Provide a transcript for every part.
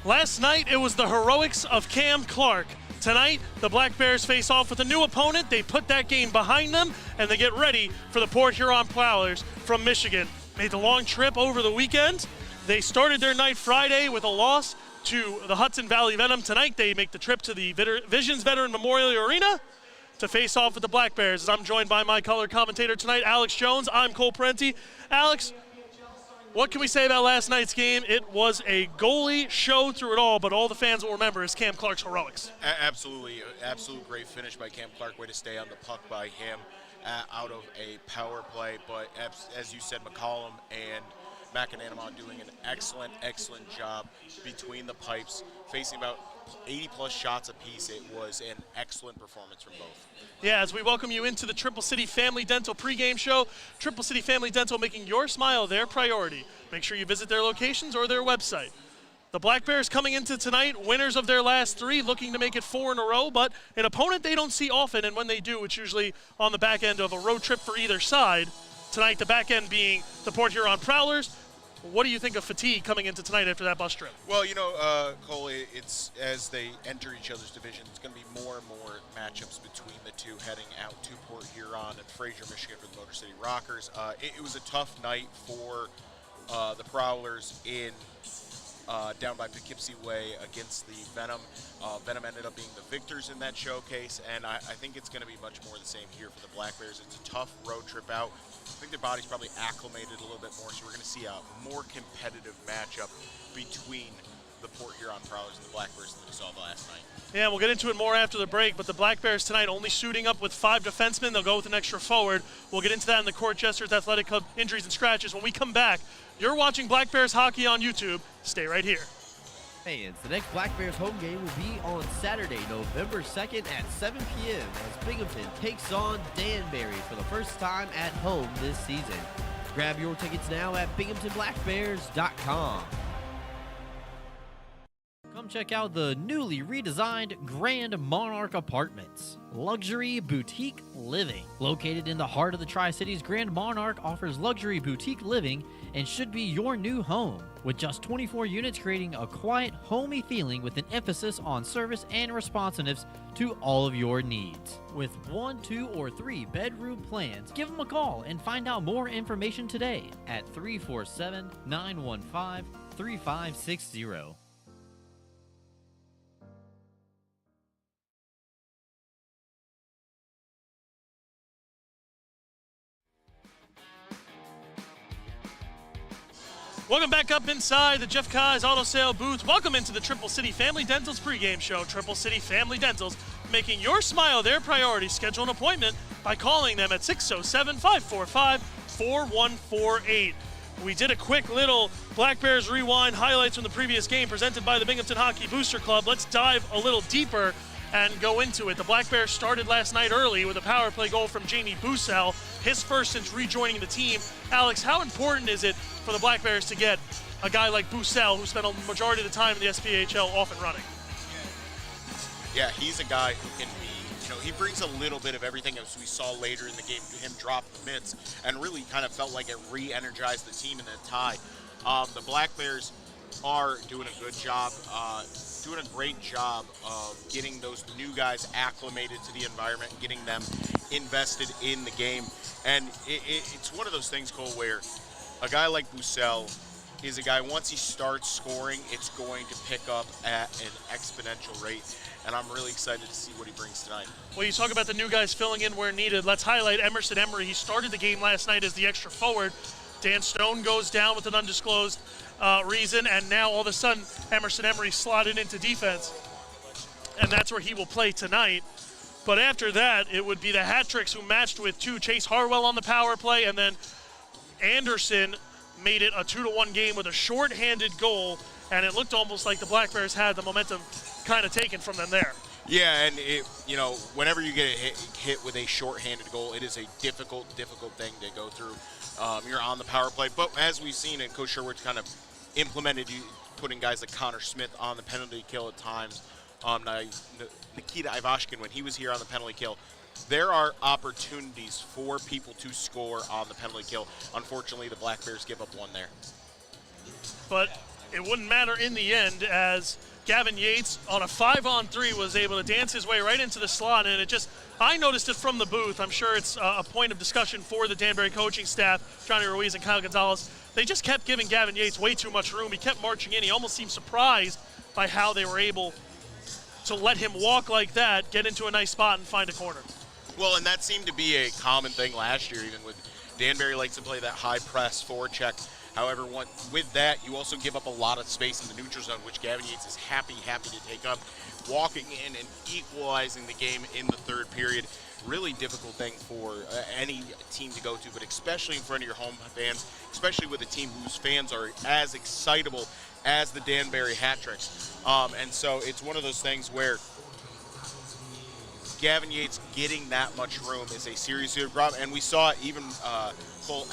Last night, it was the heroics of Cam Clark. Tonight, the Black Bears face off with a new opponent. They put that game behind them, and they get ready for the Port Huron Prowlers from Michigan. Made the long trip over the weekend. They started their night Friday with a loss to the Hudson Valley Venom. Tonight, they make the trip to the Visions Veteran Memorial Arena to face off with the Black Bears. As I'm joined by my color commentator tonight, Alex Jones. I'm Cole Parenti. Alex, what can we say about last night's game? It was a goalie show through it all, but all the fans will remember is Cam Clark's heroics. Absolutely. Absolute great finish by Cam Clark. Way to stay on the puck by him out of a power play. But as you said, McCollum and McAnanamon doing an excellent job between the pipes, facing about 80-plus shots apiece. It was an excellent performance from both. Yeah, as we welcome you into the Triple City Family Dental pregame show, Triple City Family Dental making your smile their priority. Make sure you visit their locations or their website. The Black Bears coming into tonight, winners of their last 3, looking to make it 4 in a row, but an opponent they don't see often, and when they do, it's usually on the back end of a road trip for either side. Tonight, the back end being the Port Huron Prowlers. What do you think of fatigue coming into tonight after that bus trip? Well, Cole, it's as they enter each other's division, it's going to be more and more matchups between the two heading out to Port Huron and Fraser, Michigan for the Motor City Rockers. It was a tough night for the Prowlers in down by Poughkeepsie Way against the Venom. Venom ended up being the victors in that showcase, and I think it's going to be much more the same here for the Black Bears. It's a tough road trip out. I think their body's probably acclimated a little bit more, so we're going to see a more competitive matchup between the Port Huron Prowlers and the Black Bears than we saw last night. Yeah, we'll get into it more after the break, but the Black Bears tonight only suiting up with 5 defensemen. They'll go with an extra forward. We'll get into that in the Court Jesters Athletic Club injuries and scratches. When we come back, you're watching Black Bears hockey on YouTube. Stay right here. Fans, the next Black Bears home game will be on Saturday, November 2nd at 7 p.m. as Binghamton takes on Danbury for the first time at home this season. Grab your tickets now at binghamtonblackbears.com. Come check out the newly redesigned Grand Monarch Apartments. Luxury boutique living. Located in the heart of the Tri-Cities, Grand Monarch offers luxury boutique living and should be your new home. With just 24 units, creating a quiet, homey feeling with an emphasis on service and responsiveness to all of your needs. With 1, 2, or 3 bedroom plans, give them a call and find out more information today at 347-915-3560. Welcome back up inside the Jeff Kai's Auto Sale booth. Welcome into the Triple City Family Dental's pregame show. Triple City Family Dental's making your smile their priority. Schedule an appointment by calling them at 607-545-4148. We did a quick little Black Bears Rewind highlights from the previous game presented by the Binghamton Hockey Booster Club. Let's dive a little deeper and go into it. The Black Bears started last night early with a power play goal from Jamie Bussell, his first since rejoining the team. Alex, how important is it for the Black Bears to get a guy like Bussell, who spent a majority of the time in the SPHL, off and running? Yeah, he's a guy who can be, he brings a little bit of everything, as we saw later in the game, him drop the mitts, and really kind of felt like it re-energized the team in that tie. The Black Bears are doing a good job, doing a great job of getting those new guys acclimated to the environment and getting them invested in the game. And it's one of those things, Cole, where a guy like Bussell is a guy, once he starts scoring, it's going to pick up at an exponential rate. And I'm really excited to see what he brings tonight. Well, you talk about the new guys filling in where needed. Let's highlight Emerson Emery. He started the game last night as the extra forward. Dan Stone goes down with an undisclosed reason, and now all of a sudden Emerson Emery slotted into defense, and that's where he will play tonight. But after that, it would be the hat tricks who matched with 2. Chase Harwell on the power play, and then Anderson made it a 2-1 game with a short-handed goal, and it looked almost like the Black Bears had the momentum kind of taken from them there. Yeah, and whenever you get hit with a short-handed goal, it is a difficult thing to go through. You're on the power play, but as we've seen, and Coach Sherwood's kind of implemented putting guys like Connor Smith on the penalty kill at times. Nikita Ivashkin, when he was here on the penalty kill, there are opportunities for people to score on the penalty kill. Unfortunately, the Black Bears give up one there. But it wouldn't matter in the end, as Gavin Yates on a 5-on-3 was able to dance his way right into the slot, and I noticed it from the booth. I'm sure it's a point of discussion for the Danbury coaching staff, Johnny Ruiz and Kyle Gonzalez. They just kept giving Gavin Yates way too much room. He kept marching in. He almost seemed surprised by how they were able to let him walk like that, get into a nice spot, and find a corner. Well, and that seemed to be a common thing last year, even with Danbury likes to play that high press forward check. However, with that, you also give up a lot of space in the neutral zone, which Gavin Yates is happy to take up. Walking in and equalizing the game in the third period, really difficult thing for any team to go to, but especially in front of your home fans, especially with a team whose fans are as excitable as the Danbury hat tricks. And so it's one of those things where Gavin Yates getting that much room is a serious problem, and we saw it even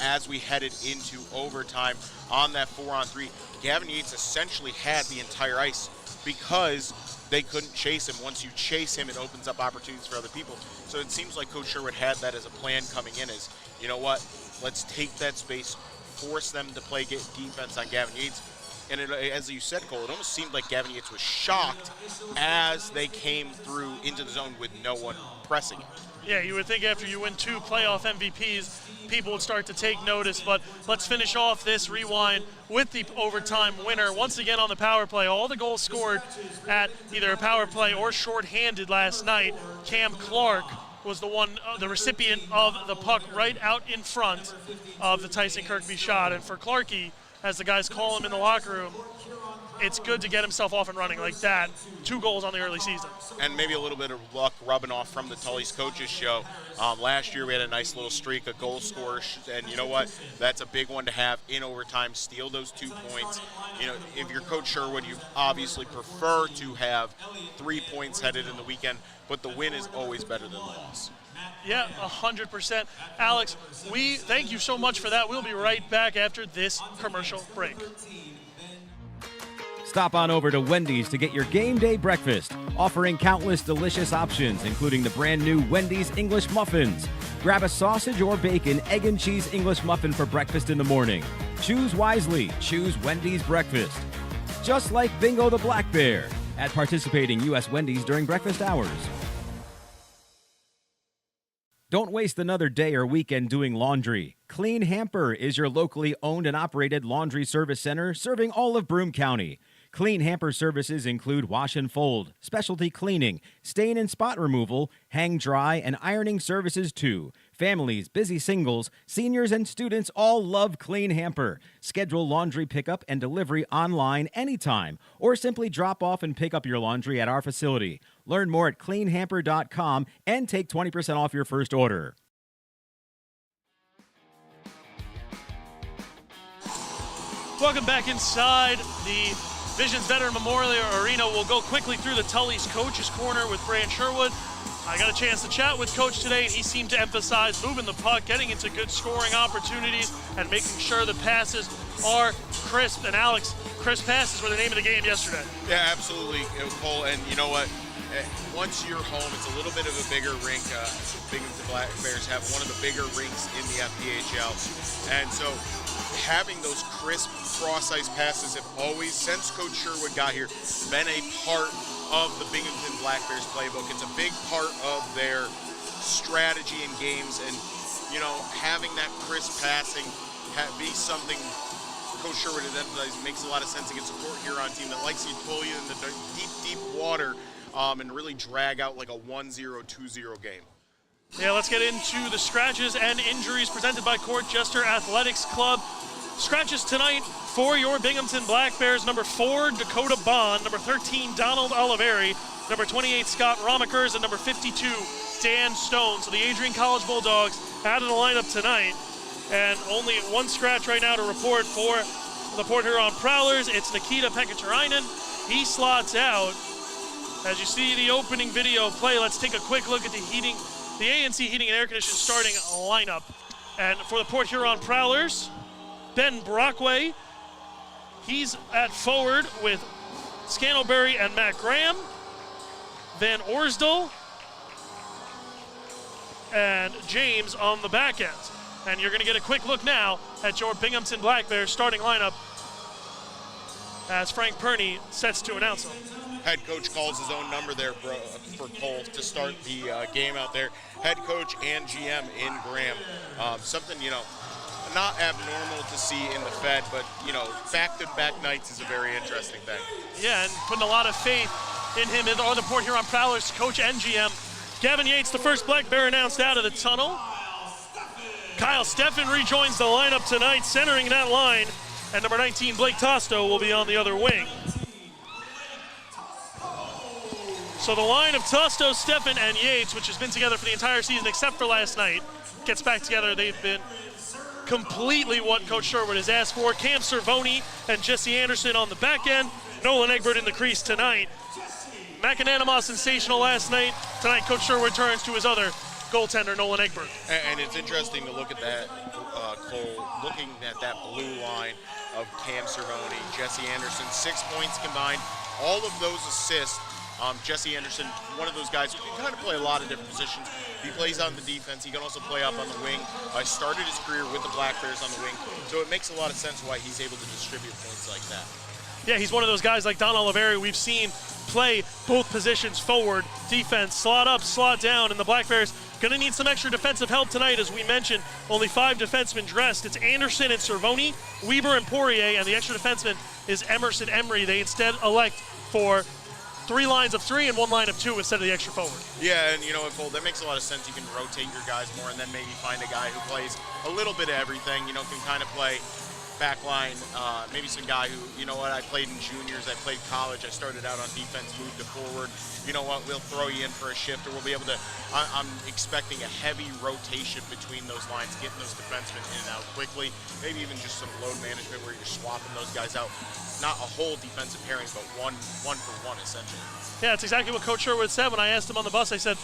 as we headed into overtime on that 4-on-3. Gavin Yates essentially had the entire ice because they couldn't chase him. Once you chase him, it opens up opportunities for other people. So it seems like Coach Sherwood had that as a plan coming in, is, you know what, let's take that space, force them to play defense on Gavin Yates. And as you said, Cole, it almost seemed like Gavin Yates was shocked as they came through into the zone with no one pressing him. Yeah, you would think after you win 2 playoff MVPs, people would start to take notice. But let's finish off this rewind with the overtime winner. Once again on the power play, all the goals scored at either a power play or shorthanded last night. Cam Clark was the recipient of the puck right out in front of the Tyson Kirkby shot. And for Clarkie, as the guys call him in the locker room, it's good to get himself off and running like that. 2 goals on the early season. And maybe a little bit of luck rubbing off from the Tully's coaches show. Last year we had a nice little streak of goal scorers, and you know what? That's a big one to have in overtime. Steal those 2 points. You know, if you're Coach Sherwood, you obviously prefer to have 3 points headed in the weekend, but the win is always better than the loss. Yeah, 100%. Alex, we thank you so much for that. We'll be right back after this commercial break. Stop on over to Wendy's to get your game day breakfast, offering countless delicious options, including the brand new Wendy's English Muffins. Grab a sausage or bacon, egg and cheese English muffin for breakfast in the morning. Choose wisely. Choose Wendy's breakfast. Just like Bingo the Black Bear at participating U.S. Wendy's during breakfast hours. Don't waste another day or weekend doing laundry. Clean Hamper is your locally owned and operated laundry service center serving all of Broome County. Clean Hamper services include wash and fold, specialty cleaning, stain and spot removal, hang dry, and ironing services too. Families, busy singles, seniors, and students all love Clean Hamper. Schedule laundry pickup and delivery online anytime, or simply drop off and pick up your laundry at our facility. Learn more at cleanhamper.com and take 20% off your first order. Welcome back inside the Visions Veteran Memorial Arena. We'll go quickly through the Tully's Coach's Corner with Brand Sherwood. I got a chance to chat with Coach today, and he seemed to emphasize moving the puck, getting into good scoring opportunities, and making sure the passes are crisp. And Alex, crisp passes were the name of the game yesterday. Yeah, absolutely, Cole. And you know what? Once you're home, it's a little bit of a bigger rink. Binghamton Black Bears have one of the bigger rinks in the FPHL. And so having those crisp cross-ice passes have always, since Coach Sherwood got here, been a part of the Binghamton Black Bears playbook. It's a big part of their strategy in games. And, you know, having that crisp passing be something Coach Sherwood has emphasized makes a lot of sense against a Port Huron team that likes to pull you in the deep, deep water and really drag out like a 1-0, 2-0 game. Yeah, let's get into the scratches and injuries presented by Court Jester Athletics Club. Scratches tonight for your Binghamton Black Bears: number 4, Dakota Bond; number 13, Donald Oliveri; number 28, Scott Romekers; and number 52, Dan Stone. So the Adrian College Bulldogs out of the lineup tonight. And only 1 scratch right now to report for the Port Huron Prowlers. It's Nikita Pekatarainen. He slots out. As you see the opening video play, let's take a quick look at the ANC Heating and Air Conditioning starting lineup. And for the Port Huron Prowlers, Ben Brockway, he's at forward with Scantlebury and Matt Graham, Van Orsdal, and James on the back end. And you're going to get a quick look now at your Binghamton Black Bears starting lineup. as Frank Perney sets to announce them. Head coach calls his own number there for Cole to start the game out there. Head coach and GM in Graham. Something, not abnormal to see in the Fed, but, back-to-back nights is a very interesting thing. Yeah, and putting a lot of faith in him and the Port Huron Prowlers coach and GM. Gavin Yates, the first Black Bear announced out of the tunnel. Kyle Steffen rejoins the lineup tonight, centering that line, and number 19, Blake Tosto, will be on the other wing. So the line of Tosto, Steffen, and Yates, which has been together for the entire season except for last night, gets back together. They've been completely what Coach Sherwood has asked for. Cam Cervoni and Jesse Anderson on the back end. Nolan Egbert in the crease tonight. McAnanama sensational last night. Tonight, Coach Sherwood turns to his other goaltender, Nolan Egbert. And it's interesting to look at that, Cole, looking at that blue line of Cam Cervoni, Jesse Anderson, 6 points combined. All of those assists. Jesse Anderson, one of those guys who can kind of play a lot of different positions. He plays on the defense. He can also play up on the wing. Started his career with the Black Bears on the wing, so it makes a lot of sense why he's able to distribute points like that. Yeah, he's one of those guys like Don Oliveri we've seen play both positions, forward, defense, slot up, slot down, and the Black Bears going to need some extra defensive help tonight. As we mentioned, only 5 defensemen dressed. It's Anderson and Cervoni, Weber and Poirier, and the extra defenseman is Emerson Emery. They instead elect for 3 lines of 3 and 1 line of 2 instead of the extra forward. Yeah, and you know what, Cole, that makes a lot of sense. You can rotate your guys more and then maybe find a guy who plays a little bit of everything, can kind of play back line, maybe some guy who, I played in juniors, I played college, I started out on defense, moved to forward. You know what, we'll throw you in for a shift, or we'll be able to, I'm expecting a heavy rotation between those lines, getting those defensemen in and out quickly, maybe even just some load management where you're swapping those guys out. Not a whole defensive pairing, but one for one, essentially. Yeah, it's exactly what Coach Sherwood said when I asked him on the bus. I said,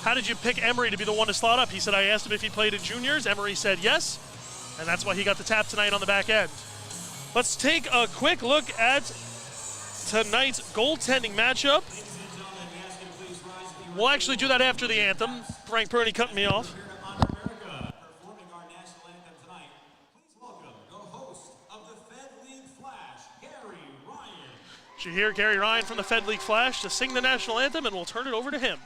how did you pick Emery to be the one to slot up? He said, I asked him if he played in juniors. Emery said yes, and that's why he got the tap tonight on the back end. Let's take a quick look at tonight's goaltending matchup. We'll actually do that after the anthem. Frank Perney cutting me off. You hear Gary Ryan from the Fed League Flash to sing the national anthem, and we'll turn it over to him.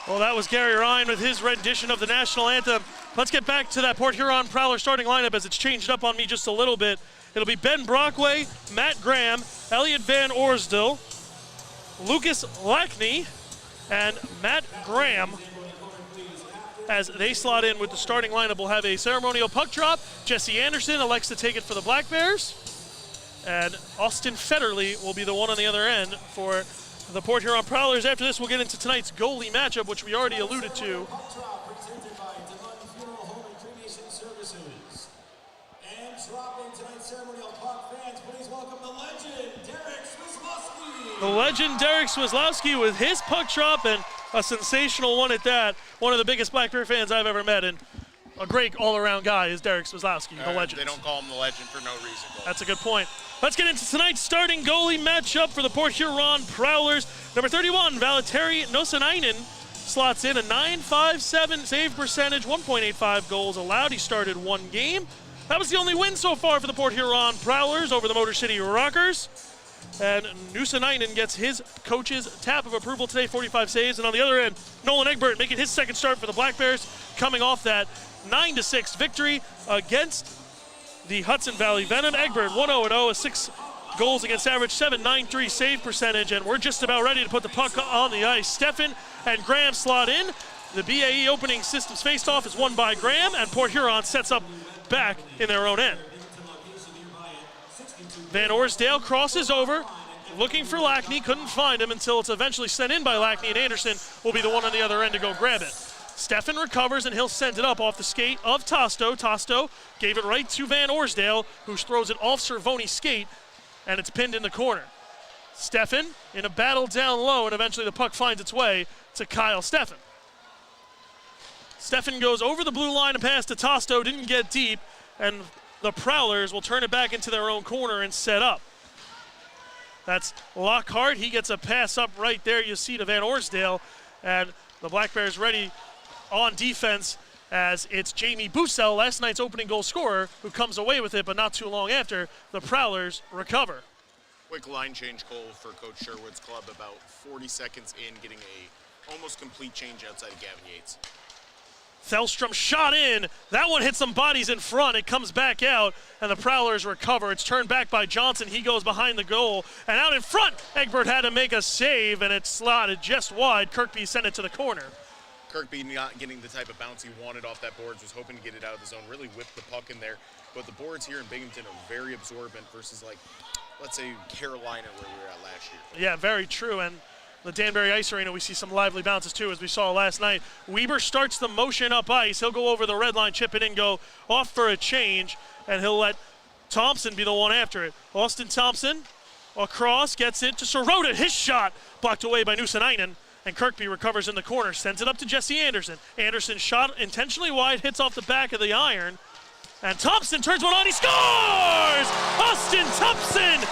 Well, that was Gary Ryan with his rendition of the national anthem. Let's get back to that Port Huron Prowler starting lineup as it's changed up on me just a little bit. It'll be Ben Brockway, Matt Graham, Elliot Van Orsdel, Lucas Lackney, and Matt Graham. As they slot in with the starting lineup, we'll have a ceremonial puck drop. Jesse Anderson elects to take it for the Black Bears. And Austin Federley will be the one on the other end for the Port Huron Prowlers. After this, we'll get into tonight's goalie matchup, which we already alluded to. The legend Derek Swislowski with his puck drop, and a sensational one at that. One of the biggest Black Bear fans I've ever met. And a great all-around guy is Derek Smazlowski, the legend. They don't call him the legend for no reason. That's a good point. Let's get into tonight's starting goalie matchup for the Port Huron Prowlers. Number 31, Valtteri Nosanainen slots in a .957 save percentage, 1.85 goals allowed. He started one game. That was the only win so far for the Port Huron Prowlers over the Motor City Rockers. And Nosanainen gets his coach's tap of approval today, 45 saves. And on the other end, Nolan Egbert making his second start for the Black Bears, coming off that 9-6 victory against the Hudson Valley Venom. Egbert 1-0-0, a 6 goals against average, 7.93 save percentage, and we're just about ready to put the puck on the ice. Steffen and Graham slot in. The BAE opening systems faceoff is won by Graham, and Port Huron sets up back in their own end. Van Orsdale crosses over, looking for Lackney, couldn't find him until it's eventually sent in by Lackney, and Anderson will be the one on the other end to go grab it. Steffen recovers, and he'll send it up off the skate of Tosto. Tosto gave it right to Van Orsdale, who throws it off Cervone's skate, and it's pinned in the corner. Steffen in a battle down low, and eventually the puck finds its way to Kyle Steffen. Steffen goes over the blue line and past to Tosto, didn't get deep, and the Prowlers will turn it back into their own corner and set up. That's Lockhart. He gets a pass up right there, you see, to Van Orsdale, and the Black Bears ready on defense as it's Jamie Bussell, last night's opening goal scorer, who comes away with it, but not too long after, the Prowlers recover. Quick line change goal for Coach Sherwood's club, about 40 seconds in, getting a almost complete change outside of Gavin Yates. Thelstrom shot in. That one hits some bodies in front. It comes back out, and the Prowlers recover. It's turned back by Johnson. He goes behind the goal. And out in front, Egbert had to make a save, and it slotted just wide. Kirkby sent it to the corner. Kirkby not getting the type of bounce he wanted off that boards, was hoping to get it out of the zone, really whipped the puck in there. But the boards here in Binghamton are very absorbent versus, like, let's say Carolina, where we were at last year. Yeah, very true. And the Danbury Ice Arena, we see some lively bounces too, as we saw last night. Weber starts the motion up ice. He'll go over the red line, chip it in, go off for a change, and he'll let Thompson be the one after it. Austin Thompson across, gets it to Sirota. His shot blocked away by Nosanainen, and Kirkby recovers in the corner, sends it up to Jesse Anderson. Anderson shot intentionally wide, hits off the back of the iron, and Thompson turns one on, he scores! Austin Thompson!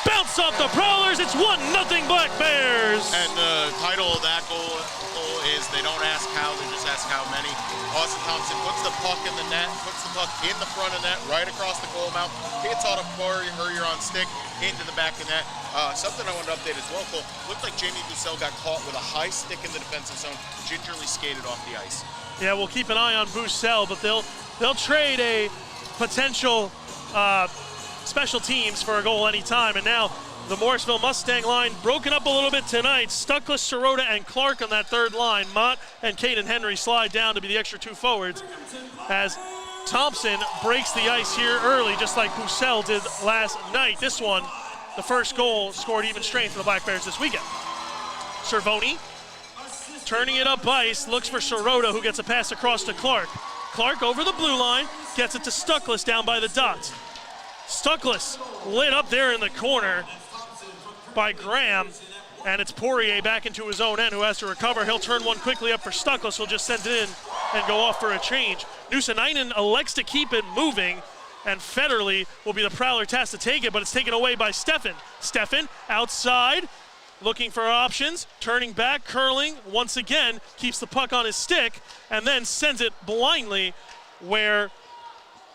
Bounce off the Prowlers, it's 1-0 Black Bears! And the title of that goal is They Don't Ask How, They Just Ask How Many. Austin Thompson puts the puck in the net, puts the puck in the front of net, right across the goal mouth, hits on a Huron stick into the back of net. Something I wanted to update as well, Cole. Looked like Jamie Bussell got caught with a high stick in the defensive zone, gingerly skated off the ice. Yeah, we'll keep an eye on Bussell, but they'll trade a potential special teams for a goal anytime. And now the Morrisville Mustang line broken up a little bit tonight. Stuckless, Sirota, and Clark on that third line. Mott and Caden Henry slide down to be the extra two forwards as Thompson breaks the ice here early, just like Bussell did last night. This one, the first goal, scored even strength for the Black Bears this weekend. Cervone turning it up ice, looks for Sirota, who gets a pass across to Clark. Clark over the blue line, gets it to Stuckless down by the dots. Stuckless lit up there in the corner by Graham, and it's Poirier back into his own end who has to recover. He'll turn one quickly up for Stuckless, who'll just send it in and go off for a change. Nosanainen elects to keep it moving, and Federley will be the Prowler tasked to take it, but it's taken away by Steffen. Steffen outside, looking for options, turning back, curling, once again, keeps the puck on his stick, and then sends it blindly where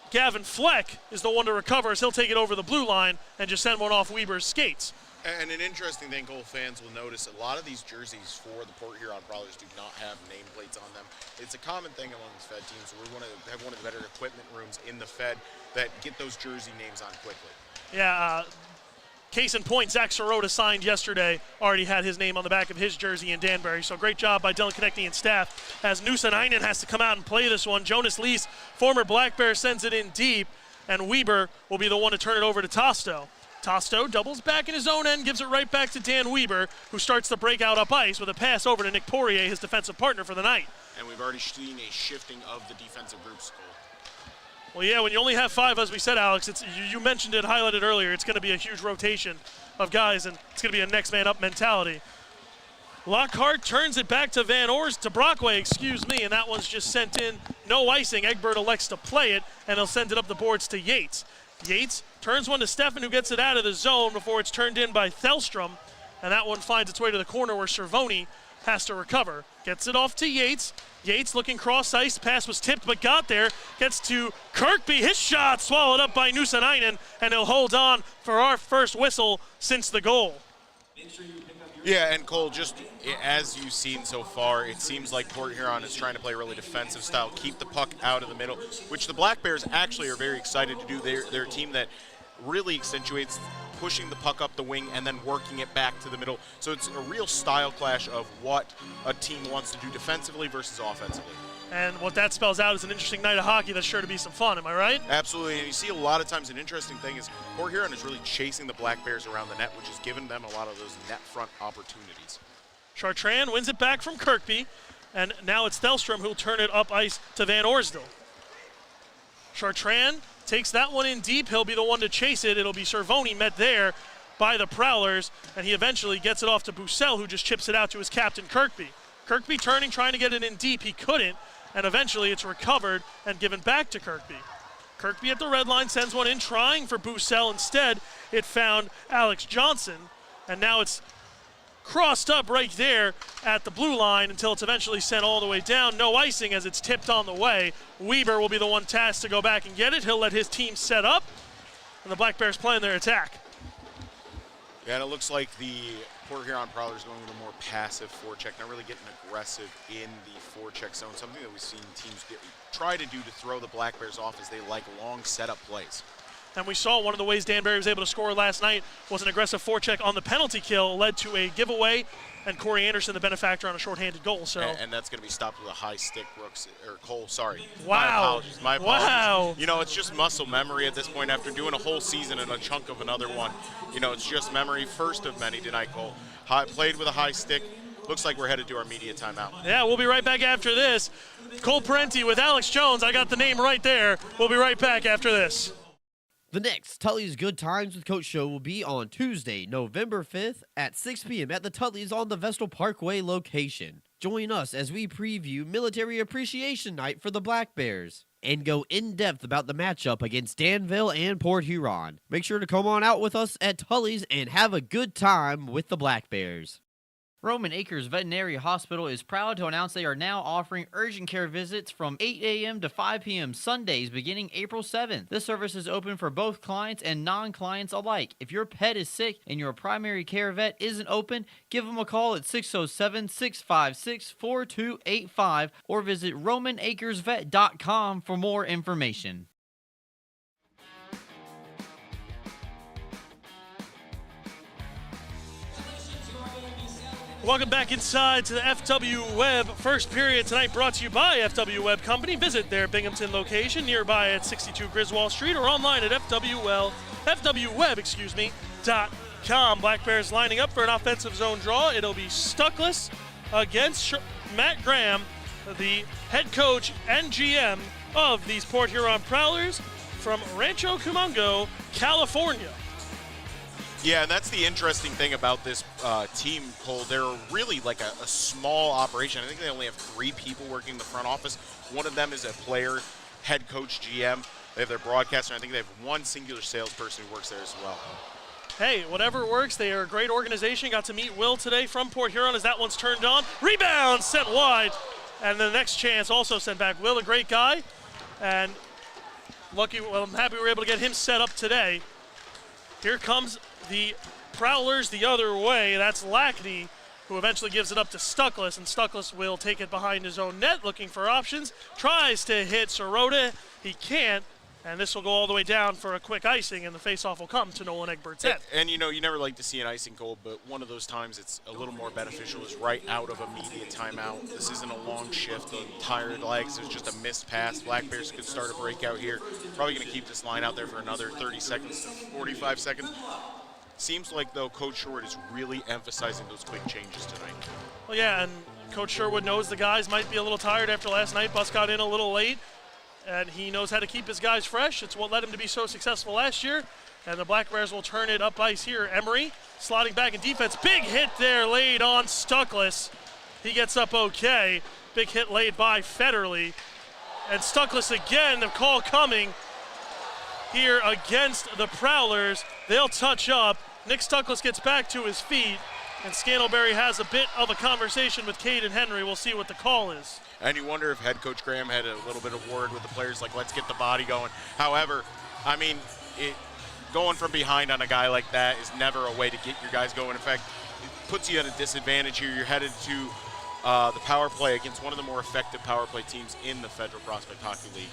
Gavin Fleck is the one to recover as he'll take it over the blue line and just send one off Weber's skates. And an interesting thing, Cole, fans will notice a lot of these jerseys for the Port Huron Prowlers do not have nameplates on them. It's a common thing among these Fed teams. We want to have one of the better equipment rooms in the Fed that get those jersey names on quickly. Yeah, case in point, Zach Sirota signed yesterday, already had his name on the back of his jersey in Danbury. So great job by Dylan Konechny and staff as Nosanainen has to come out and play this one. Jonas Lees, former Black Bear, sends it in deep, and Weber will be the one to turn it over to Tosto. Tosto doubles back in his own end, gives it right back to Dan Weber, who starts the breakout up ice with a pass over to Nick Poirier, his defensive partner for the night. And we've already seen a shifting of the defensive groups, Cole. Well, yeah, when you only have five, as we said, Alex, you mentioned it, highlighted earlier, it's going to be a huge rotation of guys, and it's going to be a next man up mentality. Lockhart turns it back to Brockway, and that one's just sent in. No icing. Egbert elects to play it, and he'll send it up the boards to Yates. Yates turns one to Steffen, who gets it out of the zone before it's turned in by Thelstrom, and that one finds its way to the corner where Cervoni has to recover. Gets it off to Yates. Yates looking cross-ice. Pass was tipped but got there. Gets to Kirkby. His shot swallowed up by Nuusanainen, and he'll hold on for our first whistle since the goal. Yeah, and Cole, just as you've seen so far, it seems like Port Huron is trying to play a really defensive style, keep the puck out of the middle, which the Black Bears actually are very excited to do. They're a team that really accentuates pushing the puck up the wing and then working it back to the middle. So it's a real style clash of what a team wants to do defensively versus offensively. And what that spells out is an interesting night of hockey that's sure to be some fun, am I right? Absolutely, and you see a lot of times an interesting thing is Port Huron is really chasing the Black Bears around the net, which has given them a lot of those net front opportunities. Chartrand wins it back from Kirkby, and now it's Thelstrom who'll turn it up ice to Van Orsdal. Chartrand takes that one in deep. He'll be the one to chase it. It'll be Cervoni met there by the Prowlers, and he eventually gets it off to Bussell, who just chips it out to his captain, Kirkby. Kirkby turning, trying to get it in deep. He couldn't, and eventually it's recovered and given back to Kirkby. Kirkby at the red line sends one in, trying for Bussell. Instead, it found Alex Johnson, and now it's crossed up right there at the blue line until it's eventually sent all the way down. No icing as it's tipped on the way. Weber will be the one tasked to go back and get it. He'll let his team set up, and the Black Bears playing their attack. Yeah, and it looks like the Port Huron Prowlers going with a more passive forecheck, not really getting aggressive in the forecheck zone, something that we've seen teams try to do to throw the Black Bears off as they like long setup plays. And we saw one of the ways Danbury was able to score last night was an aggressive forecheck on the penalty kill, led to a giveaway, and Corey Anderson, the benefactor, on a shorthanded goal. So and that's going to be stopped with a high stick, Brooks, or Cole, sorry. Wow. My apologies. Wow. You know, it's just muscle memory at this point after doing a whole season and a chunk of another one. You know, it's just memory, first of many tonight, Cole. Played with a high stick. Looks like we're headed to our media timeout. Yeah, we'll be right back after this. Cole Parenti with Alex Jones. I got the name right there. We'll be right back after this. The next Tully's Good Times with Coach show will be on Tuesday, November 5th at 6 p.m. at the Tully's on the Vestal Parkway location. Join us as we preview Military Appreciation Night for the Black Bears and go in-depth about the matchup against Danville and Port Huron. Make sure to come on out with us at Tully's and have a good time with the Black Bears. Roman Acres Veterinary Hospital is proud to announce they are now offering urgent care visits from 8 a.m. to 5 p.m. Sundays beginning April 7th. This service is open for both clients and non-clients alike. If your pet is sick and your primary care vet isn't open, give them a call at 607-656-4285 or visit RomanAcresVet.com for more information. Welcome back inside to the FW Web first period tonight, brought to you by FW Web Company. Visit their Binghamton location nearby at 62 Griswold Street or online at FWWeb.com. Black Bears lining up for an offensive zone draw. It'll be Stuckless against Matt Graham, the head coach and GM of these Port Huron Prowlers from Rancho Cucamonga, California. Yeah, and that's the interesting thing about this team, Cole. They're really like a small operation. I think they only have 3 people working in the front office. One of them is a player, head coach, GM. They have their broadcaster, and I think they have one singular salesperson who works there as well. Hey, whatever works. They are a great organization. Got to meet Will today from Port Huron as that one's turned on. Rebound sent wide. And the next chance also sent back. Will, a great guy. And I'm happy we were able to get him set up today. Here comes the Prowlers the other way. That's Lackney, who eventually gives it up to Stuckless, and Stuckless will take it behind his own net, looking for options. Tries to hit Sirota. He can't, and this will go all the way down for a quick icing, and the faceoff will come to Nolan Egbert's net. And you know, you never like to see an icing goal, but one of those times it's a little more beneficial is right out of immediate timeout. This isn't a long shift on tired legs. It's just a missed pass. Black Bears could start a breakout here. Probably going to keep this line out there for another 30 seconds to 45 seconds. Seems like, though, Coach Sherwood is really emphasizing those quick changes tonight. Well, yeah, and Coach Sherwood knows the guys might be a little tired after last night. Bus got in a little late, and he knows how to keep his guys fresh. It's what led him to be so successful last year. And the Black Bears will turn it up ice here. Emery slotting back in defense. Big hit there laid on Stuckless. He gets up okay. Big hit laid by Federley. And Stuckless again, the call coming here against the Prowlers. They'll touch up. Nick Stuckless gets back to his feet. And Scantlebury has a bit of a conversation with Caden Henry. We'll see what the call is. And you wonder if head coach Graham had a little bit of word with the players, like, let's get the body going. However, I mean, going from behind on a guy like that is never a way to get your guys going. In fact, it puts you at a disadvantage here. You're headed to the power play against one of the more effective power play teams in the Federal Prospect Hockey League.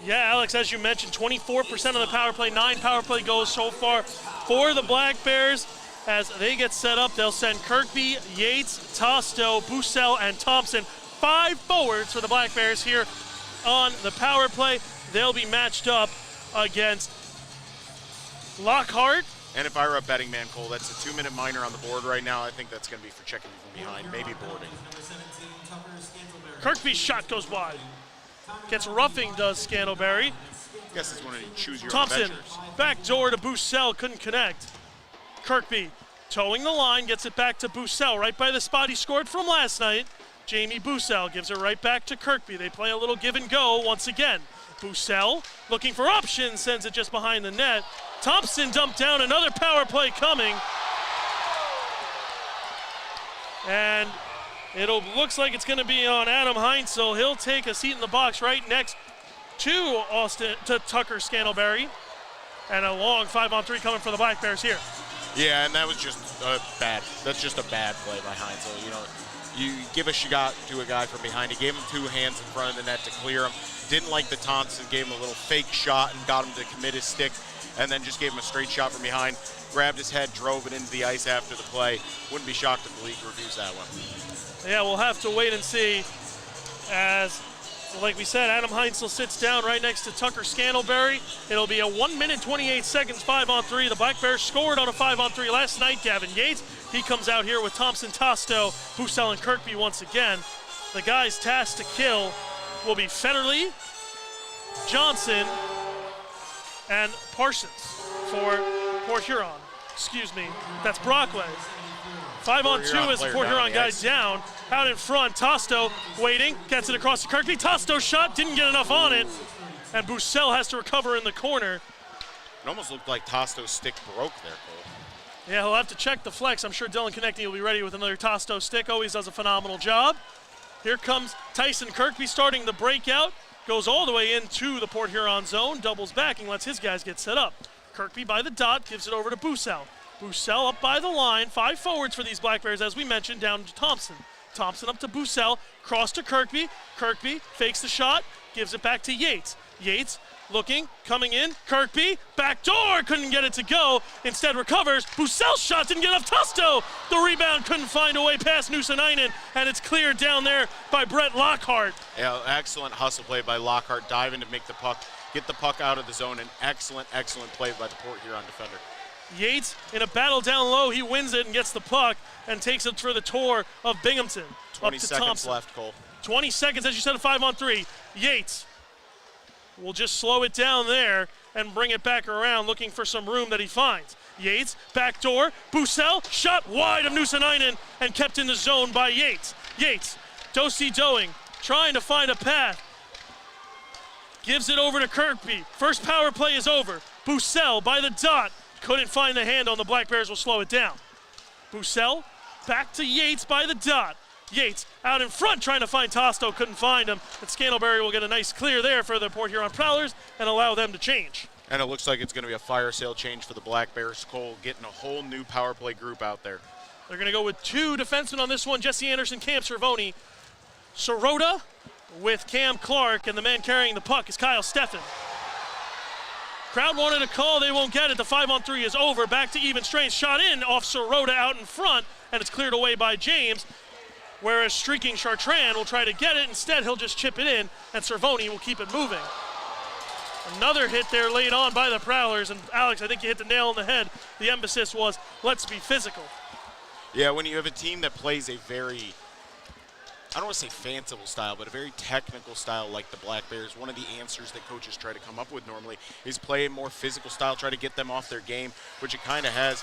Yeah, Alex, as you mentioned, 24% of the power play, 9 power play goals so far for the Black Bears. As they get set up, they'll send Kirkby, Yates, Tosto, Bussell, and Thompson. 5 forwards for the Black Bears here on the power play. They'll be matched up against Lockhart. And if I were a betting man, Cole, that's a 2-minute minor on the board right now. I think that's going to be for checking from behind, maybe boarding. Kirkby's shot goes wide. Gets roughing, does Scantlebury. I guess it's one of you choose your Thompson, adventures. back door to Bussell, couldn't connect. Kirkby towing the line, gets it back to Bussell, right by the spot he scored from last night. Jamie Bussell gives it right back to Kirkby. They play a little give and go once again. Bussell looking for options, sends it just behind the net. Thompson dumped down, another power play coming. And looks like it's going to be on Adam Heinzel. He'll take a seat in the box right next to Tucker Scantlebury. And a long 5-on-3 coming for the Black Bears here. Yeah, and that was just that's just a bad play by Heinzel. You know, you give a shot to a guy from behind. He gave him 2 hands in front of the net to clear him. Didn't like the Thompson, gave him a little fake shot and got him to commit his stick, and then just gave him a straight shot from behind. Grabbed his head, drove it into the ice after the play. Wouldn't be shocked if the league reviews that one. Yeah, we'll have to wait and see. As, like we said, Adam Heinzel sits down right next to Tucker Scantlebury. It'll be a 1 minute, 28 seconds, 5-on-3. The Black Bears scored on a 5-on-3 last night. Gavin Yates, he comes out here with Thompson, Tosto, Bussell, and Kirkby once again. The guys tasked to kill will be Federley, Johnson, and Parsons for Port Huron. Excuse me, that's Brockway. 5-on-2 as the Port Huron guys down. Out in front, Tosto waiting, gets it across to Kirkby. Tosto shot, didn't get enough on it. And Bussell has to recover in the corner. It almost looked like Tosto's stick broke there, Cole. Yeah, he'll have to check the flex. I'm sure Dylan Konechny will be ready with another Tosto stick. Always does a phenomenal job. Here comes Tyson Kirkby starting the breakout. Goes all the way into the Port Huron zone, doubles back and lets his guys get set up. Kirkby by the dot, gives it over to Bussell. Bussell up by the line, 5 forwards for these Black Bears, as we mentioned, down to Thompson. Thompson up to Bussell, cross to Kirkby. Kirkby fakes the shot, gives it back to Yates. Yates looking, coming in, Kirkby, back door, couldn't get it to go. Instead recovers, Bussell's shot didn't get enough. Tosto, the rebound couldn't find a way past Nuusanainen, and it's cleared down there by Brett Lockhart. Yeah, excellent hustle play by Lockhart, diving to make the puck, get the puck out of the zone. An excellent, excellent play by the Port Huron defender. Yates in a battle down low, he wins it and gets the puck and takes it for the tour of Binghamton. 20 up to seconds Thompson. left, Cole. 20 seconds, as you said, a 5-on-3. Yates will just slow it down there and bring it back around, looking for some room that he finds. Yates, backdoor, Bussell, shot wide of Nuusanainen and kept in the zone by Yates. Yates, do-si-doing, trying to find a path. Gives it over to Kirkby. First power play is over. Bussell by the dot. Couldn't find the handle, and the Black Bears will slow it down. Bussell back to Yates by the dot. Yates out in front trying to find Tosto, couldn't find him. And Scantlebury will get a nice clear there for the Port Huron Prowlers and allow them to change. And it looks like it's going to be a fire sale change for the Black Bears. Cole getting a whole new power play group out there. They're going to go with 2 defensemen on this one, Jesse Anderson, Cam Cervoni. Sirota with Cam Clark, and the man carrying the puck is Kyle Steffen. Crowd wanted a call, they won't get it. The 5-on-3 is over, back to even strength. Shot in off Sirota out in front, and it's cleared away by James. Whereas streaking Chartrand will try to get it. Instead, he'll just chip it in, and Cervoni will keep it moving. Another hit there laid on by the Prowlers, and Alex, I think you hit the nail on the head. The emphasis was, let's be physical. Yeah, when you have a team that plays a very I don't want to say fanciful style, but a very technical style like the Black Bears. One of the answers that coaches try to come up with normally is play a more physical style, try to get them off their game, which it kind of has,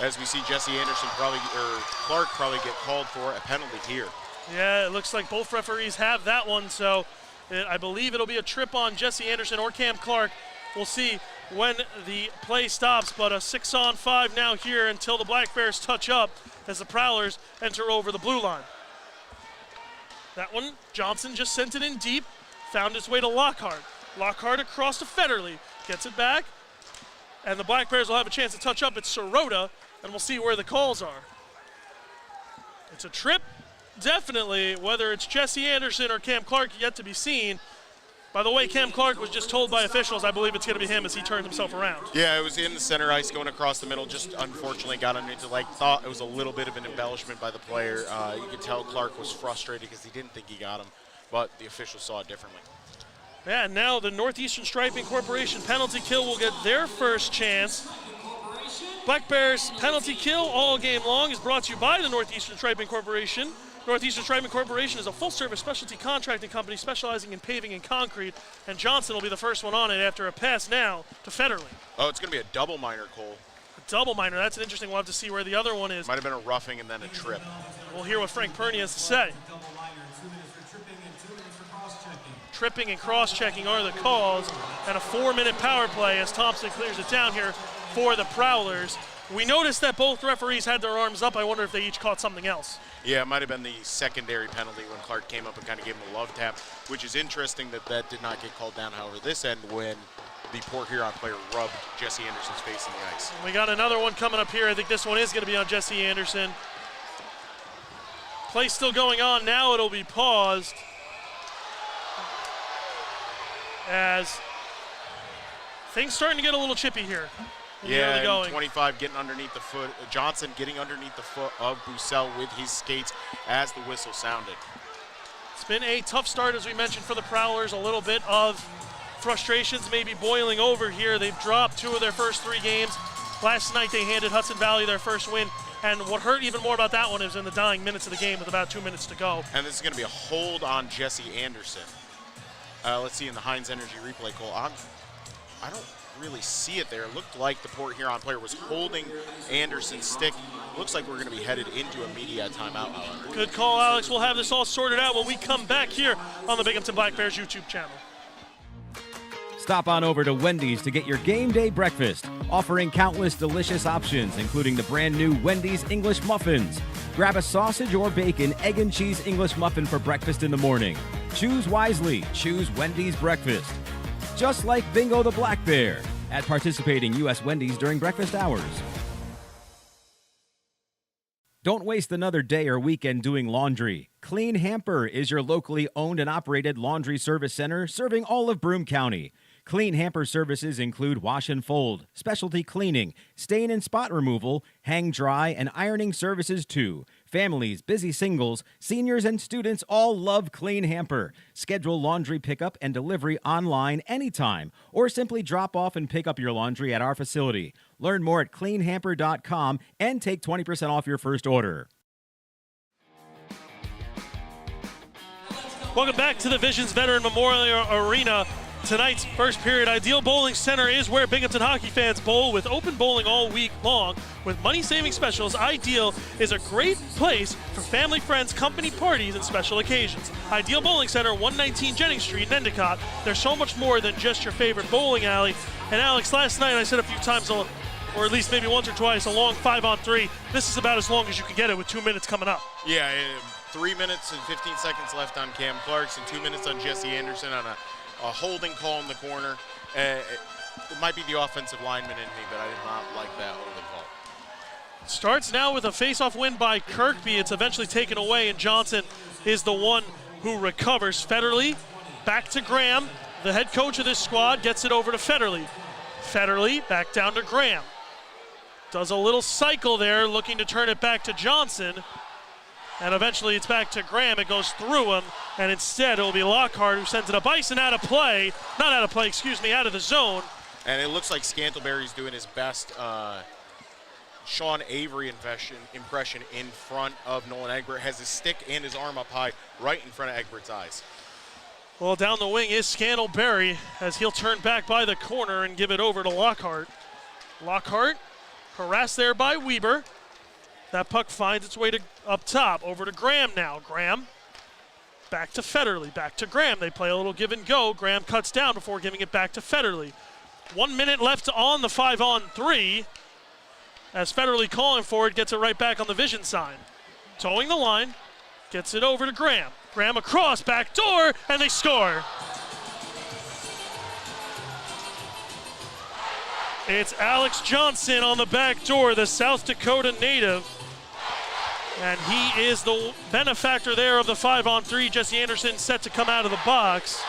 as we see Jesse Anderson Clark probably get called for a penalty here. Yeah, it looks like both referees have that one, so I believe it'll be a trip on Jesse Anderson or Cam Clark. We'll see when the play stops, but a 6-on-5 now here until the Black Bears touch up as the Prowlers enter over the blue line. That one, Johnson just sent it in deep, found his way to Lockhart. Lockhart across to Federley, gets it back, and the Black Bears will have a chance to touch up. It's Sirota, and we'll see where the calls are. It's a trip, definitely, whether it's Jesse Anderson or Cam Clark, yet to be seen. By the way, Cam Clark was just told by officials, I believe it's going to be him as he turns himself around. Yeah, it was in the center ice going across the middle, just unfortunately got underneath the leg. Thought it was a little bit of an embellishment by the player. You could tell Clark was frustrated because he didn't think he got him, but the officials saw it differently. Yeah, and now the Northeastern Striping Corporation penalty kill will get their first chance. Black Bears penalty kill all game long is brought to you by the Northeastern Striping Corporation. Northeastern Striping Corporation is a full-service specialty contracting company specializing in paving and concrete, and Johnson will be the first one on it after a pass now to Federley. Oh, it's going to be a double minor, Cole. A double minor, that's an interesting. We'll have to see where the other one is. Might have been a roughing and then a trip. We'll hear what Frank Perney has to say. Tripping and cross-checking are the calls, and a 4-minute power play as Thompson clears it down here for the Prowlers. We noticed that both referees had their arms up. I wonder if they each caught something else. Yeah, it might have been the secondary penalty when Clark came up and kind of gave him a love tap, which is interesting that that did not get called down, however, this end when the Port Huron player rubbed Jesse Anderson's face in the ice. We got another one coming up here. I think this one is going to be on Jesse Anderson. Play still going on. Now it'll be paused as things starting to get a little chippy here. Yeah, and 25 getting underneath the foot. Johnson getting underneath the foot of Bussell with his skates as the whistle sounded. It's been a tough start, as we mentioned, for the Prowlers. A little bit of frustrations maybe boiling over here. They've dropped 2 of their first 3 games. Last night they handed Hudson Valley their first win. And what hurt even more about that one is in the dying minutes of the game with about 2 minutes to go. And this is going to be a hold on Jesse Anderson. Let's see in the Heinz Energy replay call. I don't really see it there. It looked like the Port Huron player was holding Anderson's stick. Looks like we're going to be headed into a media timeout, however. Good call, Alex. We'll have this all sorted out when we come back here on the Binghamton Black Bears YouTube channel. Stop on over to Wendy's to get your game day breakfast, offering countless delicious options, including the brand new Wendy's English Muffins. Grab a sausage or bacon, egg and cheese English muffin for breakfast in the morning. Choose wisely. Choose Wendy's breakfast. Just like Bingo the Black Bear at participating U.S. Wendy's during breakfast hours. Don't waste another day or weekend doing laundry. Clean Hamper is your locally owned and operated laundry service center serving all of Broome County. Clean Hamper services include wash and fold, specialty cleaning, stain and spot removal, hang dry, and ironing services too. Families, busy singles, seniors, and students all love Clean Hamper. Schedule laundry pickup and delivery online anytime, or simply drop off and pick up your laundry at our facility. Learn more at cleanhamper.com and take 20% off your first order. Welcome back to the Visions Veteran Memorial Arena. Tonight's first period, Ideal Bowling Center is where Binghamton hockey fans bowl with open bowling all week long. With money-saving specials, Ideal is a great place for family, friends, company parties, and special occasions. Ideal Bowling Center, 119 Jennings Street in Endicott. There's so much more than just your favorite bowling alley. And Alex, last night I said a few times, or at least maybe once or twice, a long 5-on-3. This is about as long as you can get it with 2 minutes coming up. Yeah, 3 minutes and 15 seconds left on Cam Clarkson, 2 minutes on Jesse Anderson on a holding call in the corner. It might be the offensive lineman in me, but I did not like that holding call. Starts now with a face-off win by Kirkby. It's eventually taken away, and Johnson is the one who recovers. Federley back to Graham. The head coach of this squad gets it over to Federley. Federley back down to Graham. Does a little cycle there, looking to turn it back to Johnson. And eventually it's back to Graham. It goes through him, and instead it will be Lockhart who sends it up ice and out of play. Not out of play, excuse me, out of the zone. And it looks like Scantlebury's doing his best Sean Avery impression in front of Nolan Egbert, has his stick and his arm up high right in front of Egbert's eyes. Well, down the wing is Scandalberry as he'll turn back by the corner and give it over to Lockhart. Lockhart harassed there by Weber. That puck finds its way to up top, over to Graham now. Graham back to Federley, back to Graham. They play a little give and go. Graham cuts down before giving it back to Federley. 1 minute left on the 5-on-3. As Federley calling for it, gets it right back on the vision sign. Towing the line, gets it over to Graham. Graham across, back door, and they score. It's Alex Johnson on the back door, the South Dakota native. And he is the benefactor there of the 5-on-3. Jesse Anderson set to come out of the box.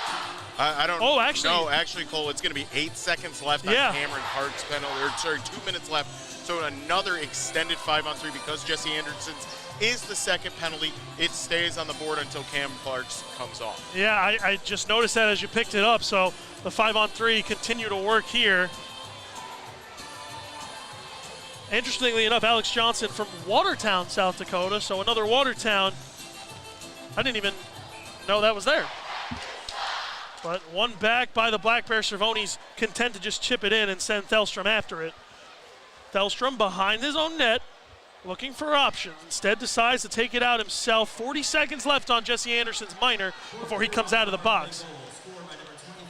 I don't Oh, actually. No, actually, Cole, it's going to be 8 seconds left on Cameron Hart's penalty. Or, sorry, 2 minutes left. So another extended 5-on-3 because Jesse Anderson's is the second penalty. It stays on the board until Cam Clark's comes off. Yeah, I just noticed that as you picked it up. So the 5-on-3 continue to work here. Interestingly enough, Alex Johnson from Watertown, South Dakota. So another Watertown. I didn't even know that was there. But one back by the Black Bear. Cervone's content to just chip it in and send Thelstrom after it. Thelstrom behind his own net, looking for options. Instead decides to take it out himself. 40 seconds left on Jesse Anderson's minor before he comes out of the box.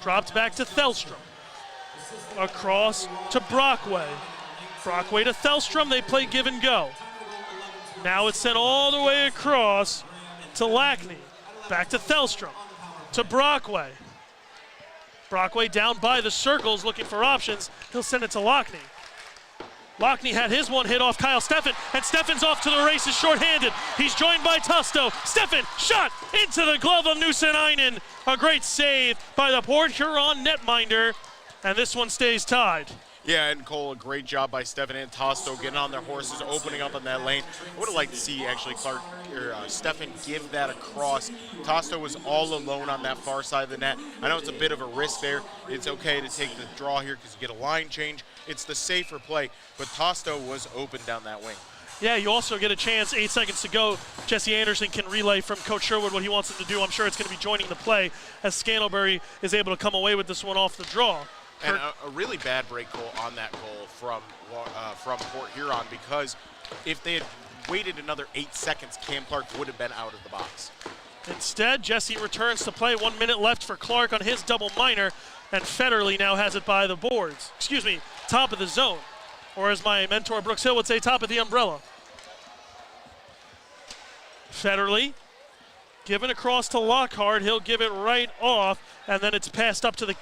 Dropped back to Thelstrom. Across to Brockway. Brockway to Thelstrom. They play give and go. Now it's sent all the way across to Lackney. Back to Thelstrom. To Brockway. Brockway down by the circles looking for options. He'll send it to Lockney. Lockney had his one hit off Kyle Steffen, and Steffen's off to the races shorthanded. He's joined by Tusto. Steffen shot into the glove of Nusenainen. A great save by the Port Huron netminder, and this one stays tied. Yeah, and Cole, a great job by Steffen and Tosto getting on their horses, opening up in that lane. I would have liked to see actually Steffen give that across. Tosto was all alone on that far side of the net. I know it's a bit of a risk there. It's okay to take the draw here because you get a line change. It's the safer play, but Tosto was open down that wing. Yeah, you also get a chance, 8 seconds to go. Jesse Anderson can relay from Coach Sherwood what he wants him to do. I'm sure it's going to be joining the play as Scandalberry is able to come away with this one off the draw. And a really bad break goal on that goal from Port Huron, because if they had waited another 8 seconds, Cam Clark would have been out of the box. Instead, Jesse returns to play. 1 minute left for Clark on his double minor, and Federley now has it by the boards. Excuse me, top of the zone. Or as my mentor Brooks Hill would say, top of the umbrella. Federley given across to Lockhart. He'll give it right off, and then it's passed up to the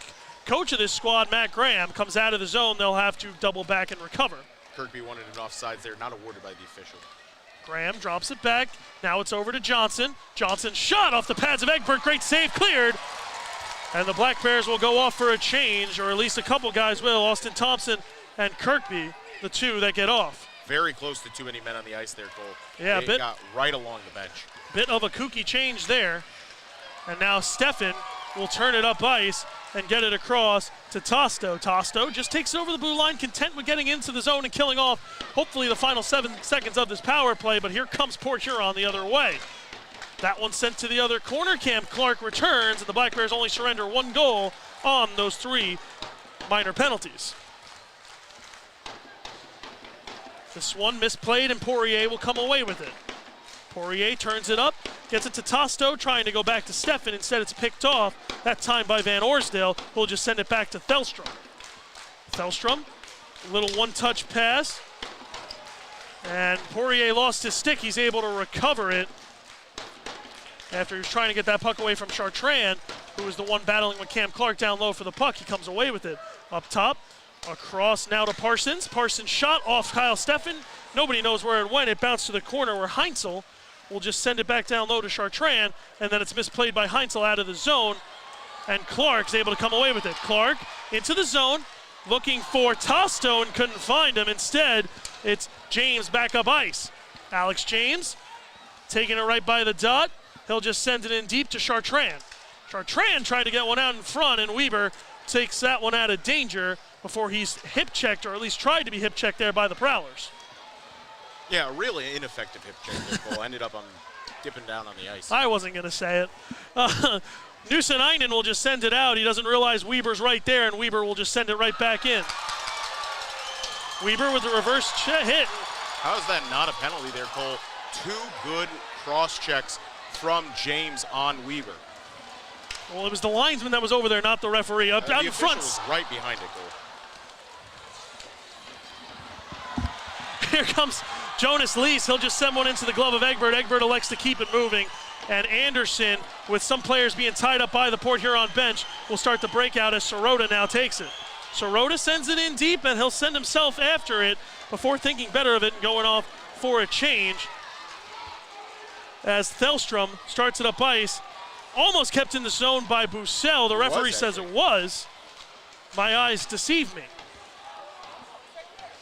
coach of this squad, Matt Graham, comes out of the zone. They'll have to double back and recover. Kirkby wanted an offsides there, not awarded by the official. Graham drops it back. Now it's over to Johnson. Johnson shot off the pads of Egbert. Great save, cleared. And the Black Bears will go off for a change, or at least a couple guys will. Austin Thompson and Kirkby, the two that get off. Very close to too many men on the ice there, Cole. Yeah, they got right along the bench. Bit of a kooky change there. And now Steffen will turn it up ice and get it across to Tosto. Tosto just takes it over the blue line, content with getting into the zone and killing off hopefully the final 7 seconds of this power play, but here comes Port Huron the other way. That one sent to the other corner. Cam Clark returns, and the Black Bears only surrender 1 goal on those 3 minor penalties. This one misplayed, and Poirier will come away with it. Poirier turns it up, gets it to Tosto, trying to go back to Steffen. Instead, it's picked off, that time by Van Orsdale, who will just send it back to Thelstrom. Thelstrom, a little one-touch pass. And Poirier lost his stick. He's able to recover it after he was trying to get that puck away from Chartrand, who was the one battling with Cam Clark down low for the puck. He comes away with it. Up top, across now to Parsons. Parsons shot off Kyle Steffen. Nobody knows where it went. It bounced to the corner where Heinzel will just send it back down low to Chartrand, and then it's misplayed by Heinzel out of the zone, and Clark's able to come away with it. Clark into the zone, looking for Tosto and couldn't find him. Instead, it's James back up ice. Alex James taking it right by the dot. He'll just send it in deep to Chartrand. Chartrand tried to get one out in front, and Weber takes that one out of danger before he's hip-checked, or at least tried to be hip-checked there by the Prowlers. Yeah, really ineffective hip check there, Cole. Ended up dipping down on the ice. I wasn't going to say it. Nuusenainen will just send it out. He doesn't realize Weber's right there, and Weber will just send it right back in. Weber with the reverse hit. How is that not a penalty there, Cole? 2 good cross checks from James on Weber. Well, it was the linesman that was over there, not the referee. Up out the in front. was right behind it, Cole. Here comes Jonas Lees. He'll just send one into the glove of Egbert. Egbert elects to keep it moving. And Anderson, with some players being tied up by the Port Huron bench, will start the breakout as Sirota now takes it. Sirota sends it in deep, and he'll send himself after it before thinking better of it and going off for a change. As Thelstrom starts it up ice, almost kept in the zone by Bussell. The referee says it was. My eyes deceive me.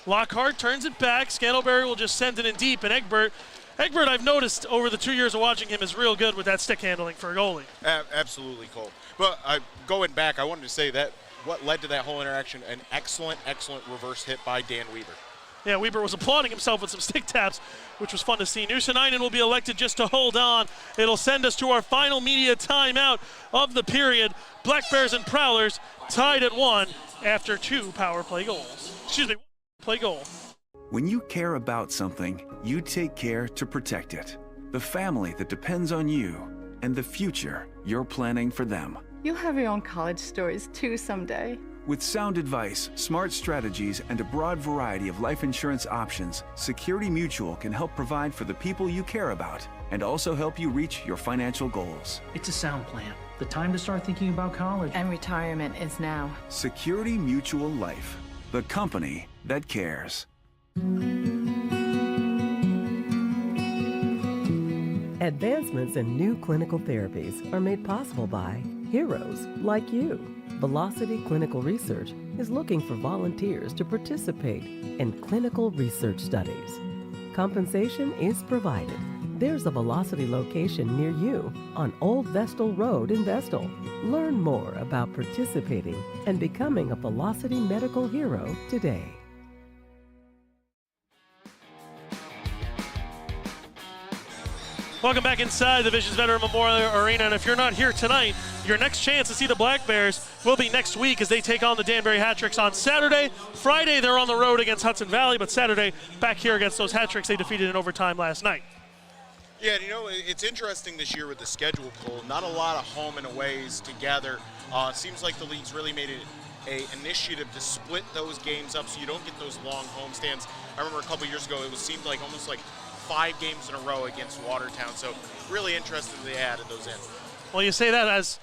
Lockhart turns it back. Scantlebury will just send it in deep, and Egbert, I've noticed over the 2 years of watching him, is real good with that stick handling for a goalie. Absolutely, Cole. But going back, I wanted to say that what led to that whole interaction, an excellent reverse hit by Dan Weber. Yeah, Weber was applauding himself with some stick taps, which was fun to see. Nuusenainen will be elected just to hold on. It'll send us to our final media timeout of the period. Black Bears and Prowlers tied at 1 after 2 power play goals. Excuse me, play goal. When you care about something, you take care to protect it. The family that depends on you and the future you're planning for them. You'll have your own college stories too someday. With sound advice, smart strategies, and a broad variety of life insurance options, Security Mutual can help provide for the people you care about and also help you reach your financial goals. It's a sound plan. The time to start thinking about college. And retirement is now. Security Mutual Life, the company that cares. Advancements in new clinical therapies are made possible by heroes like you. Velocity Clinical Research is looking for volunteers to participate in clinical research studies. Compensation is provided. There's a Velocity location near you on Old Vestal Road in Vestal. Learn more about participating and becoming a Velocity medical hero today. Welcome back inside the Visions Veteran Memorial Arena, and if you're not here tonight, your next chance to see the Black Bears will be next week as they take on the Danbury Hat-Tricks on Saturday. Friday, they're on the road against Hudson Valley, but Saturday, back here against those Hat-Tricks they defeated in overtime last night. Yeah, you know, it's interesting this year with the schedule, Cole. Not a lot of home and aways together. Seems like the league's really made it an initiative to split those games up so you don't get those long homestands. I remember a couple years ago, it seemed like almost like 5 games in a row against Watertown, so really interested they added those in. Well, you say that as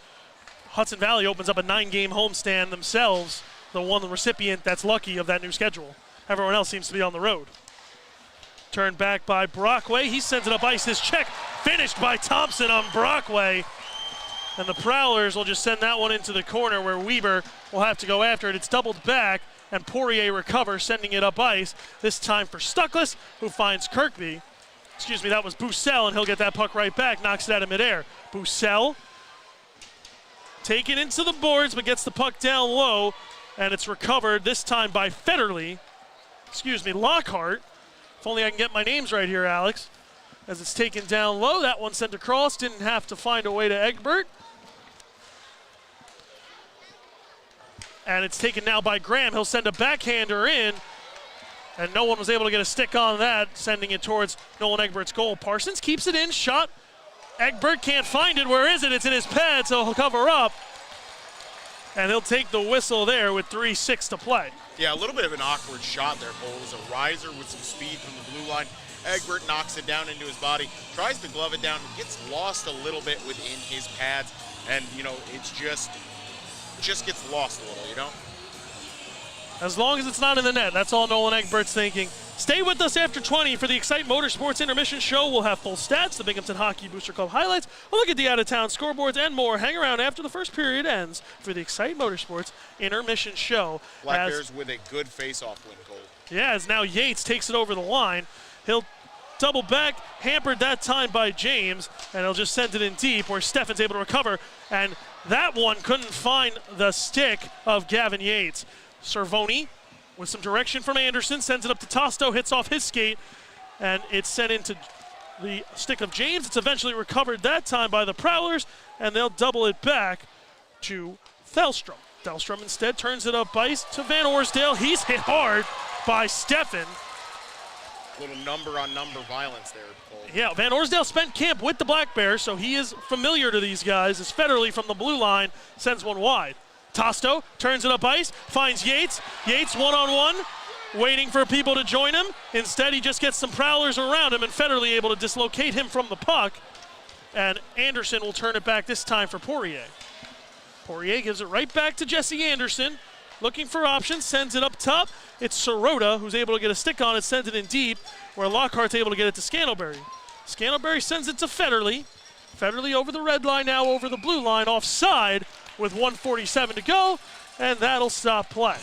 Hudson Valley opens up a 9-game homestand themselves, the one recipient that's lucky of that new schedule. Everyone else seems to be on the road. Turned back by Brockway. He sends it up ice. His check finished by Thompson on Brockway. And the Prowlers will just send that one into the corner where Weber will have to go after it. It's doubled back, and Poirier recovers, sending it up ice. This time for Stuckless, who finds Kirkby. Excuse me, that was Bussell, and he'll get that puck right back, knocks it out of midair. Bussell taking it into the boards, but gets the puck down low, and it's recovered this time by Lockhart. If only I can get my names right here, Alex. As it's taken down low, that one sent across, didn't have to find a way to Egbert. And it's taken now by Graham. He'll send a backhander in, and no one was able to get a stick on that, sending it towards Nolan Egbert's goal. Parsons keeps it in, shot. Egbert can't find it. Where is it? It's in his pad, so he'll cover up. And he'll take the whistle there with 3:06 to play. Yeah, a little bit of an awkward shot there, Cole. It was a riser with some speed from the blue line. Egbert knocks it down into his body, tries to glove it down, gets lost a little bit within his pads, and, you know, it's just gets lost a little, you know? As long as it's not in the net, that's all Nolan Egbert's thinking. Stay with us after 20 for the Excite Motorsports Intermission Show. We'll have full stats, the Binghamton Hockey Booster Club highlights, we'll look at the out-of-town scoreboards and more. Hang around after the first period ends for the Excite Motorsports Intermission Show. Black Bears with a good face-off win, Cole. Yeah, as now Yates takes it over the line. He'll double back, hampered that time by James, and he'll just send it in deep where Steffen's able to recover, and that one couldn't find the stick of Gavin Yates. Cervoni, with some direction from Anderson, sends it up to Tosto, hits off his skate, and it's sent into the stick of James. It's eventually recovered that time by the Prowlers, and they'll double it back to Thelstrom. Thelstrom instead turns it up ice to Van Orsdale. He's hit hard by Steffen. Little number-on-number violence there, Cole. Yeah, Van Orsdale spent camp with the Black Bears, so he is familiar to these guys, as Federley from the blue line sends one wide. Tosto turns it up ice, finds Yates. Yates one-on-one, waiting for people to join him. Instead, he just gets some Prowlers around him, and Federley able to dislocate him from the puck. And Anderson will turn it back this time for Poirier. Poirier gives it right back to Jesse Anderson. Looking for options, sends it up top. It's Sirota who's able to get a stick on it, sends it in deep, where Lockhart's able to get it to Scantlebury. Scantlebury sends it to Federley. Federley over the red line, now over the blue line, offside with 1:47 to go, and that'll stop play.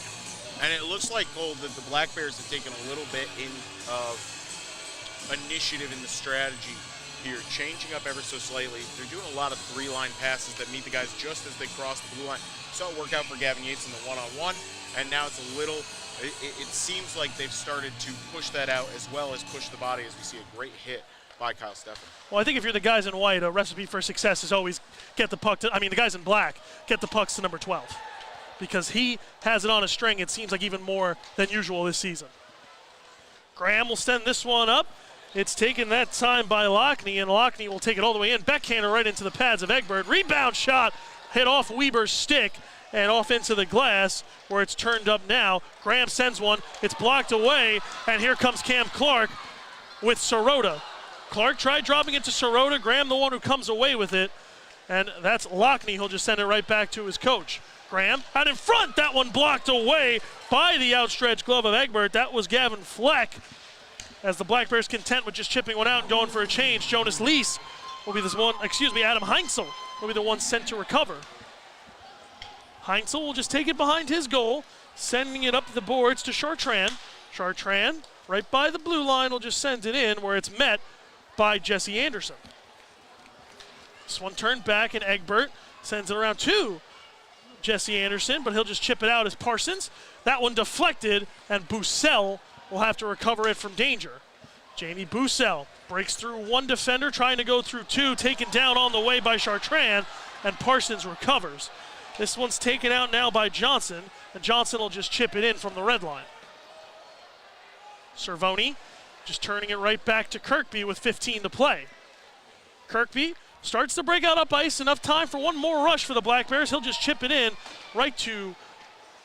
And it looks like, Cole, that the Black Bears have taken a little bit of initiative in the strategy here, changing up ever so slightly. They're doing a lot of three-line passes that meet the guys just as they cross the blue line. Saw it work out for Gavin Yates in the one-on-one, and now it's a little, it seems like they've started to push that out as well as push the body, as we see a great hit by Kyle Steffen. Well, I think if you're the guys in white, a recipe for success is always get the puck to, the guys in black, get the pucks to number 12. Because he has it on a string, it seems like even more than usual this season. Graham will send this one up. It's taken that time by Lockney, and Lockney will take it all the way in. Backhander right into the pads of Egbert. Rebound shot hit off Weber's stick and off into the glass, where it's turned up now. Graham sends one. It's blocked away, and here comes Cam Clark with Sirota. Clark tried dropping it to Sirota. Graham the one who comes away with it, and that's Lockney. He'll just send it right back to his coach. Graham out in front. That one blocked away by the outstretched glove of Egbert. That was Gavin Fleck. As the Black Bears content with just chipping one out and going for a change, Jonas Lees will be this one, Adam Heinzel will be the one sent to recover. Heinzel will just take it behind his goal, sending it up the boards to Chartrand. Chartrand, right by the blue line, will just send it in, where it's met by Jesse Anderson. This one turned back, and Egbert sends it around to Jesse Anderson, but he'll just chip it out as Parsons. That one deflected, and Bussell will have to recover it from danger. Jamie Bussell breaks through one defender, trying to go through two, taken down on the way by Chartrand, and Parsons recovers. This one's taken out now by Johnson, and Johnson will just chip it in from the red line. Cervoni just turning it right back to Kirkby with 15 to play. Kirkby starts to break out up ice, enough time for one more rush for the Black Bears. He'll just chip it in right to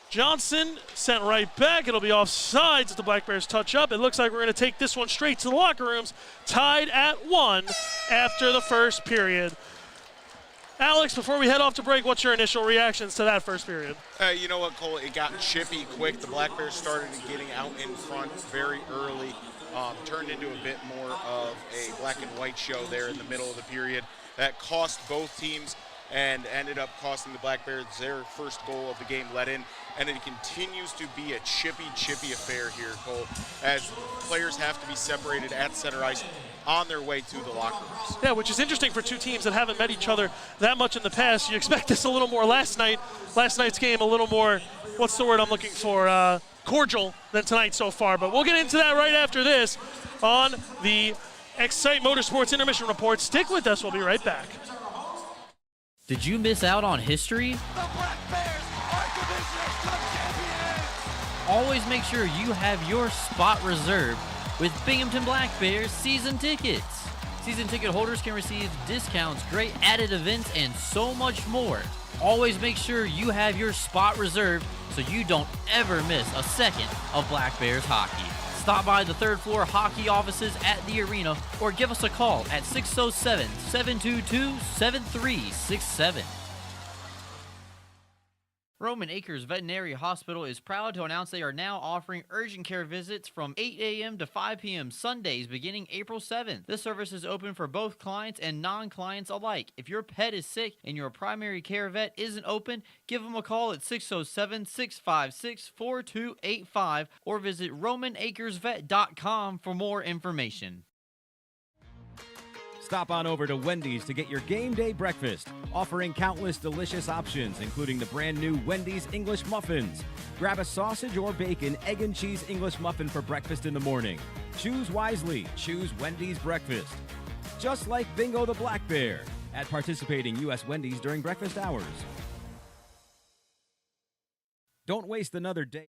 Johnson, sent right back. It'll be offsides as the Black Bears touch up. It looks like we're going to take this one straight to the locker rooms, tied at 1 after the first period. Alex, before we head off to break, what's your initial reactions to that first period? You know what, Cole? It got chippy quick. The Black Bears started getting out in front very early. Turned into a bit more of a black and white show there in the middle of the period. That cost both teams and ended up costing the Black Bears their first goal of the game let in. And it continues to be a chippy affair here, Cole, as players have to be separated at center ice on their way to the locker rooms. Yeah, which is interesting for two teams that haven't met each other that much in the past. You expect this a little more last night. Last night's game a little more, what's the word I'm looking for, cordial than tonight so far. But we'll get into that right after this on the Excite Motorsports Intermission Report. Stick with us. We'll be right back. Did you miss out on history? The Black Bears are Division Cup champions! Always make sure you have your spot reserved with Binghamton Black Bears season tickets. Season ticket holders can receive discounts, great added events, and so much more. Always make sure you have your spot reserved so you don't ever miss a second of Black Bears hockey. Stop by the third floor hockey offices at the arena or give us a call at 607-722-7367. Roman Acres Veterinary Hospital is proud to announce they are now offering urgent care visits from 8 a.m. to 5 p.m. Sundays beginning April 7th. This service is open for both clients and non-clients alike. If your pet is sick and your primary care vet isn't open, give them a call at 607-656-4285 or visit RomanAcresVet.com for more information. Stop on over to Wendy's to get your game day breakfast, offering countless delicious options, including the brand new Wendy's English Muffins. Grab a sausage or bacon, egg and cheese English muffin for breakfast in the morning. Choose wisely. Choose Wendy's breakfast. Just like Bingo the Black Bear at participating U.S. Wendy's during breakfast hours. Don't waste another day.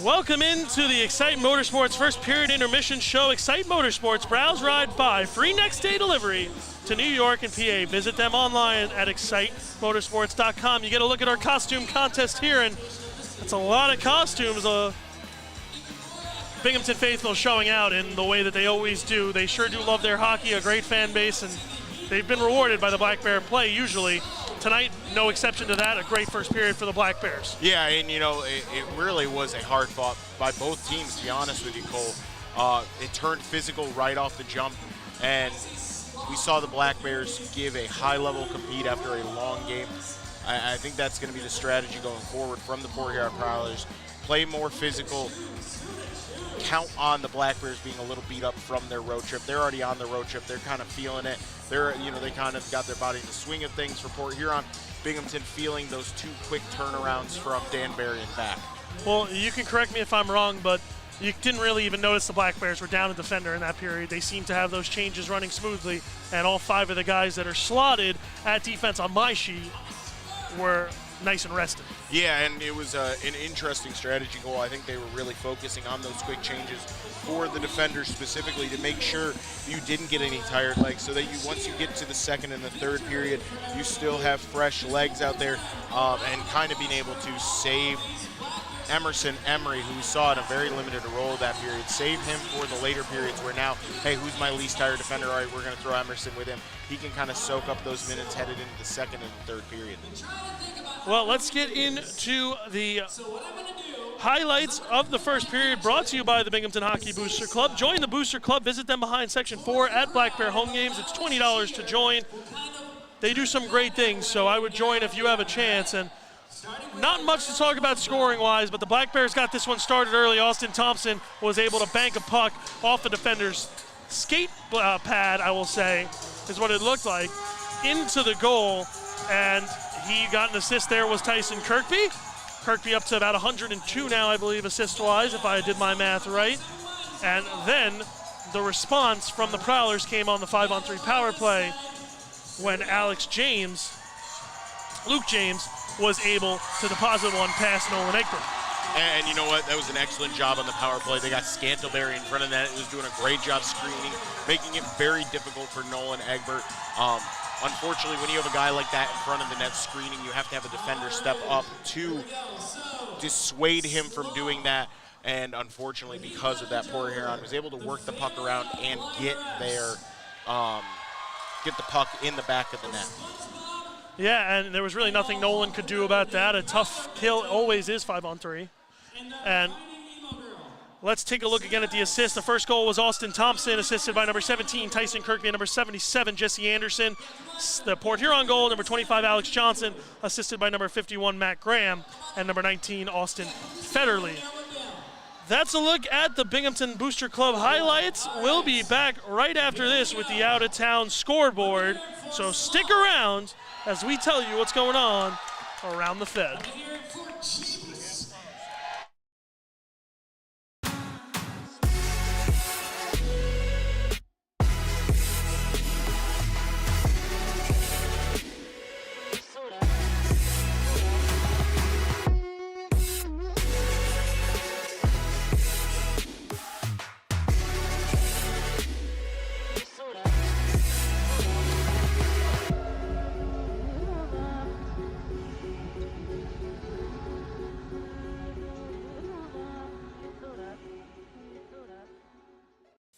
Welcome into the Excite Motorsports first period intermission show. Excite Motorsports, browse, ride, buy. Free next day delivery to New York and PA. Visit them online at excitemotorsports.com. You get a look at our costume contest here, and it's a lot of costumes. Binghamton faithful showing out in the way that they always do. They sure do love their hockey, a great fan base, and they've been rewarded by the Black Bear play usually. Tonight, no exception to that, a great first period for the Black Bears. Yeah, and it really was a hard fought by both teams, to be honest with you, Cole. It turned physical right off the jump, and we saw the Black Bears give a high-level compete after a long game. I think that's going to be the strategy going forward from the Port Huron Prowlers. Play more physical. Count on the Black Bears being a little beat up from their road trip. They're already on the road trip. They're kind of feeling it. They kind of got their body in the swing of things for Port Huron. Binghamton feeling those two quick turnarounds from Danbury and back. Well, you can correct me if I'm wrong, but you didn't really even notice the Black Bears were down a defender in that period. They seem to have those changes running smoothly, and all 5 of the guys that are slotted at defense on my sheet were nice and rested. Yeah, and it was an interesting strategy goal. I think they were really focusing on those quick changes for the defenders specifically to make sure you didn't get any tired legs, so that once you get to the second and the third period, you still have fresh legs out there, and kind of being able to save Emerson Emery, who we saw in a very limited role that period, save him for the later periods where now, hey, who's my least tired defender? All right, we're going to throw Emerson with him. He can kind of soak up those minutes headed into the second and the third period. Well, let's get into the highlights of the first period, brought to you by the Binghamton Hockey Booster Club. Join the Booster Club. Visit them behind Section 4 at Black Bear home games. It's $20 to join. They do some great things, so I would join if you have a chance. And not much to talk about scoring-wise, but the Black Bears got this one started early. Austin Thompson was able to bank a puck off the defender's skate pad, I will say, is what it looked like, into the goal. And he got an assist there, was Tyson Kirkby. Kirkby up to about 102 now, I believe, assist-wise, if I did my math right. And then the response from the Prowlers came on the 5-on-3 power play when Luke James, was able to deposit one past Nolan Egbert. And you know what? That was an excellent job on the power play. They got Scantleberry in front of that. It was doing a great job screening, making it very difficult for Nolan Egbert. Unfortunately, when you have a guy like that in front of the net screening, you have to have a defender step up to dissuade him from doing that. And unfortunately, because of that, Port Huron was able to work the puck around and get the puck in the back of the net. Yeah, and there was really nothing Nolan could do about that. A tough kill always is 5-on-3. And let's take a look again at the assist. The first goal was Austin Thompson, assisted by number 17, Tyson Kirkby, and number 77, Jesse Anderson. The Port Huron goal, number 25, Alex Johnson, assisted by number 51, Matt Graham, and number 19, Austin Federley. That's a look at the Binghamton Booster Club highlights. We'll be back right after this with the out-of-town scoreboard. So stick around as we tell you what's going on around the Fed.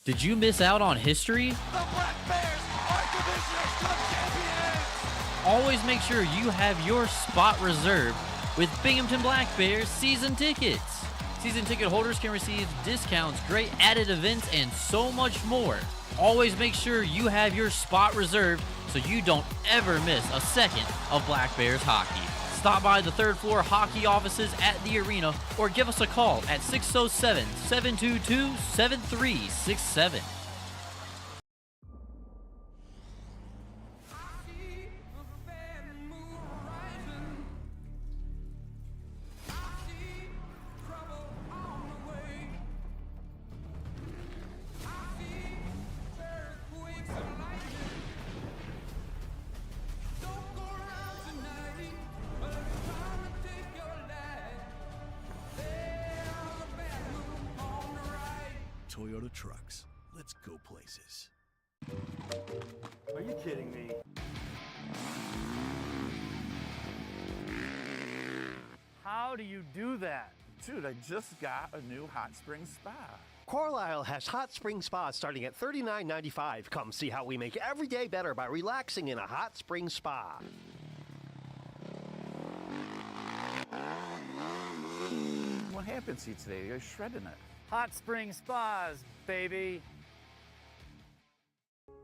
Did you miss out on history? The Black Bears are Division Cup champions! Always make sure you have your spot reserved with Binghamton Black Bears season tickets. Season ticket holders can receive discounts, great added events, and so much more. Always make sure you have your spot reserved so you don't ever miss a second of Black Bears hockey. Stop by the third floor hockey offices at the arena or give us a call at 607-722-7367. Toyota trucks. Let's go places. Are you kidding me? How do you do that? Dude, I just got a new hot spring spa. Carlisle has hot spring spas starting at $39.95. Come see how we make every day better by relaxing in a hot spring spa. What happened to you today? You're shredding it. Hot spring spas, baby.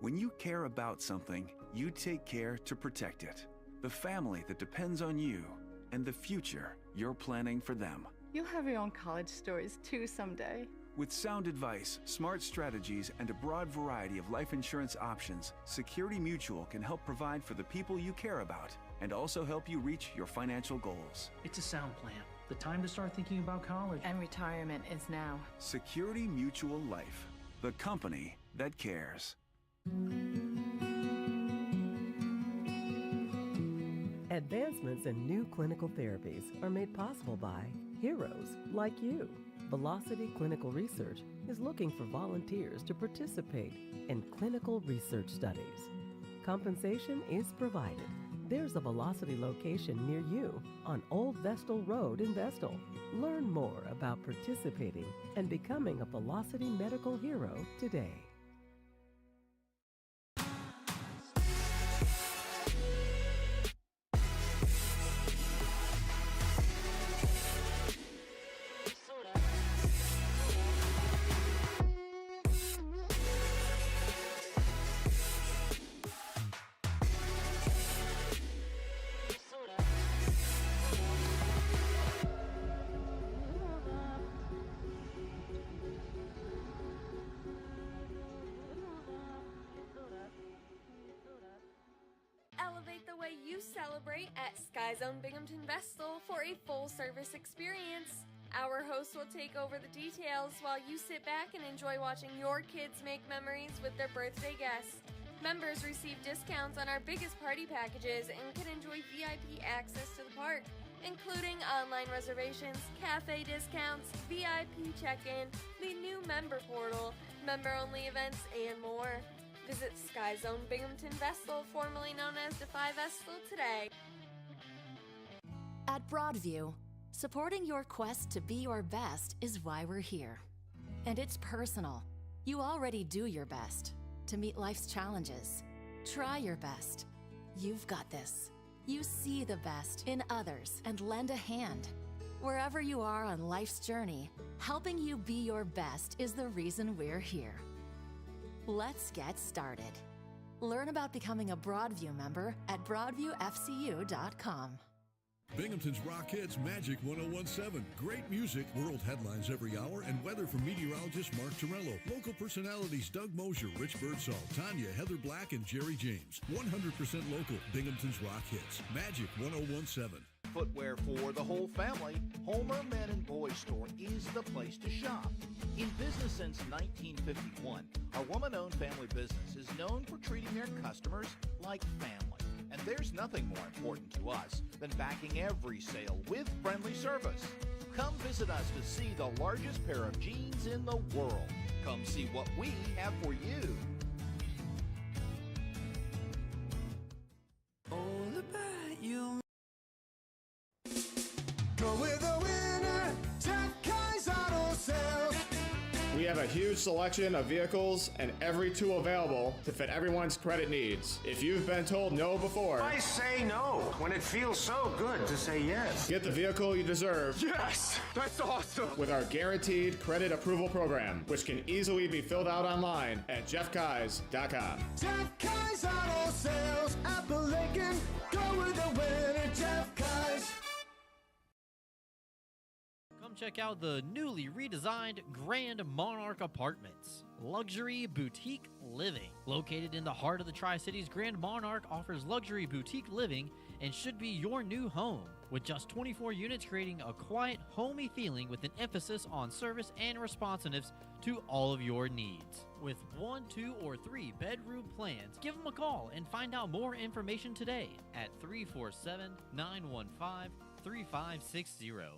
When you care about something, you take care to protect it. The family that depends on you and the future you're planning for them. You'll have your own college stories too someday. With sound advice, smart strategies, and a broad variety of life insurance options, Security Mutual can help provide for the people you care about and also help you reach your financial goals. It's a sound plan. The time to start thinking about college. And retirement is now. Security Mutual Life, the company that cares. Advancements in new clinical therapies are made possible by heroes like you. Velocity Clinical Research is looking for volunteers to participate in clinical research studies. Compensation is provided. There's a Velocity location near you on Old Vestal Road in Vestal. Learn more about participating and becoming a Velocity medical hero today. Elevate the way you celebrate at Sky Zone Binghamton Vestal for a full-service experience. Our hosts will take over the details while you sit back and enjoy watching your kids make memories with their birthday guests. Members receive discounts on our biggest party packages and can enjoy VIP access to the park, including online reservations, cafe discounts, VIP check-in, the new member portal, member-only events, and more. Visit Sky Zone Binghamton Vestal, formerly known as Defy Vestal, today. At Broadview, supporting your quest to be your best is why we're here. And it's personal. You already do your best to meet life's challenges. Try your best. You've got this. You see the best in others and lend a hand. Wherever you are on life's journey, helping you be your best is the reason we're here. Let's get started. Learn about becoming a Broadview member at broadviewfcu.com. Binghamton's Rock Hits Magic 1017. Great music, world headlines every hour, and weather from meteorologist Mark Torello. Local personalities Doug Mosier, Rich Birdsall, Tanya, Heather Black, and Jerry James. 100% local. Binghamton's Rock Hits Magic 1017. Footwear for the whole family, Homer Men and Boys Store is the place to shop. In business since 1951, our woman-owned family business is known for treating their customers like family. And there's nothing more important to us than backing every sale with friendly service. Come visit us to see the largest pair of jeans in the world. Come see what we have for you. All about you. Go with the winner, Jeff Kai's Auto Sales. We have a huge selection of vehicles and every tool available to fit everyone's credit needs. If you've been told no before, I say no when it feels so good to say yes. Get the vehicle you deserve. Yes, that's awesome. With our guaranteed credit approval program, which can easily be filled out online at jeffkais.com. Jeff Kai's Auto Sales, Apple Lincoln. Go with the winner, Jeff Kai's. check out the newly redesigned Grand Monarch Apartments. Luxury boutique living. Located in the heart of the Tri-Cities, Grand Monarch offers luxury boutique living and should be your new home. With just 24 units, creating a quiet, homey feeling with an emphasis on service and responsiveness to all of your needs. With 1, 2, or 3 bedroom plans, give them a call and find out more information today at 347-915-3560.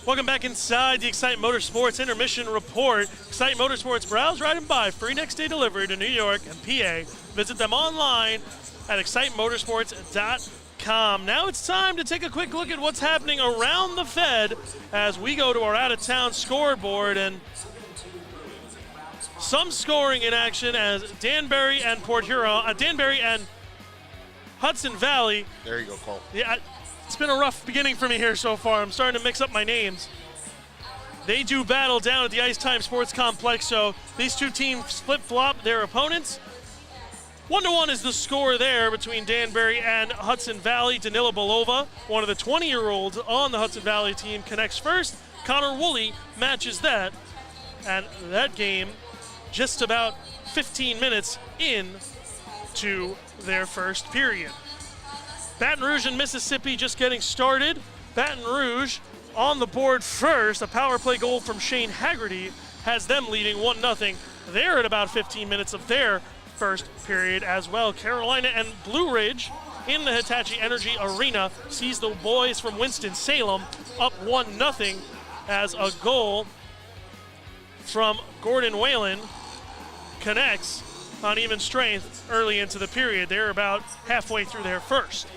Welcome back inside the Excite Motorsports Intermission Report. Excite Motorsports, browse, ride, and buy. Free next day delivery to New York and PA. Visit them online at excitemotorsports.com. Now it's time to take a quick look at what's happening around the Fed as we go to our out-of-town scoreboard. And some scoring in action as Danbury and Port Huron, Danbury and Hudson Valley. There you go, Cole. Yeah. It's been a rough beginning for me here so far. I'm starting to mix up my names. They do battle down at the Ice Time Sports Complex, so these two teams flip-flop their opponents. 1-1 is the score there between Danbury and Hudson Valley. Danila Belova, one of the 20-year-olds on the Hudson Valley team, connects first. Connor Woolley matches that. And that game just about 15 minutes into their first period. Baton Rouge and Mississippi just getting started. Baton Rouge on the board first. A power play goal from Shane Haggerty has them leading 1-0. They're at about 15 minutes of their first period as well. Carolina and Blue Ridge in the Hitachi Energy Arena sees the boys from Winston-Salem up 1-0 as a goal from Gordon Whalen connects on even strength early into the period. They're about halfway through their first.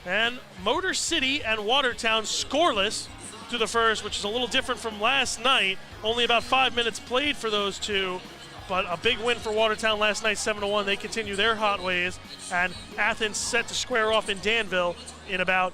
And Motor City and Watertown scoreless to the first, which is a little different from last night. Only about 5 minutes played for those two, but a big win for Watertown last night, 7-1. They continue their hot ways, and Athens set to square off in Danville in about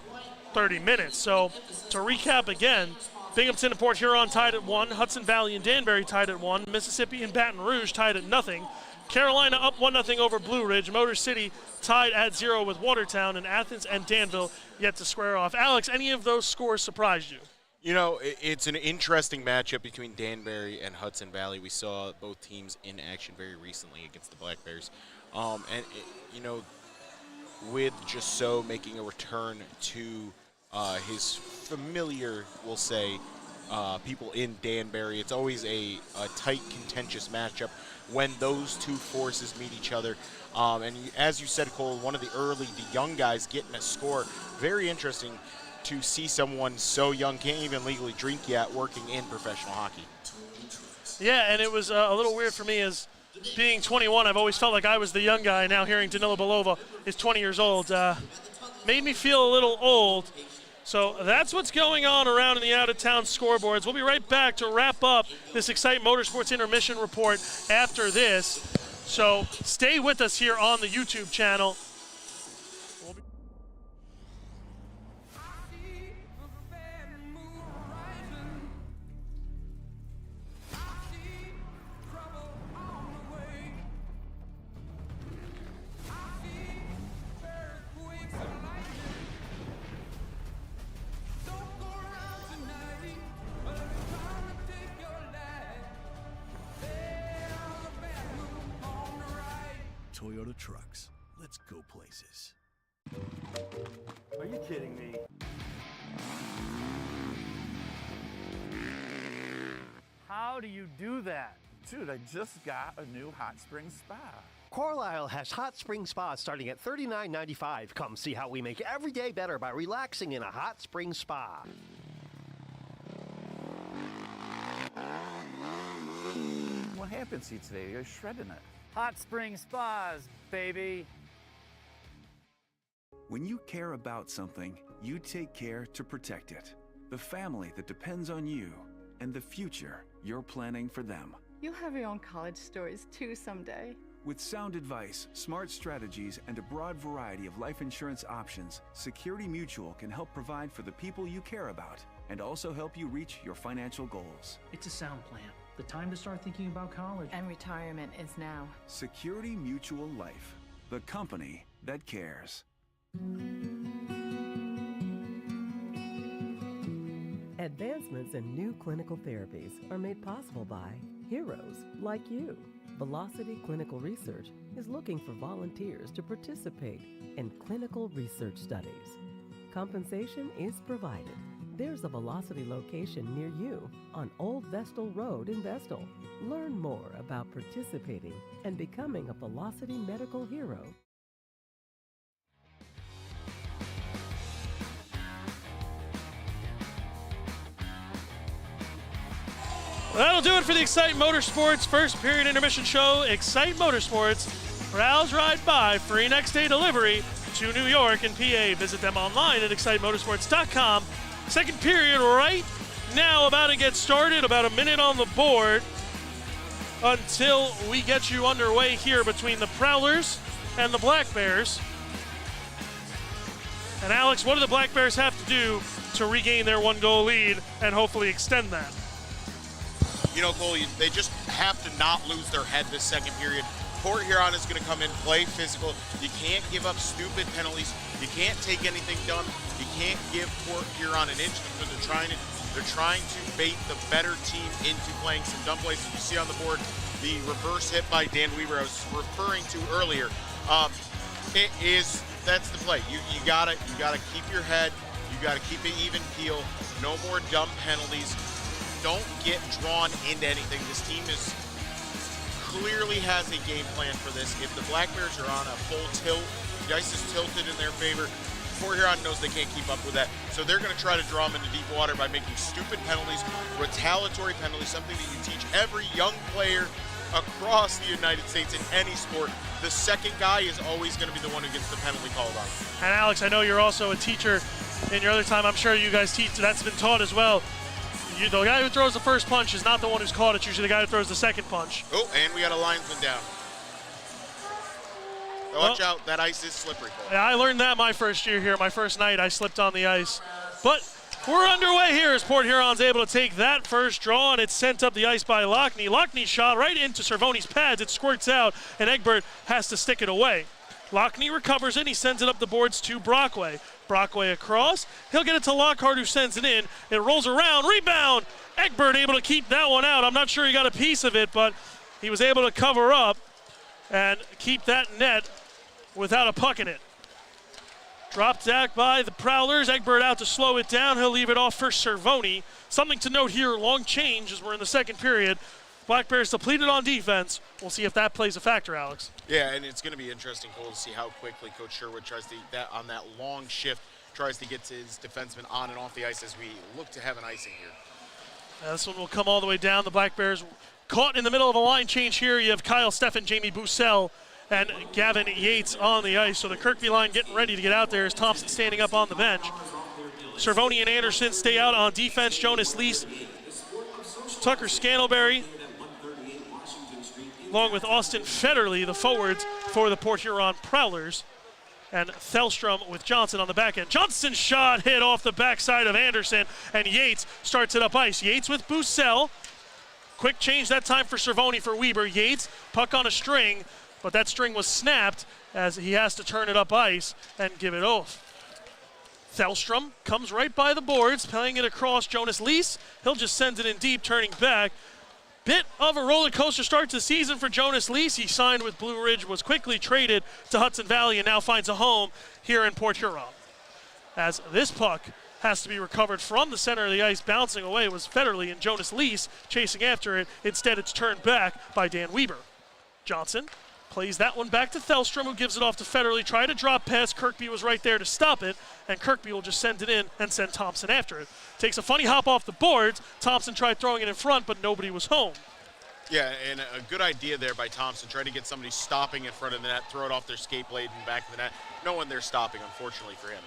30 minutes. So to recap again, Binghamton and Port Huron tied at 1, Hudson Valley and Danbury tied at 1, Mississippi and Baton Rouge tied at 0, Carolina up 1-0 over Blue Ridge, Motor City tied at 0 with Watertown, and Athens and Danville yet to square off. Alex, any of those scores surprised you? You know, it's an interesting matchup between Danbury and Hudson Valley. We saw both teams in action very recently against the Black Bears. You know, with Jasso making a return to his familiar, we'll say, people in Danbury, it's always a tight, contentious matchup when those two forces meet each other. As you said, Cole, one of the young guys getting a score. Very interesting to see someone so young, can't even legally drink yet, working in professional hockey. Yeah, and it was a little weird for me as being 21. I've always felt like I was the young guy. Now hearing Danila Belova is 20 years old made me feel a little old. So that's what's going on around in the out-of-town scoreboards. We'll be right back to wrap up this Excite Motorsports Intermission Report after this. So stay with us here on the YouTube channel. Toyota trucks. Let's go places. Are you kidding me? How do you do that? Dude, I just got a new hot spring spa. Carlisle has hot spring spas starting at $39.95. Come see how we make every day better by relaxing in a hot spring spa. What happened to you today? You're shredding it. Hot Spring Spas, baby. When you care about something, you take care to protect it. The family that depends on you and the future you're planning for them. You'll have your own college stories too someday. With sound advice, smart strategies, and a broad variety of life insurance options, Security Mutual can help provide for the people you care about. and also help you reach your financial goals. It's a sound plan. The time to start thinking about college. And retirement is now. Security Mutual Life, the company that cares. Advancements in new clinical therapies are made possible by heroes like you. Velocity Clinical Research is looking for volunteers to participate in clinical research studies. Compensation is provided. There's a Velocity location near you on Old Vestal Road in Vestal. Learn more about participating and becoming a Velocity medical hero. That'll do it for the Excite Motorsports first period intermission show. Excite Motorsports, browse, ride, buy, free next day delivery to New York and PA. Visit them online at excitemotorsports.com. Second period right now about to get started. About a minute on the board until we get you underway here between the Prowlers and the Black Bears. And Alex, what do the Black Bears have to do to regain their 1-goal lead and hopefully extend that? You know, Cole, they just have to not lose their head this second period. Port Huron is going to come in, play physical. You can't give up stupid penalties. You can't take anything done. You can't give Port Huron an inch because they're trying to bait the better team into playing some dumb plays. As you see on the board, the reverse hit by Dan Weaver I was referring to earlier. That's the play. You gotta keep your head. You gotta keep it even keel. No more dumb penalties. Don't get drawn into anything. This team clearly has a game plan for this. If the Black Bears are on a full tilt, the ice is tilted in their favor, Port Huron knows they can't keep up with that. So they're going to try to draw them into deep water by making stupid penalties, retaliatory penalties, something that you teach every young player across the United States in any sport. The second guy is always going to be the one who gets the penalty called on. And Alex, I know you're also a teacher in your other time. I'm sure you guys teach. That's been taught as well. The guy who throws the first punch is not the one who's caught. It's usually the guy who throws the second punch. Oh, and we got a linesman down. Watch out, that ice is slippery. Yeah, I learned that my first year here. My first night, I slipped on the ice. But we're underway here as Port Huron's able to take that first draw, and it's sent up the ice by Lockney. Lockney's shot right into Cervone's pads. It squirts out, and Egbert has to stick it away. Lockney recovers it. He sends it up the boards to Brockway. Brockway across. He'll get it to Lockhart, who sends it in. It rolls around. Rebound. Egbert able to keep that one out. I'm not sure he got a piece of it, but he was able to cover up and keep that net without a puck in it. Dropped back by the Prowlers. Egbert out to slow it down. He'll leave it off for Cervone. Something to note here, long change as we're in the second period. Black Bears depleted on defense. We'll see if that plays a factor, Alex. Yeah, and it's going to be interesting, Cole, to see how quickly Coach Sherwood tries to, on that long shift, tries to get his defenseman on and off the ice as we look to have an icing here. This one will come all the way down. The Black Bears caught in the middle of a line change here. You have Kyle Steffen, Jamie Bussell, and Gavin Yates on the ice. So the Kirkby line getting ready to get out there as Thompson standing up on the bench. Cervone and Anderson stay out on defense. Jonas Lees, Tucker Scantlebury, along with Austin Federley, the forwards for the Port Huron Prowlers, and Thelstrom with Johnson on the back end. Johnson's shot hit off the backside of Anderson, and Yates starts it up ice. Yates with Bussell. Quick change that time for Cervone for Weber. Yates, puck on a string, but that string was snapped as he has to turn it up ice and give it off. Thelstrom comes right by the boards, playing it across Jonas Lees. He'll just send it in deep, turning back. Bit of a roller coaster start to the season for Jonas Lees. He signed with Blue Ridge, was quickly traded to Hudson Valley, and now finds a home here in Port Huron. As this puck has to be recovered from the center of the ice, bouncing away was Federley and Jonas Lees chasing after it. Instead, it's turned back by Dan Weber. Johnson plays that one back to Thelstrom, who gives it off to Federley. Tried to drop pass. Kirkby was right there to stop it, and Kirkby will just send it in and send Thompson after it. Takes a funny hop off the boards. Thompson tried throwing it in front, but nobody was home. Yeah, and a good idea there by Thompson, trying to get somebody stopping in front of the net, throw it off their skate blade and back of the net. No one there stopping, unfortunately for him.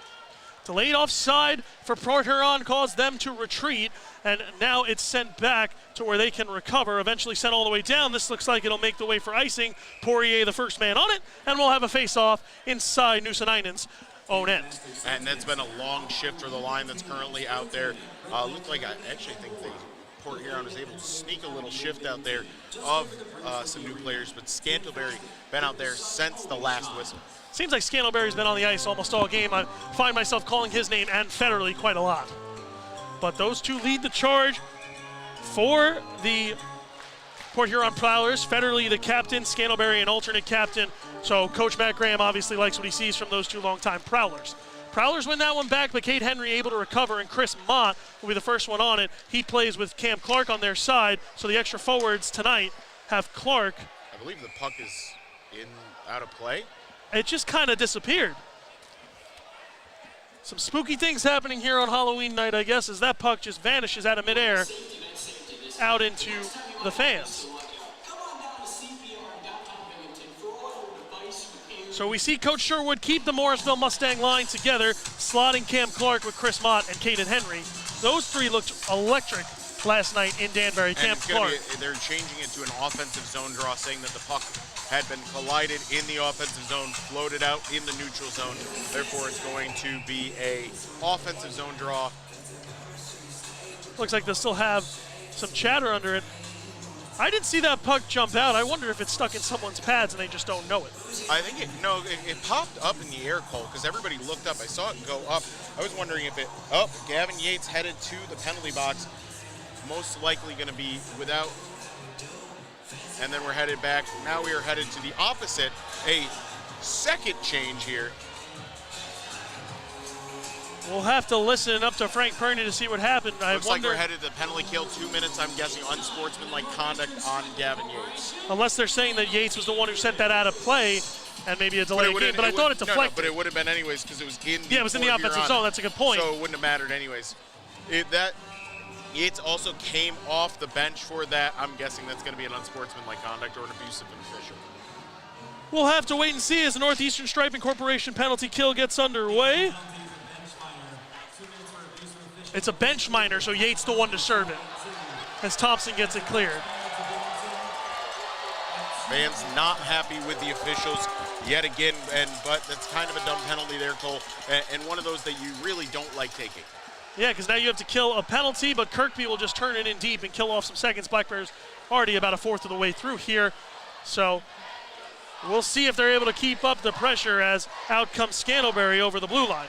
Delayed offside for Port Huron caused them to retreat, and now it's sent back to where they can recover, eventually sent all the way down. This looks like it'll make the way for icing. Poirier, the first man on it, and we'll have a face-off inside Nuusenainen's own end. And that's been a long shift for the line that's currently out there. Looked like I actually think Port Huron was able to sneak a little shift out there of some new players, but Scantlebury been out there since the last whistle. Seems like Scantlebury's been on the ice almost all game. I find myself calling his name and Federley quite a lot. But those two lead the charge for the Port Huron Prowlers. Federley, the captain, Scantlebury, an alternate captain. So Coach Matt Graham obviously likes what he sees from those two longtime Prowlers. Prowlers win that one back, but Cade Henry able to recover, and Chris Mott will be the first one on it. He plays with Cam Clark on their side, so the extra forwards tonight have Clark. I believe the puck is out of play. It just kind of disappeared. Some spooky things happening here on Halloween night, I guess, as that puck just vanishes out of midair out into the fans. So we see Coach Sherwood keep the Morrisville Mustang line together, slotting Cam Clark with Chris Mott and Caden Henry. Those three looked electric last night in Danbury. And Cam Clark. they're changing it to an offensive zone draw, saying that the puck had been collided in the offensive zone, floated out in the neutral zone. Therefore, it's going to be a offensive zone draw. Looks like they'll still have some chatter under it. I didn't see that puck jump out. I wonder if it's stuck in someone's pads and they just don't know it. I think it popped up in the air, Cole, because everybody looked up. I saw it go up. I was wondering if Gavin Yates headed to the penalty box, most likely going to be without, and then we're headed back. Now we are headed to the opposite, a second change here. We'll have to listen up to Frank Perney to see what happened. Looks like we're headed to the penalty kill. 2 minutes, I'm guessing, unsportsmanlike conduct on Gavin Yates. Unless they're saying that Yates was the one who sent that out of play and maybe a delay game, but I thought it deflected. No, but it would have been anyways because it was in the it was in the offensive zone. That's a good point. So it wouldn't have mattered anyways. Yates also came off the bench for that. I'm guessing that's going to be an unsportsmanlike conduct or an abuse of an official. We'll have to wait and see as the Northeastern Striping Corporation penalty kill gets underway. It's a bench minor, so Yates the one to serve it as Thompson gets it cleared. Fans not happy with the officials yet again, but that's kind of a dumb penalty there, Cole, and one of those that you really don't like taking. Yeah, because now you have to kill a penalty, but Kirkby will just turn it in deep and kill off some seconds. Black Bears already about a fourth of the way through here, so we'll see if they're able to keep up the pressure as out comes Scantlebury over the blue line.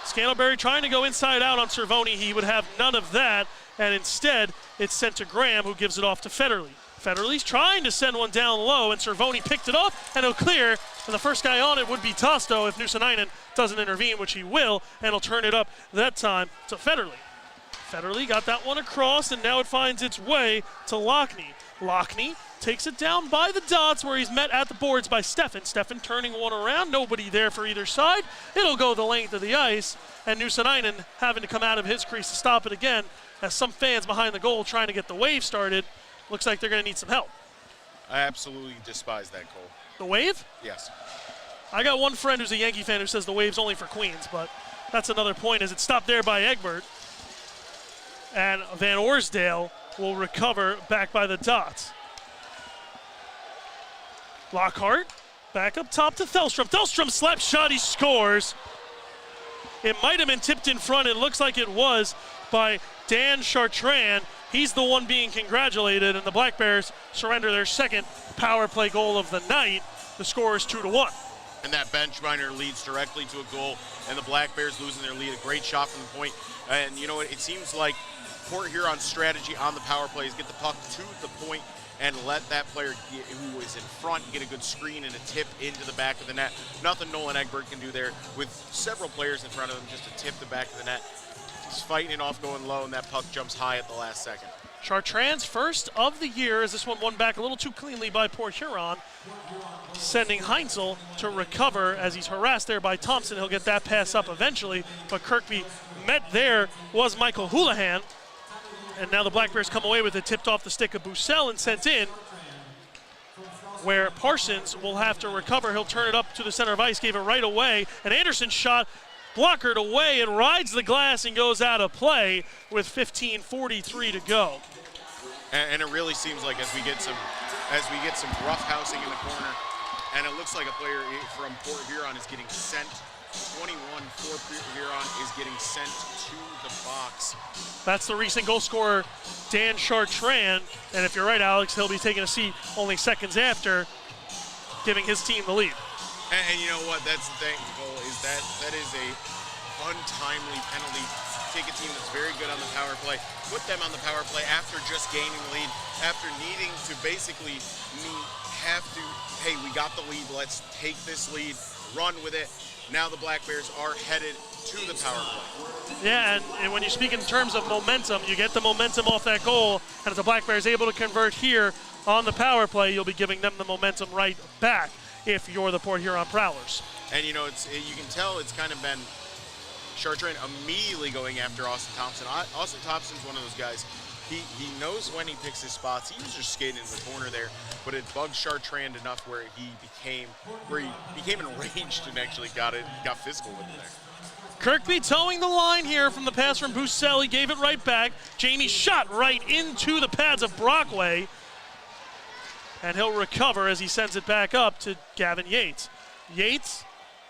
Scantlebury trying to go inside out on Cervoni. He would have none of that, and instead it's sent to Graham, who gives it off to Federley. Federley's trying to send one down low, and Cervoni picked it up, and he'll clear. And the first guy on it would be Tosto if Nuusanainen doesn't intervene, which he will, and he'll turn it up that time to Federley. Federley got that one across, and now it finds its way to Lockney. Lockney takes it down by the dots where he's met at the boards by Steffen. Steffen turning one around, nobody there for either side. It'll go the length of the ice, and Nuusanainen having to come out of his crease to stop it again as some fans behind the goal trying to get the wave started. Looks like they're going to need some help. I absolutely despise that, Cole. The wave? Yes. I got one friend who's a Yankee fan who says the wave's only for Queens, but that's another point as it's stopped there by Egbert. And Van Orsdale will recover back by the dots. Lockhart back up top to Thelstrom. Thelstrom slap shot, he scores. It might have been tipped in front. It looks like it was by Dan Chartrand. He's the one being congratulated, and the Black Bears surrender their second power play goal of the night. The score is 2-1. And that bench minor leads directly to a goal, and the Black Bears losing their lead. A great shot from the point. And you know what? It seems like Port Huron's strategy on the power play is get the puck to the point and let that player who is in front get a good screen and a tip into the back of the net. Nothing Nolan Egbert can do there with several players in front of him just to tip the back of the net. He's fighting it off going low, and that puck jumps high at the last second. Chartrand's first of the year as this one won back a little too cleanly by Port Huron, sending Heinzel to recover as he's harassed there by Thompson. He'll get that pass up eventually, but Kirkby met there was Michael Houlihan. And now the Black Bears come away with it, tipped off the stick of Bussell and sent in, where Parsons will have to recover. He'll turn it up to the center of ice, gave it right away, and Anderson's shot blockered away and rides the glass and goes out of play with 15:43 to go. And it really seems like as we get some roughhousing in the corner, and it looks like a player from Port Huron is getting sent 21 for Huron is getting sent to the box. That's the recent goal scorer, Dan Chartrand. And if you're right, Alex, he'll be taking a seat only seconds after, giving his team the lead. And you know what? That's the thing, Cole, is that is a untimely penalty. Take a team that's very good on the power play, put them on the power play after just gaining the lead, after needing to basically hey, we got the lead, let's take this lead, run with it. Now the Black Bears are headed to the power play. Yeah, and when you speak in terms of momentum, you get the momentum off that goal, and if the Black Bears able to convert here on the power play, you'll be giving them the momentum right back if you're the Port Huron Prowlers. And you know, you can tell it's kind of been Chartrand immediately going after Austin Thompson. Austin Thompson's one of those guys. He knows when he picks his spots. He was just skating in the corner there, but it bugged Chartrand enough where he became enraged and actually got physical with it there. Kirkby towing the line here from the pass from Bussell. He gave it right back. Jamie shot right into the pads of Brockway, and he'll recover as he sends it back up to Gavin Yates. Yates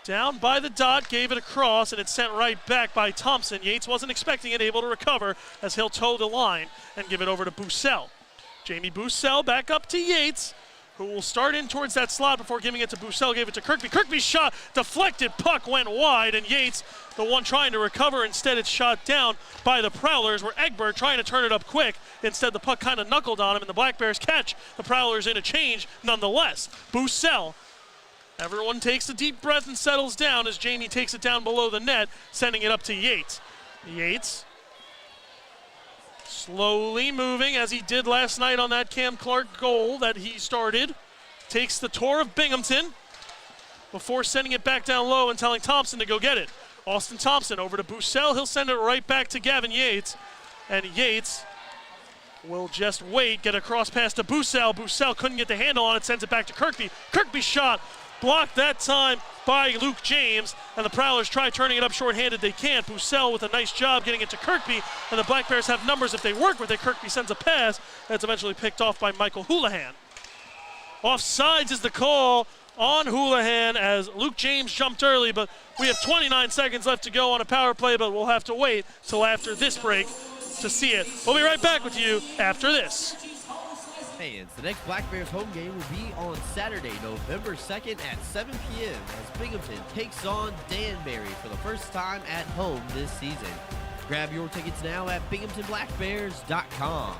down by the dot, gave it across, and it's sent right back by Thompson. Yates wasn't expecting it, able to recover as he'll tow the line and give it over to Bussell. Jamie Bussell back up to Yates, who will start in towards that slot before giving it to Bussell, gave it to Kirkby. Kirkby's shot, deflected, puck went wide, and Yates, the one trying to recover, instead it's shot down by the Prowlers, where Egbert trying to turn it up quick. Instead, the puck kind of knuckled on him, and the Black Bears catch the Prowlers in a change nonetheless. Bussell, everyone takes a deep breath and settles down as Jamie takes it down below the net, sending it up to Yates. Yates slowly moving, as he did last night on that Cam Clark goal that he started. Takes the tour of Binghamton before sending it back down low and telling Thompson to go get it. Austin Thompson over to Bussell. He'll send it right back to Gavin Yates. And Yates will just wait, get across pass to Bussell. Bussell couldn't get the handle on it, sends it back to Kirkby. Kirkby shot, blocked that time by Luke James, and the Prowlers try turning it up shorthanded. They can't. Bussell with a nice job getting it to Kirkby, and the Black Bears have numbers if they work with it. Kirkby sends a pass that's eventually picked off by Michael Houlihan. Offsides is the call on Houlihan as Luke James jumped early, but we have 29 seconds left to go on a power play, but we'll have to wait till after this break to see it. We'll be right back with you after this. Fans, the next Black Bears home game will be on Saturday, November 2nd at 7 p.m. as Binghamton takes on Danbury for the first time at home this season. Grab your tickets now at binghamtonblackbears.com.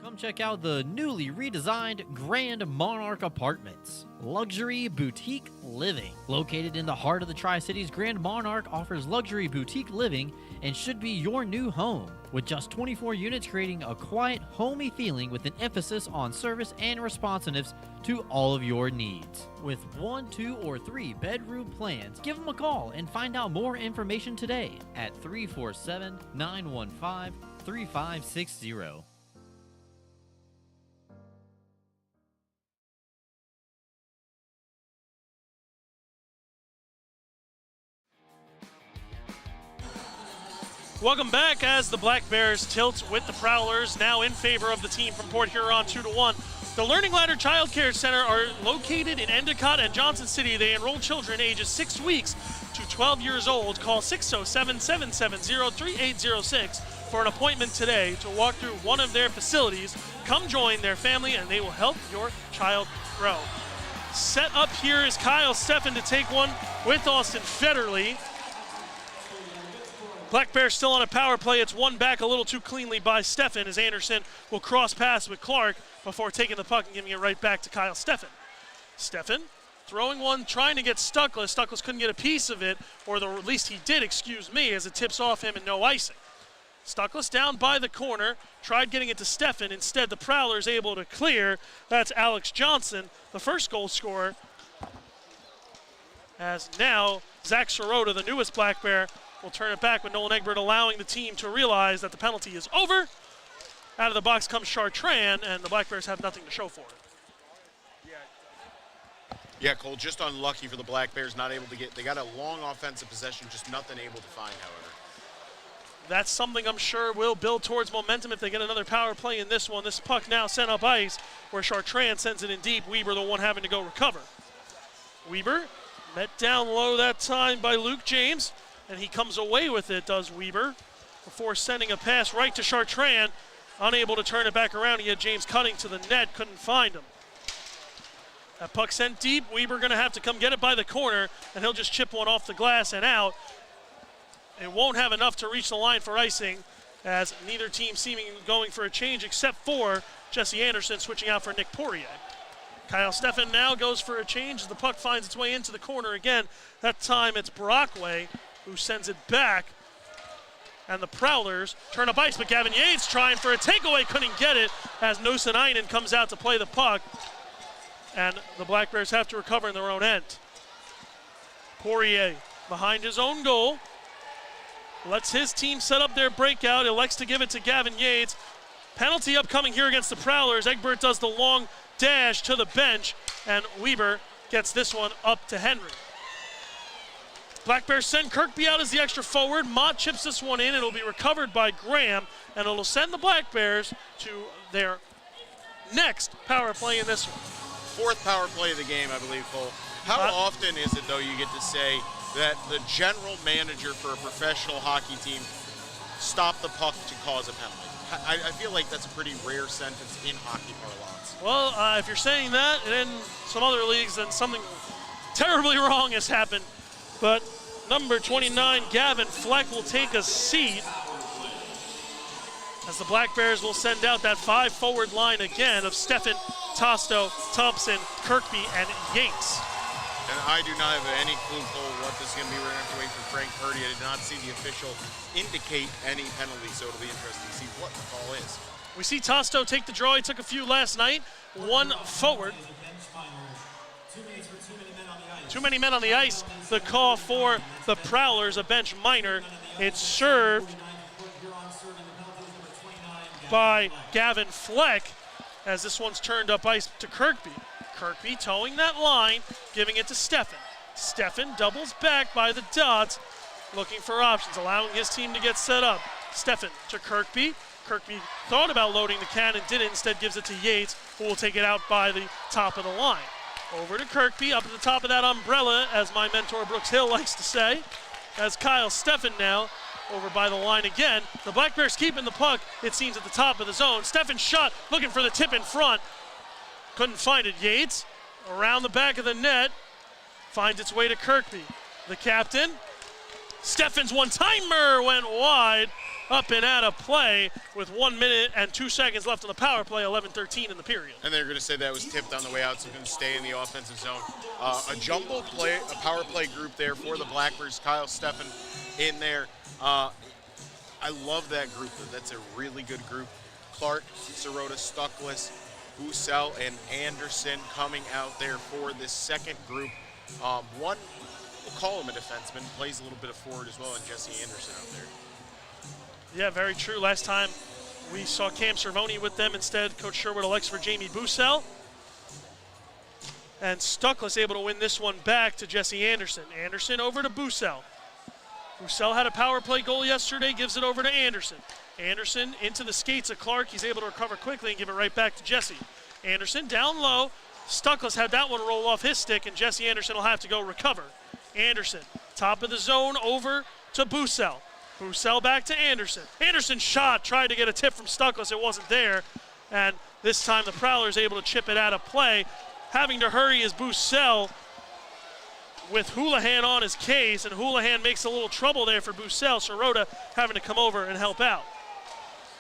Come check out the newly redesigned Grand Monarch Apartments. Luxury boutique living. Located in the heart of the Tri-Cities, Grand Monarch offers luxury boutique living and should be your new home. With just 24 units, creating a quiet, homey feeling with an emphasis on service and responsiveness to all of your needs. With 1, 2, or 3 bedroom plans, give them a call and find out more information today at 347-915-3560. Welcome back as the Black Bears tilt with the Prowlers, now in favor of the team from Port Huron 2-1. The Learning Ladder Child Care Center are located in Endicott and Johnson City. They enroll children ages 6 weeks to 12 years old. Call 607-770-3806 for an appointment today to walk through one of their facilities. Come join their family and they will help your child grow. Set up here is Kyle Steffen to take one with Austin Federley. Black Bears still on a power play. It's one back a little too cleanly by Steffen as Anderson will cross pass with Clark before taking the puck and giving it right back to Kyle Steffen. Steffen throwing one, trying to get Stuckless. Stuckless couldn't get a piece of it, or at least he did, excuse me, as it tips off him and no icing. Stuckless down by the corner, tried getting it to Steffen. Instead, the Prowlers able to clear. That's Alex Johnson, the first goal scorer. As now, Zach Sirota, the newest Black Bear, will turn it back with Nolan Egbert allowing the team to realize that the penalty is over. Out of the box comes Chartrand, and the Black Bears have nothing to show for it. Yeah, Cole, just unlucky for the Black Bears, not able to get, they got a long offensive possession, just nothing able to find, however. That's something I'm sure will build towards momentum if they get another power play in this one. This puck now sent up ice where Chartrand sends it in deep. Weber, the one having to go recover. Weber Met down low that time by Luke James, and he comes away with it, does Weber, before sending a pass right to Chartrand. Unable to turn it back around. He had James cutting to the net, couldn't find him. That puck sent deep. Weber going to have to come get it by the corner, and he'll just chip one off the glass and out. It won't have enough to reach the line for icing, as neither team seeming going for a change except for Jesse Anderson switching out for Nick Poirier. Kyle Steffen now goes for a change as the puck finds its way into the corner again. That time it's Brockway who sends it back. And the Prowlers turn up ice, but Gavin Yates trying for a takeaway, couldn't get it as Nosanainen comes out to play the puck. And the Black Bears have to recover in their own end. Poirier behind his own goal. Lets his team set up their breakout, elects to give it to Gavin Yates. Penalty upcoming here against the Prowlers. Egbert does the long dash to the bench, and Weber gets this one up to Henry. Black Bears send Kirkby out as the extra forward. Mott chips this one in. It'll be recovered by Graham, and it'll send the Black Bears to their next power play in this one. Fourth power play of the game, I believe, Cole. How often is it, though, you get to say that the general manager for a professional hockey team stopped the puck to cause a penalty? I feel like that's a pretty rare sentence in hockey parlance. Well, if you're saying that, and in some other leagues, then something terribly wrong has happened. But number 29, Gavin Fleck, will take a seat as the Black Bears will send out that 5-forward line again of Steffen, Tosto, Thompson, Kirkby, and Yates. And I do not have any clue, Cole, what this is going to be. We're going to have to wait for Frank Purdy. I did not see the official indicate any penalty, so it'll be interesting to see what the call is. We see Tosto take the draw. He took a few last night. One forward. Too many men on the ice. The call for the Prowlers, a bench minor. It's served by Gavin Fleck as this one's turned up ice to Kirkby. Kirkby towing that line, giving it to Steffen. Steffen doubles back by the dots, looking for options, allowing his team to get set up. Steffen to Kirkby. Kirkby thought about loading the can and didn't. Instead gives it to Yates, who will take it out by the top of the line. Over to Kirkby, up at the top of that umbrella, as my mentor Brooks Hill likes to say, as Kyle Steffen now over by the line again. The Black Bears keeping the puck, it seems, at the top of the zone. Steffen shot, looking for the tip in front. Couldn't find it. Yates around the back of the net, finds its way to Kirkby. The captain. Steffen's one-timer went wide, up and out of play with 1 minute and 2 seconds left on the power play, 11-13 in the period. And they're going to say that was tipped on the way out, so going to stay in the offensive zone. A jumbo play, a power play group there for the Black Bears. Kyle Steffen in there. I love that group. That's a really good group. Clark, Sirota, Stuckless, Bussell, and Anderson coming out there for this second group. One, we'll call him a defenseman, plays a little bit of forward as well, and Jesse Anderson out there. Yeah, very true. Last time we saw Cam Cervoni with them. Instead, Coach Sherwood elects for Jamie Bussell. And Stuckless able to win this one back to Jesse Anderson. Anderson over to Bussell. Bussell had a power play goal yesterday, gives it over to Anderson. Anderson into the skates of Clark. He's able to recover quickly and give it right back to Jesse. Anderson down low. Stuckless had that one roll off his stick, and Jesse Anderson will have to go recover. Anderson, top of the zone, over to Bussell. Bussell back to Anderson. Anderson shot, tried to get a tip from Stuckless. It wasn't there. And this time the Prowlers able to chip it out of play. Having to hurry is Bussell with Houlihan on his case, and Houlihan makes a little trouble there for Bussell. Sirota having to come over and help out.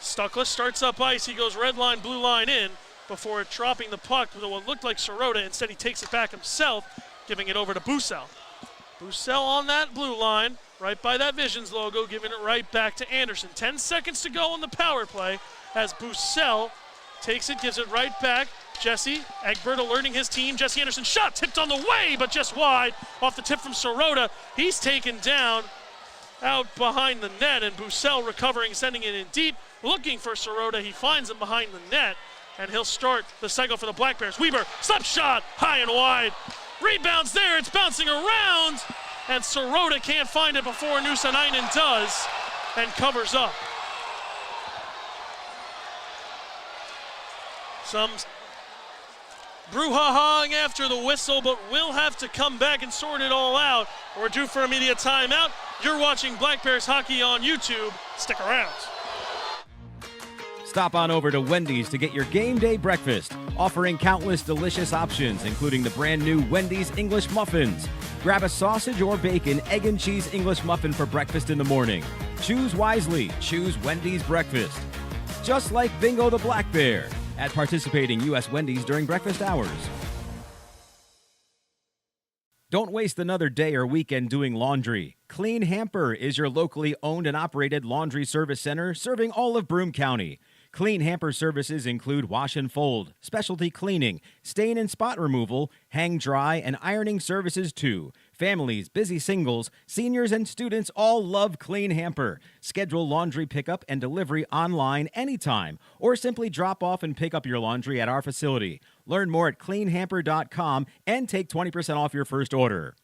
Stuckless starts up ice. He goes red line, blue line in before dropping the puck to what looked like Sirota. Instead, he takes it back himself, giving it over to Bussell. Bussell on that blue line, right by that Visions logo, giving it right back to Anderson. 10 seconds to go on the power play as Bussell takes it, gives it right back. Jesse Egbert alerting his team. Jesse Anderson shot, tipped on the way, but just wide off the tip from Sirota. He's taken down out behind the net, and Bussell recovering, sending it in deep, looking for Sirota. He finds him behind the net, and he'll start the cycle for the Black Bears. Weber, slap shot, high and wide. Rebounds there, it's bouncing around, and Sirota can't find it before Nosanainen does, and covers up. Some brouhahaing after the whistle, but we'll have to come back and sort it all out. We're due for a media timeout. You're watching Black Bears hockey on YouTube. Stick around. Stop on over to Wendy's to get your game day breakfast, offering countless delicious options, including the brand new Wendy's English Muffins. Grab a sausage or bacon, egg and cheese English muffin for breakfast in the morning. Choose wisely. Choose Wendy's breakfast. Just like Bingo the Black Bear at participating U.S. Wendy's during breakfast hours. Don't waste another day or weekend doing laundry. Clean Hamper is your locally owned and operated laundry service center serving all of Broome County. Clean Hamper services include wash and fold, specialty cleaning, stain and spot removal, hang dry, and ironing services too. Families, busy singles, seniors, and students all love Clean Hamper. Schedule laundry pickup and delivery online anytime, or simply drop off and pick up your laundry at our facility. Learn more at cleanhamper.com and take 20% off your first order.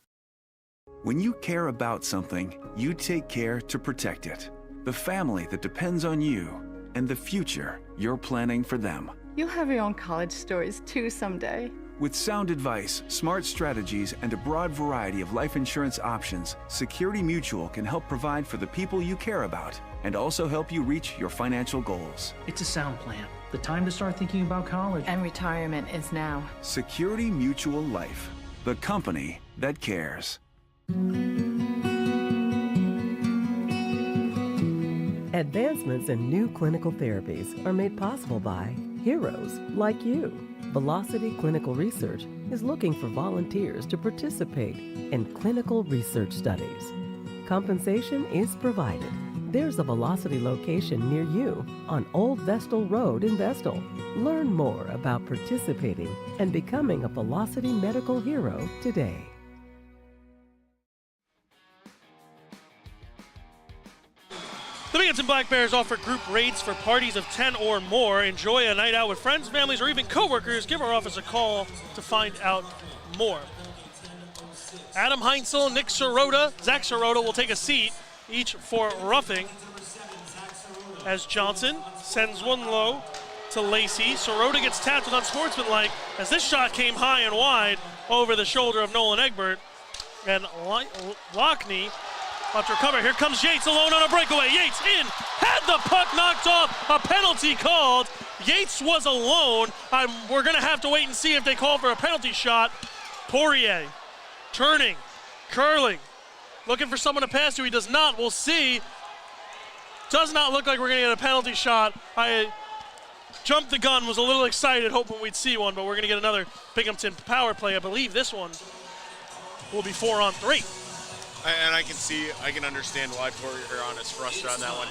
When you care about something, you take care to protect it. The family that depends on you, and the future you're planning for them. You'll have your own college stories too someday. With sound advice, smart strategies, and a broad variety of life insurance options, Security Mutual can help provide for the people you care about and also help you reach your financial goals. It's a sound plan. The time to start thinking about college. And retirement is now. Security Mutual Life, the company that cares. Advancements in new clinical therapies are made possible by heroes like you. Velocity Clinical Research is looking for volunteers to participate in clinical research studies. Compensation is provided. There's a Velocity location near you on Old Vestal Road in Vestal. Learn more about participating and becoming a Velocity medical hero today. The Binghamton Black Bears offer group rates for parties of 10 or more. Enjoy a night out with friends, families, or even coworkers. Give our office a call to find out more. Adam Heinzel, Nick Sirota, Zach Sirota will take a seat, each for roughing, as Johnson sends one low to Lacey. Sirota gets tapped with unsportsmanlike as this shot came high and wide over the shoulder of Nolan Egbert. And Lockney about to recover. Here comes Yates alone on a breakaway. Yates in, had the puck knocked off, a penalty called. Yates was alone. We're going to have to wait and see if they call for a penalty shot. Poirier turning, curling, looking for someone to pass to. He does not. We'll see. Does not look like we're going to get a penalty shot. I jumped the gun, was a little excited, hoping we'd see one, but we're going to get another Binghamton power play. I believe this one will be 4-on-3. And I can understand why Huron is frustrated on that one.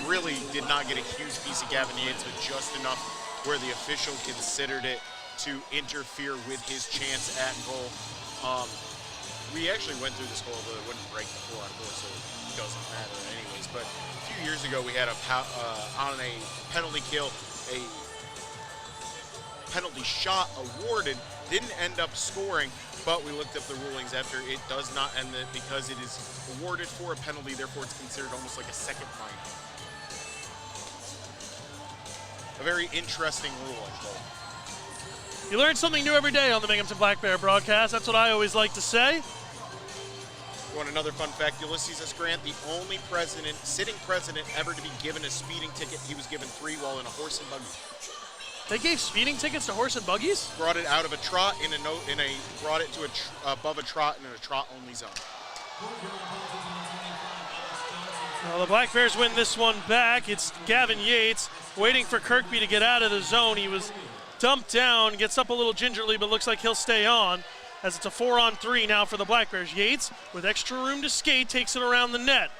Really did not get a huge piece of Gavin Yates, but just enough where the official considered it to interfere with his chance at goal. We actually went through this goal, but it wouldn't break the 4-on-4, so it doesn't matter anyways. But a few years ago, we had on a penalty kill, a penalty shot awarded, didn't end up scoring, but we looked up the rulings after it does not end it because it is awarded for a penalty, therefore it's considered almost like a second fine. A very interesting ruling, though. You learn something new every day on the Binghamton Black Bear broadcast. That's what I always like to say. You want another fun fact? Ulysses S. Grant, the only sitting president ever to be given a speeding ticket. He was given 3 while in a horse and buggy. They gave speeding tickets to horse and buggies? Brought it out of a trot brought it to above a trot in a trot-only zone. Well, the Black Bears win this one back. It's Gavin Yates waiting for Kirkby to get out of the zone. He was dumped down, gets up a little gingerly, but looks like he'll stay on as it's a 4-on-3 now for the Black Bears. Yates, with extra room to skate, takes it around the net.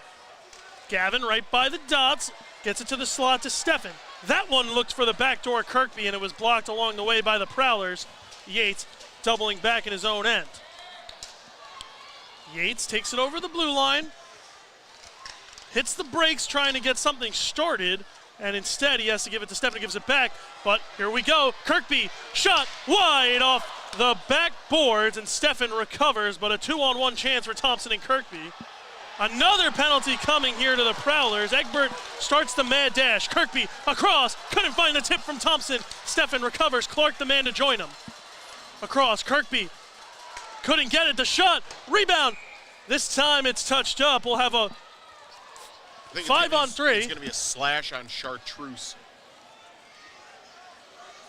Gavin right by the dots, gets it to the slot to Steffen. That one looked for the backdoor Kirkby, and it was blocked along the way by the Prowlers. Yates doubling back in his own end. Yates takes it over the blue line, hits the brakes trying to get something started, and instead he has to give it to Steffen, gives it back, but here we go. Kirkby shot wide off the backboards, and Steffen recovers, but a 2-on-1 chance for Thompson and Kirkby. Another penalty coming here to the Prowlers. Egbert starts the mad dash. Kirkby across, couldn't find the tip from Thompson. Steffen recovers. Clark the man to join him. across. Kirkby couldn't get it. The shot, rebound. This time it's touched up. We'll have a 5-on-3. It's going to be a slash on Chartreuse.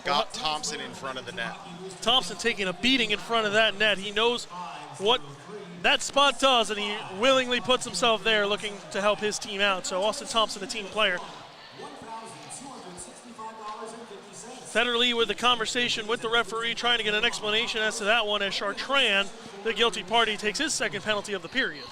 Got Thompson in front of the net. Thompson taking a beating in front of that net. He knows what that spot does, and he willingly puts himself there looking to help his team out. So Austin Thompson, a team player. Federley with the conversation with the referee, trying to get an explanation as to that one, as Chartrand, the guilty party, takes his second penalty of the period.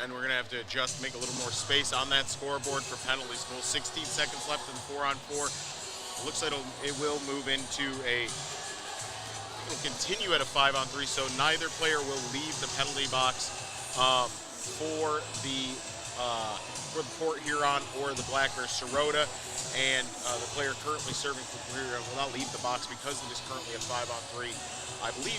And we're going to have to adjust, make a little more space on that scoreboard for penalties. Goal 16 seconds left in the 4-on-4. Looks like it will move into it'll continue at a 5-on-3, so neither player will leave the penalty box for the Port Huron or the Black Bears. Sirota and the player currently serving for Huron will not leave the box because it is currently a 5-on-3. I believe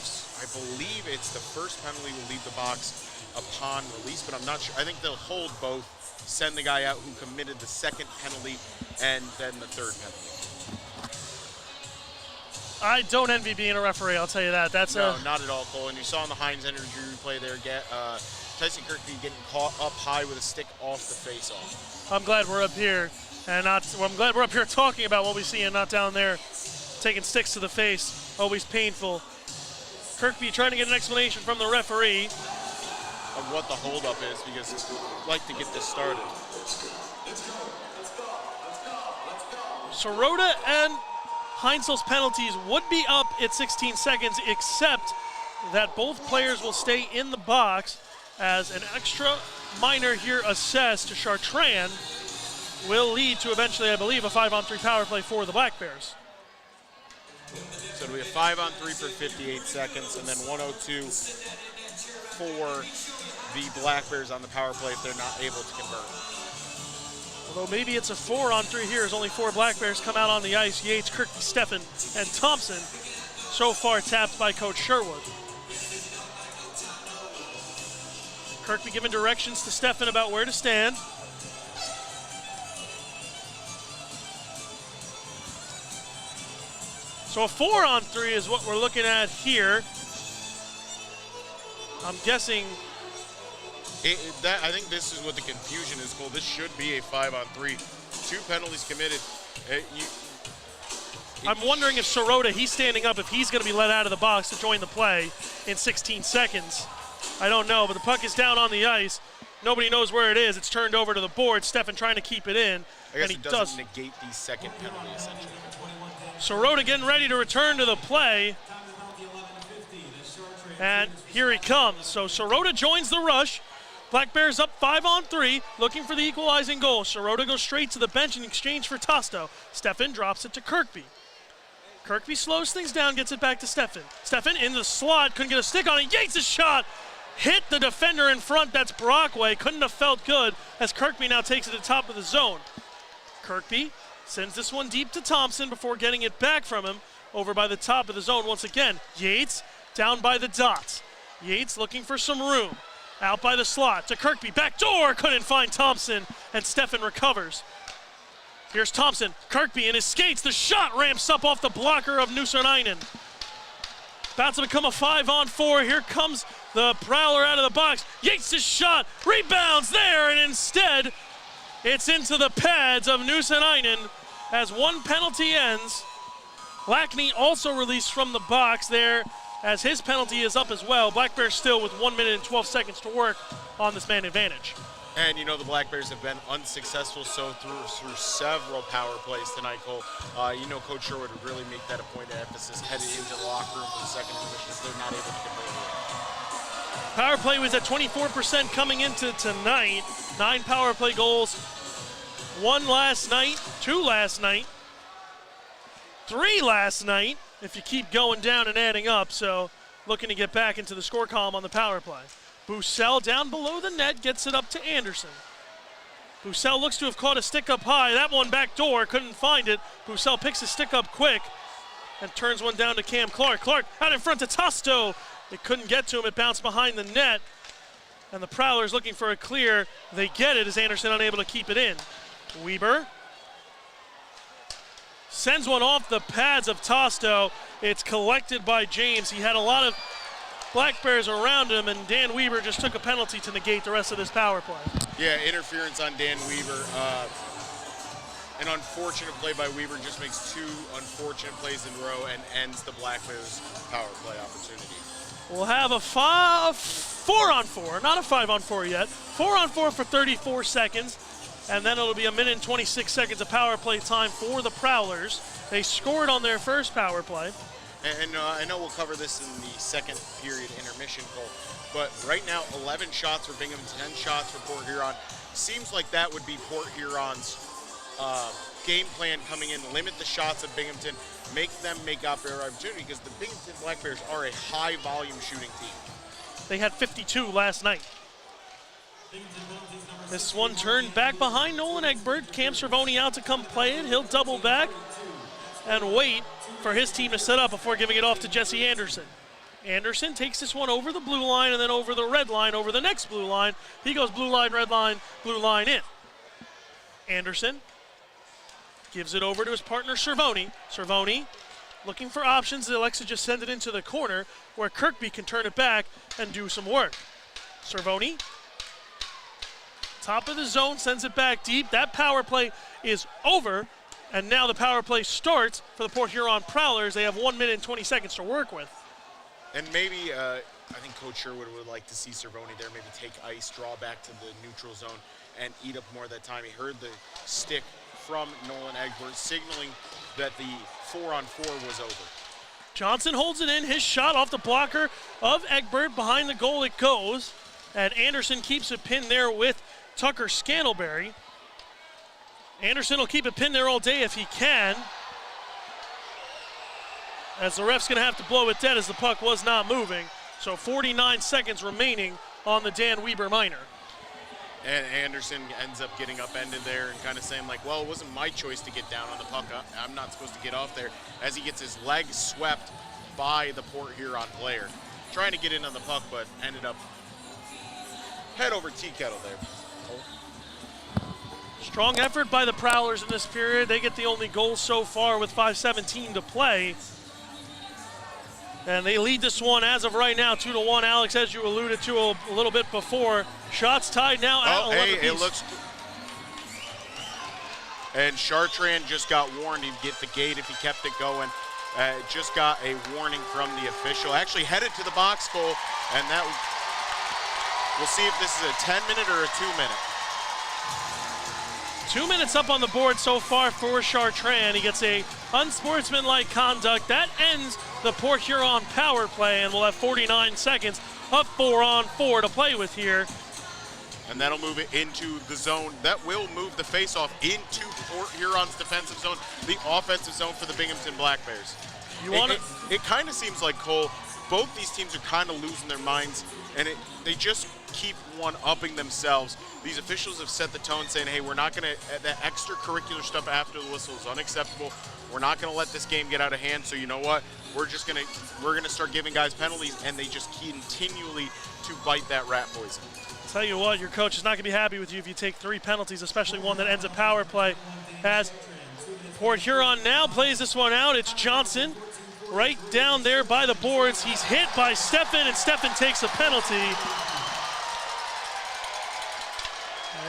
it's the first penalty will leave the box upon release, but I'm not sure. I think they'll hold both, send the guy out who committed the second penalty, and then the third penalty. I don't envy being a referee, I'll tell you that. No, not at all, Cole. And you saw in the Heinz Energy replay there, Tyson Kirkby getting caught up high with a stick off the face-off. I'm glad we're up here, and I'm glad we're up here talking about what we see and not down there taking sticks to the face. Always painful. Kirkby trying to get an explanation from the referee of what the holdup is, because I'd like to get this started. Sirota and Heinzel's penalties would be up at 16 seconds, except that both players will stay in the box, as an extra minor here assessed to Chartrand will lead to eventually, I believe, a 5-on-3 power play for the Black Bears. So it'll be a 5-on-3 for 58 seconds, and then 102 for the Black Bears on the power play if they're not able to convert. Although maybe it's a 4-on-3 here, as only 4 Black Bears come out on the ice. Yates, Kirkby, Steffen, and Thompson so far tapped by Coach Sherwood. Kirkby giving directions to Steffen about where to stand. So a 4-on-3 is what we're looking at here. I'm guessing. I think this is what the confusion is, Cole. This should be a 5-on-3. 2 penalties committed. I'm wondering if Sirota, he's standing up, if he's going to be let out of the box to join the play in 16 seconds. I don't know, but the puck is down on the ice. Nobody knows where it is. It's turned over to the board. Steffen trying to keep it in. I guess and it doesn't negate the second penalty, essentially. Sirota getting ready to return to the play. And here he comes. So Sirota joins the rush. Black Bears up 5-on-3, looking for the equalizing goal. Sirota goes straight to the bench in exchange for Tosto. Steffen drops it to Kirkby. Kirkby slows things down, gets it back to Steffen. Steffen in the slot, couldn't get a stick on it. Yates' shot hit the defender in front. That's Brockway. Couldn't have felt good, as Kirkby now takes it to the top of the zone. Kirkby sends this one deep to Thompson before getting it back from him over by the top of the zone once again. Yates down by the dots. Yates looking for some room. Out by the slot to Kirkby. Back door, couldn't find Thompson, and Steffen recovers. Here's Thompson. Kirkby in his skates. The shot ramps up off the blocker of Nuusanainen. About to become a 5-on-4. Here comes the Prowler out of the box. Yates' shot rebounds there, and instead it's into the pads of Nuusanainen as one penalty ends. Lackney also released from the box there, as his penalty is up as well. Black Bears still with 1 minute and 12 seconds to work on this man advantage. And you know the Black Bears have been unsuccessful through several power plays tonight, Cole. You know Coach Sherwood would really make that a point of emphasis headed into the locker room for the second intermission if they're not able to convert it. Power play was at 24% coming into tonight. 9 power play goals. 1 last night, 2 last night, 3 last night, if you keep going down and adding up. So looking to get back into the score column on the power play. Bussell down below the net, gets it up to Anderson. Bussell looks to have caught a stick up high. That one back door, couldn't find it. Bussell picks his stick up quick and turns one down to Cam Clark. Clark out in front to Tosto. They couldn't get to him. It bounced behind the net. And the Prowlers looking for a clear. They get it as Anderson unable to keep it in. Weber sends one off the pads of Tosto. It's collected by James. He had a lot of Black Bears around him, and Dan Weber just took a penalty to negate the rest of this power play. Yeah, interference on Dan Weber. An unfortunate play by Weber just makes two unfortunate plays in a row and ends the Black Bears power play opportunity. We'll have a 4-on-4, not a 5-on-4 yet. 4-on-4 for 34 seconds, and then it'll be a minute and 26 seconds of power play time for the Prowlers. They scored on their first power play. And I know we'll cover this in the second period intermission, Cole, but right now 11 shots for Binghamton, 10 shots for Port Huron. Seems like that would be Port Huron's game plan coming in, limit the shots of Binghamton, make them make up their opportunity, because the Binghamton Black Bears are a high volume shooting team. They had 52 last night. This one turned back behind Nolan Egbert. Cam Cervoni out to come play it. He'll double back and wait for his team to set up before giving it off to Jesse Anderson. Anderson takes this one over the blue line and then over the red line, over the next blue line. He goes blue line in. Anderson gives it over to his partner Cervoni. Cervoni looking for options. Elects to just send it into the corner where Kirkby can turn it back and do some work. Cervoni, top of the zone, sends it back deep. That power play is over, and now the power play starts for the Port Huron Prowlers. They have 1 minute and 20 seconds to work with. And maybe, I think Coach Sherwood would like to see Cervoni there, maybe take ice, draw back to the neutral zone, and eat up more of that time. He heard the stick from Nolan Egbert, signaling that the 4-on-4 was over. Johnson holds it in. His shot off the blocker of Egbert. Behind the goal it goes. And Anderson keeps it pinned there with Tucker Scantlebury. Anderson will keep it pinned there all day if he can, as the ref's going to have to blow it dead as the puck was not moving. So 49 seconds remaining on the Dan Weber minor. And Anderson ends up getting upended there and kind of saying like, well, it wasn't my choice to get down on the puck. I'm not supposed to get off there, as he gets his leg swept by the Port Huron player. Trying to get in on the puck, but ended up head over tea kettle there. Strong effort by the Prowlers in this period. They get the only goal so far with 5:17 to play. And they lead this one as of right now, 2-1. Alex, as you alluded to a little bit before, shots tied now at 11 apiece. It looks. And Chartrand just got warned he'd get the gate if he kept it going. Just got a warning from the official. Actually headed to the box goal, and that. We'll see if this is a 10-minute or a 2-minute. 2 minutes up on the board so far for Chartrand. He gets a unsportsmanlike conduct. That ends the Port Huron power play, and we'll have 49 seconds of 4-on-4 to play with here. And that'll move it into the zone. That will move the faceoff into Port Huron's defensive zone, the offensive zone for the Binghamton Black Bears. It kind of seems like, Cole, both these teams are kind of losing their minds, and they just keep one-upping themselves. These officials have set the tone saying, hey, we're not going to, that extracurricular stuff after the whistle is unacceptable. We're not going to let this game get out of hand, so you know what? We're going to start giving guys penalties, and they just continually to bite that rat poison. Tell you what, your coach is not going to be happy with you if you take 3 penalties, especially one that ends a power play. As Port Huron now plays this one out, it's Johnson right down there by the boards. He's hit by Steffen, and Steffen takes a penalty.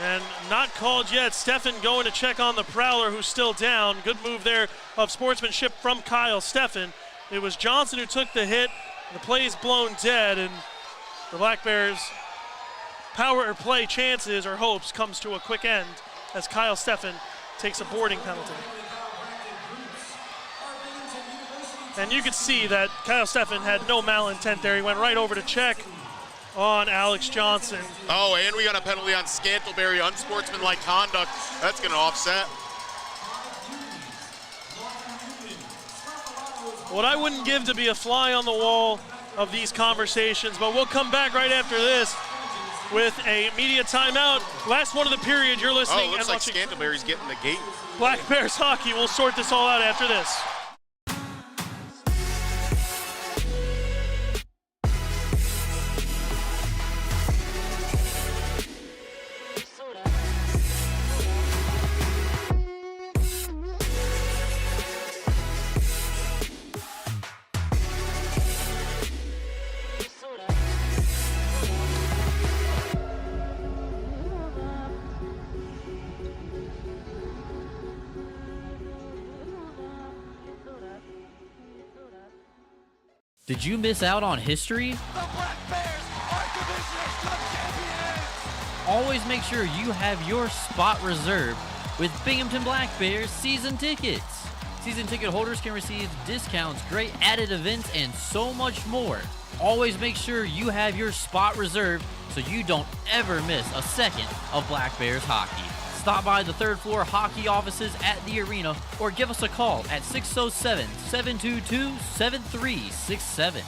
And not called yet. Steffen going to check on the Prowler, who's still down. Good move there of sportsmanship from Kyle Steffen. It was Johnson who took the hit. The play is blown dead, and the Black Bears' power play chances or hopes comes to a quick end as Kyle Steffen takes a boarding penalty. And you could see that Kyle Steffen had no malintent there. He went right over to check on Alex Johnson. Oh, and we got a penalty on Scantlebury, unsportsmanlike conduct. That's going to offset. What I wouldn't give to be a fly on the wall of these conversations, but we'll come back right after this with a media timeout. Last one of the period. You're listening. Oh, it looks like Scantlebury's getting the gate. Black Bears hockey. We'll sort this all out after this. Did you miss out on history? The Black Bears are Division Cup champions! Always make sure you have your spot reserved with Binghamton Black Bears season tickets. Season ticket holders can receive discounts, great added events, and so much more. Always make sure you have your spot reserved so you don't ever miss a second of Black Bears hockey. Stop by the third floor hockey offices at the arena or give us a call at 607-722-7367.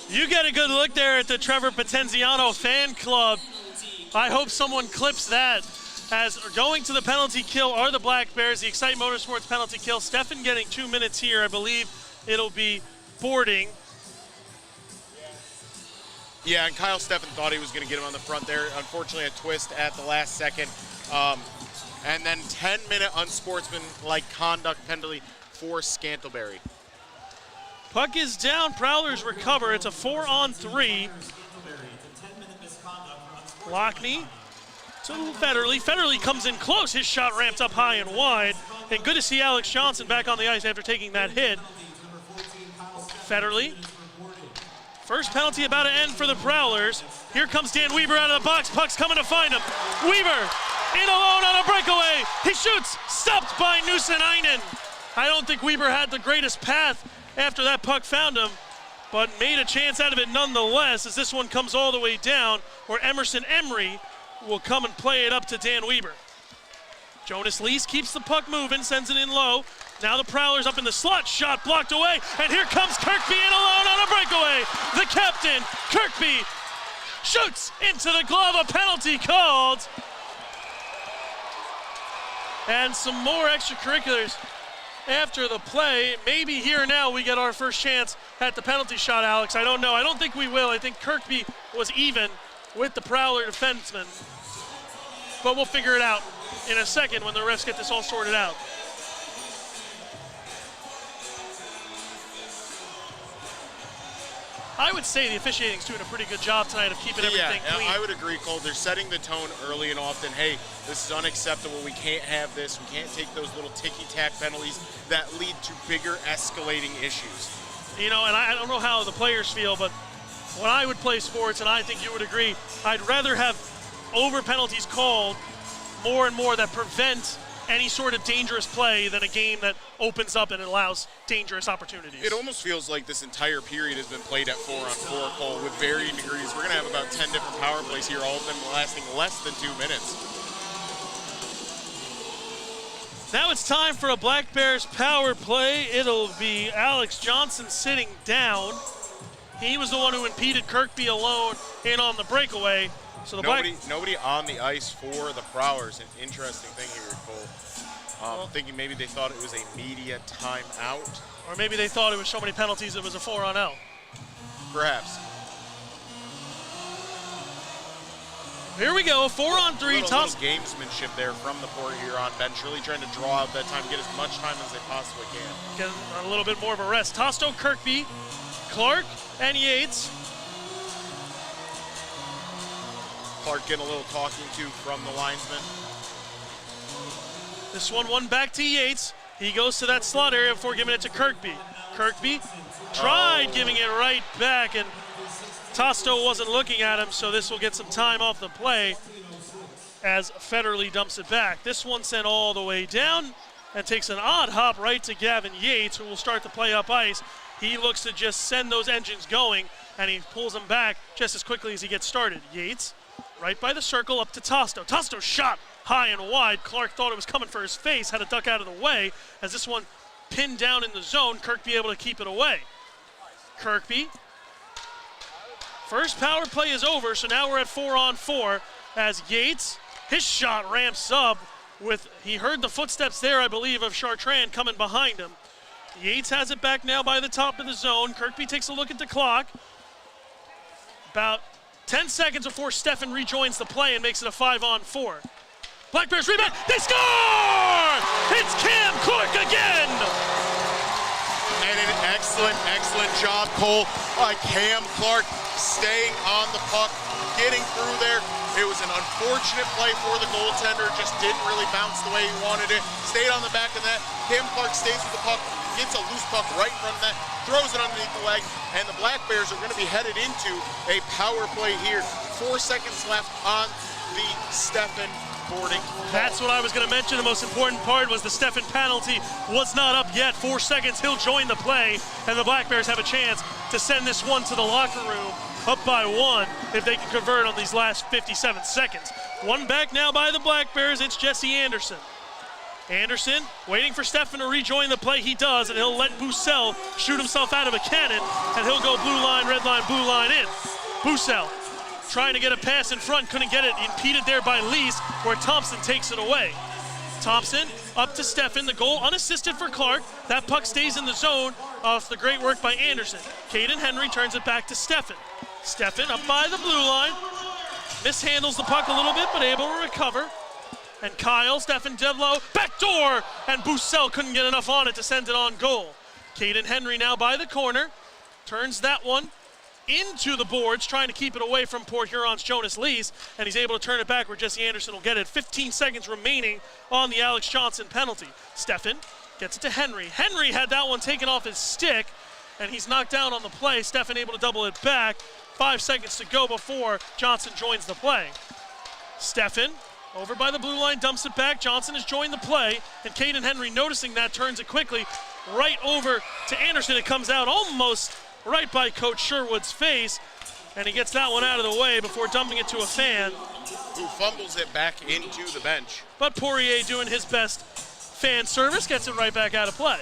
You get a good look there at the Trevor Potenziano fan club. I hope someone clips that. As going to the penalty kill are the Black Bears, the Excite Motorsports penalty kill. Stefan getting 2 minutes here. I believe it'll be boarding. Yeah, and Kyle Stefan thought he was going to get him on the front there. Unfortunately, a twist at the last second. And then 10-minute unsportsmanlike conduct penalty for Scantlebury. Puck is down. Prowlers recover. It's a 4-on-3. Lockney to Federley. Federley comes in close. His shot ramped up high and wide. And good to see Alex Johnson back on the ice after taking that hit. Federley. First penalty about to end for the Prowlers. Here comes Dan Weber out of the box. Puck's coming to find him. Weber in alone on a breakaway. He shoots. Stopped by Nusenainen. I don't think Weber had the greatest path after that puck found him, but made a chance out of it nonetheless as this one comes all the way down, where Emerson Emery will come and play it up to Dan Weber. Jonas Lees keeps the puck moving, sends it in low. Now the Prowlers up in the slot, shot blocked away, and here comes Kirkby in alone on a breakaway. The captain, Kirkby, shoots into the glove, a penalty called. And some more extracurriculars after the play. Maybe here now we get our first chance at the penalty shot, Alex. I don't know. I don't think we will. I think Kirkby was even with the Prowler defenseman. But we'll figure it out in a second when the refs get this all sorted out. I would say the officiating's doing a pretty good job tonight of keeping everything clean. I would agree, Cole. They're setting the tone early and often. Hey, this is unacceptable. We can't have this. We can't take those little ticky-tack penalties that lead to bigger escalating issues. You know, and I don't know how the players feel, but when I would play sports, and I think you would agree, I'd rather have over penalties called more and more that prevent any sort of dangerous play than a game that opens up and allows dangerous opportunities. It almost feels like this entire period has been played at 4-on-4, Cole, with varying degrees. We're going to have about 10 different power plays here, all of them lasting less than 2 minutes. Now it's time for a Black Bears power play. It'll be Alex Johnson sitting down. He was the one who impeded Kirkby alone in on the breakaway. So nobody on the ice for the Prowlers. An interesting thing here, Cole. Thinking maybe they thought it was a media timeout. Or maybe they thought it was so many penalties it was a 4-on-L. Perhaps. Here we go, 4-on-3. Little gamesmanship there from the Port Huron bench, really trying to draw out that time, get as much time as they possibly can. Get a little bit more of a rest. Tosto, Kirkby, Clark, and Yates. Clark getting a little talking to from the linesman. This one back to Yates. He goes to that slot area before giving it to Kirkby. Kirkby tried giving it right back, and Tosto wasn't looking at him, so this will get some time off the play as Federley dumps it back. This one sent all the way down and takes an odd hop right to Gavin Yates, who will start the play up ice. He looks to just send those engines going, and he pulls them back just as quickly as he gets started. Yates right by the circle up to Tosto. Tosto shot high and wide. Clark thought it was coming for his face, had to duck out of the way as this one pinned down in the zone. Kirkby able to keep it away. Kirkby. First power play is over, so now we're at 4-on-4 as Yates, his shot ramps up with, he heard the footsteps there, I believe, of Chartrand coming behind him. Yates has it back now by the top of the zone. Kirkby takes a look at the clock. About 10 seconds before Stefan rejoins the play and makes it a 5-on-4. Black Bears rebound, they score! It's Cam Clark again! And an excellent Excellent job, Cole, by Cam Clark, staying on the puck, getting through there. It was an unfortunate play for the goaltender, just didn't really bounce the way he wanted it. Stayed on the back of that. Cam Clark stays with the puck, gets a loose puck right in front of that, throws it underneath the leg, and the Black Bears are going to be headed into a power play here. 4 seconds left on the Stefan boarding. That's what I was going to mention. The most important part was the Stefan penalty was not up yet. 4 seconds, he'll join the play, and the Black Bears have a chance to send this one to the locker room, up by 1 if they can convert on these last 57 seconds. One back now by the Black Bears. It's Jesse Anderson. Anderson waiting for Stefan to rejoin the play. He does, and he'll let Bussell shoot himself out of a cannon, and he'll go blue line, red line, blue line in. Bussell trying to get a pass in front, couldn't get it. Impeded there by Lease, where Thompson takes it away. Thompson up to Stefan, the goal unassisted for Clark. That puck stays in the zone off the great work by Anderson. Caden Henry turns it back to Stefan. Stefan up by the blue line, mishandles the puck a little bit, but able to recover. And Kyle, Stefan Devlow, backdoor, and Bussell couldn't get enough on it to send it on goal. Caden Henry now by the corner, turns that one into the boards, trying to keep it away from Port Huron's Jonas Lees, and he's able to turn it back where Jesse Anderson will get it. 15 seconds remaining on the Alex Johnson penalty. Stefan gets it to Henry. Henry had that one taken off his stick, and he's knocked down on the play. Stefan able to double it back. 5 seconds to go before Johnson joins the play. Stefan over by the blue line, dumps it back. Johnson has joined the play, and Caden Henry, noticing that, turns it quickly right over to Anderson. It comes out almost right by Coach Sherwood's face, and he gets that one out of the way before dumping it to a fan, who fumbles it back into the bench. But Poirier, doing his best fan service, gets it right back out of play.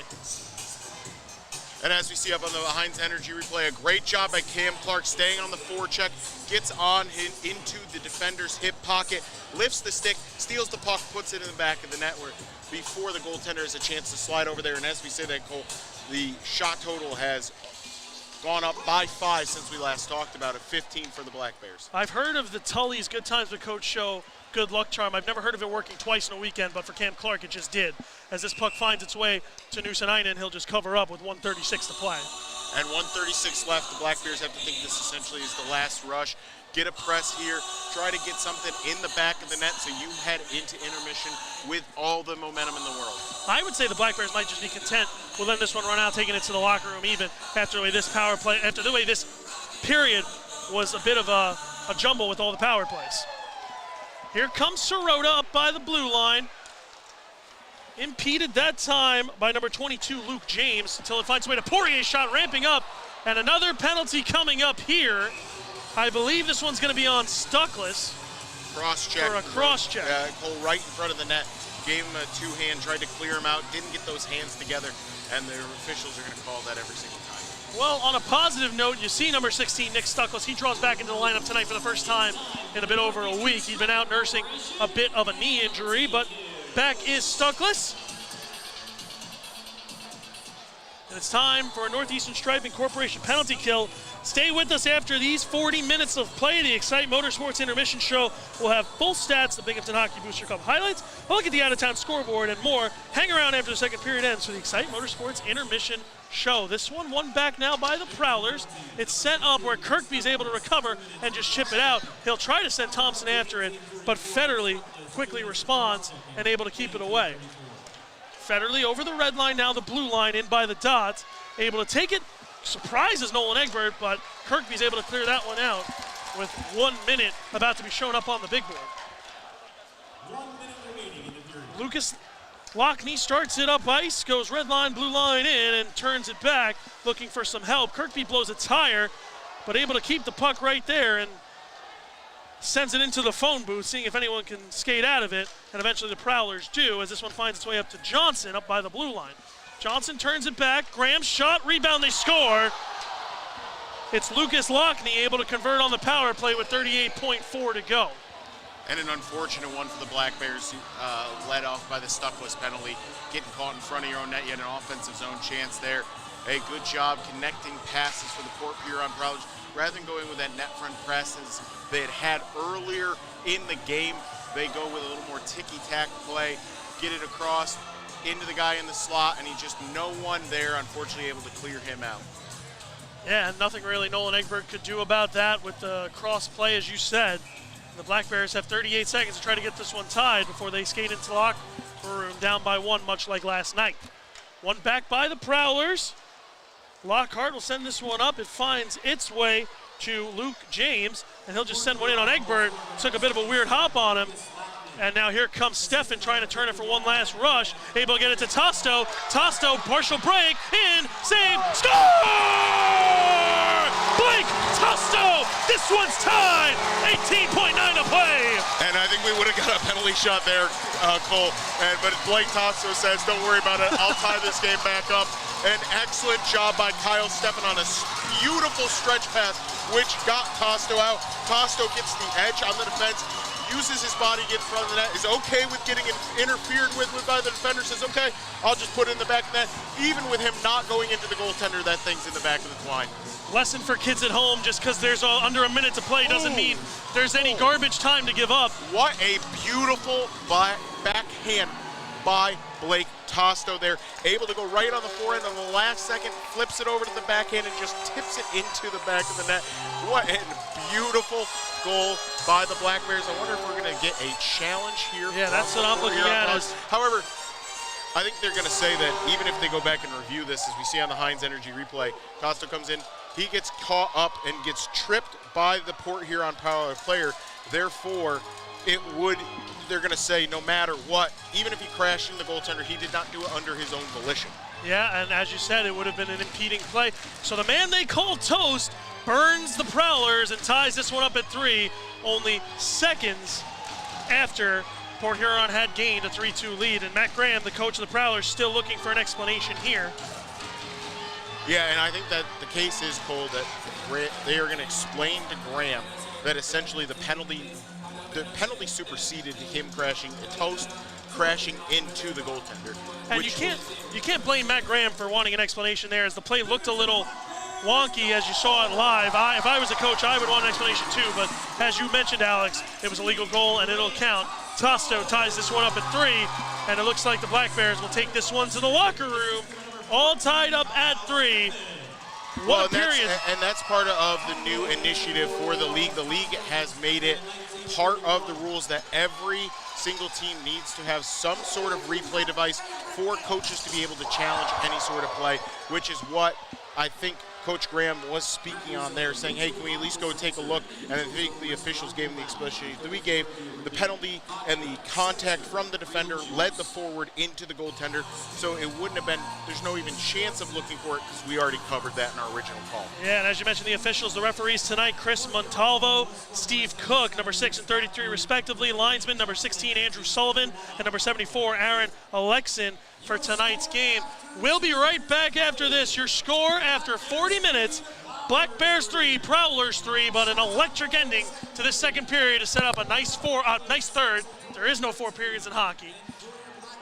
And as we see up on the Heinz Energy replay, a great job by Cam Clark staying on the forecheck, gets on into the defender's hip pocket, lifts the stick, steals the puck, puts it in the back of the net where before the goaltender has a chance to slide over there. And as we say that, Cole, the shot total has gone up by 5 since we last talked about it, 15 for the Black Bears. I've heard of the Tully's Good Times with Coach show good luck charm. I've never heard of it working twice in a weekend, but for Cam Clark it just did. As this puck finds its way to Nuusenainen, he'll just cover up with 1:36 to play. And 1:36 left. The Black Bears have to think this essentially is the last rush. Get a press here, try to get something in the back of the net so you head into intermission with all the momentum in the world. I would say the Black Bears might just be content with letting this one run out, taking it to the locker room even after the way this power play, after the way this period was a bit of a jumble with all the power plays. Here comes Sirota up by the blue line. Impeded that time by number 22, Luke James, until it finds a way to Poirier's shot, ramping up. And another penalty coming up here. I believe this one's going to be on Stuckless. Cross-check. For a cross-check. Cole right in front of the net. Gave him a two-hand, tried to clear him out, didn't get those hands together, and the officials are going to call that every single time. Well, on a positive note, you see number 16, Nick Stuckless. He draws back into the lineup tonight for the first time in a bit over a week. He's been out nursing a bit of a knee injury, but back is Stuckless. And it's time for a Northeastern Striping Corporation penalty kill. Stay with us after these 40 minutes of play. The Excite Motorsports Intermission Show will have full stats, the Binghamton Hockey Booster Cup highlights, a look at the out-of-town scoreboard, and more. Hang around after the second period ends for the Excite Motorsports Intermission Show. This one back now by the Prowlers. It's sent up where Kirkby's able to recover and just chip it out. He'll try to send Thompson after it, but Federley quickly responds and able to keep it away. Federley over the red line, now the blue line in by the dots. Able to take it, surprises Nolan Egbert, but Kirkby's able to clear that one out with 1 minute about to be shown up on the big board. Lucas Lockney starts it up ice, goes red line, blue line in, and turns it back, looking for some help. Kirkby blows a tire, but able to keep the puck right there and sends it into the phone booth, seeing if anyone can skate out of it, and eventually the Prowlers do, as this one finds its way up to Johnson up by the blue line. Johnson turns it back, Graham's shot, rebound, they score. It's Lucas Lockney able to convert on the power play with 38.4 to go. And an unfortunate one for the Black Bears, led off by the Stuckless penalty. Getting caught in front of your own net, you had an offensive zone chance there. A good job connecting passes for the Port Huron Prowlers. Rather than going with that net front presses they had earlier in the game, they go with a little more ticky-tack play, get it across, into the guy in the slot, and he just no one there, unfortunately, able to clear him out. Yeah, and nothing really Nolan Egbert could do about that with the cross play, as you said. The Black Bears have 38 seconds to try to get this one tied before they skate into the locker room down by 1, much like last night. One back by the Prowlers. Lockhart will send this one up. It finds its way to Luke James, and he'll just send one in on Egbert. Took a bit of a weird hop on him. And now here comes Stefan trying to turn it for one last rush. Able to get it to Tosto. Tosto, partial break, in, save, score! Blake Tosto! This one's tied! 18.9 to play! And I think we would have got a penalty shot there, Cole. But Blake Tosto says, don't worry about it. I'll tie this game back up. An excellent job by Kyle Stefan on a beautiful stretch pass, which got Tosto out. Tosto gets the edge on the defense, uses his body to get in front of the net, is okay with getting interfered with by the defender, says, okay, I'll just put it in the back of the net. Even with him not going into the goaltender, that thing's in the back of the line. Lesson for kids at home, just because there's under a minute to play doesn't mean there's any garbage time to give up. What a beautiful backhand by Blake Tosto there. Able to go right on the forehand on the last second, flips it over to the backhand and just tips it into the back of the net. What a beautiful goal by the Black Bears. I wonder if we're going to get a challenge here. Yeah, that's what I'm looking at. However, I think they're going to say that even if they go back and review this, as we see on the Heinz Energy replay, Tosto comes in, he gets caught up and gets tripped by the Port Huron Prowler player. Therefore, they're going to say no matter what, even if he crashed in the goaltender, he did not do it under his own volition. Yeah, and as you said, it would have been an impeding play. So the man they call Toast burns the Prowlers and ties this one up at 3, only seconds after Port Huron had gained a 3-2 lead. And Matt Graham, the coach of the Prowlers, still looking for an explanation here. Yeah, and I think that the case is, Cole, that they are going to explain to Graham that essentially the penalty superseded him crashing, Toast crashing into the goaltender. And you can't blame Matt Graham for wanting an explanation there, as the play looked a little wonky as you saw it live. If I was a coach, I would want an explanation too, but as you mentioned, Alex, it was a legal goal and it'll count. Tosto ties this one up at 3, and it looks like the Black Bears will take this one to the locker room, all tied up at 3. What a period. And that's part of the new initiative for the league. The league has made it part of the rules that every single team needs to have some sort of replay device for coaches to be able to challenge any sort of play, which is what I think Coach Graham was speaking on there, saying, hey, can we at least go take a look? And I think the officials gave him the explanation that we gave. The penalty and the contact from the defender led the forward into the goaltender, so it wouldn't have been, there's no even chance of looking for it because we already covered that in our original call. Yeah, and as you mentioned, the officials, the referees tonight, Chris Montalvo, Steve Cook, number 6 and 33 respectively, linesman, number 16, Andrew Sullivan, and number 74, Aaron Alexin, for tonight's game. We'll be right back after this. Your score after 40 minutes, Black Bears 3, Prowlers 3, but an electric ending to this second period to set up a nice third. There is no 4 periods in hockey.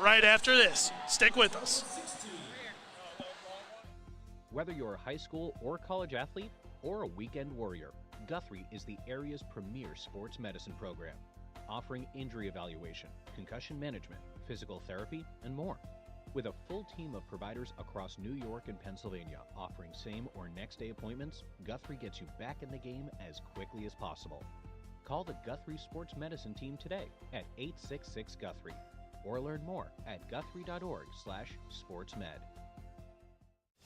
Right after this, stick with us. Whether you're a high school or college athlete or a weekend warrior, Guthrie is the area's premier sports medicine program, offering injury evaluation, concussion management, physical therapy, and more. With a full team of providers across New York and Pennsylvania offering same or next day appointments, Guthrie gets you back in the game as quickly as possible. Call the Guthrie Sports Medicine team today at 866-GUTHRIE or learn more at guthrie.org/sportsmed.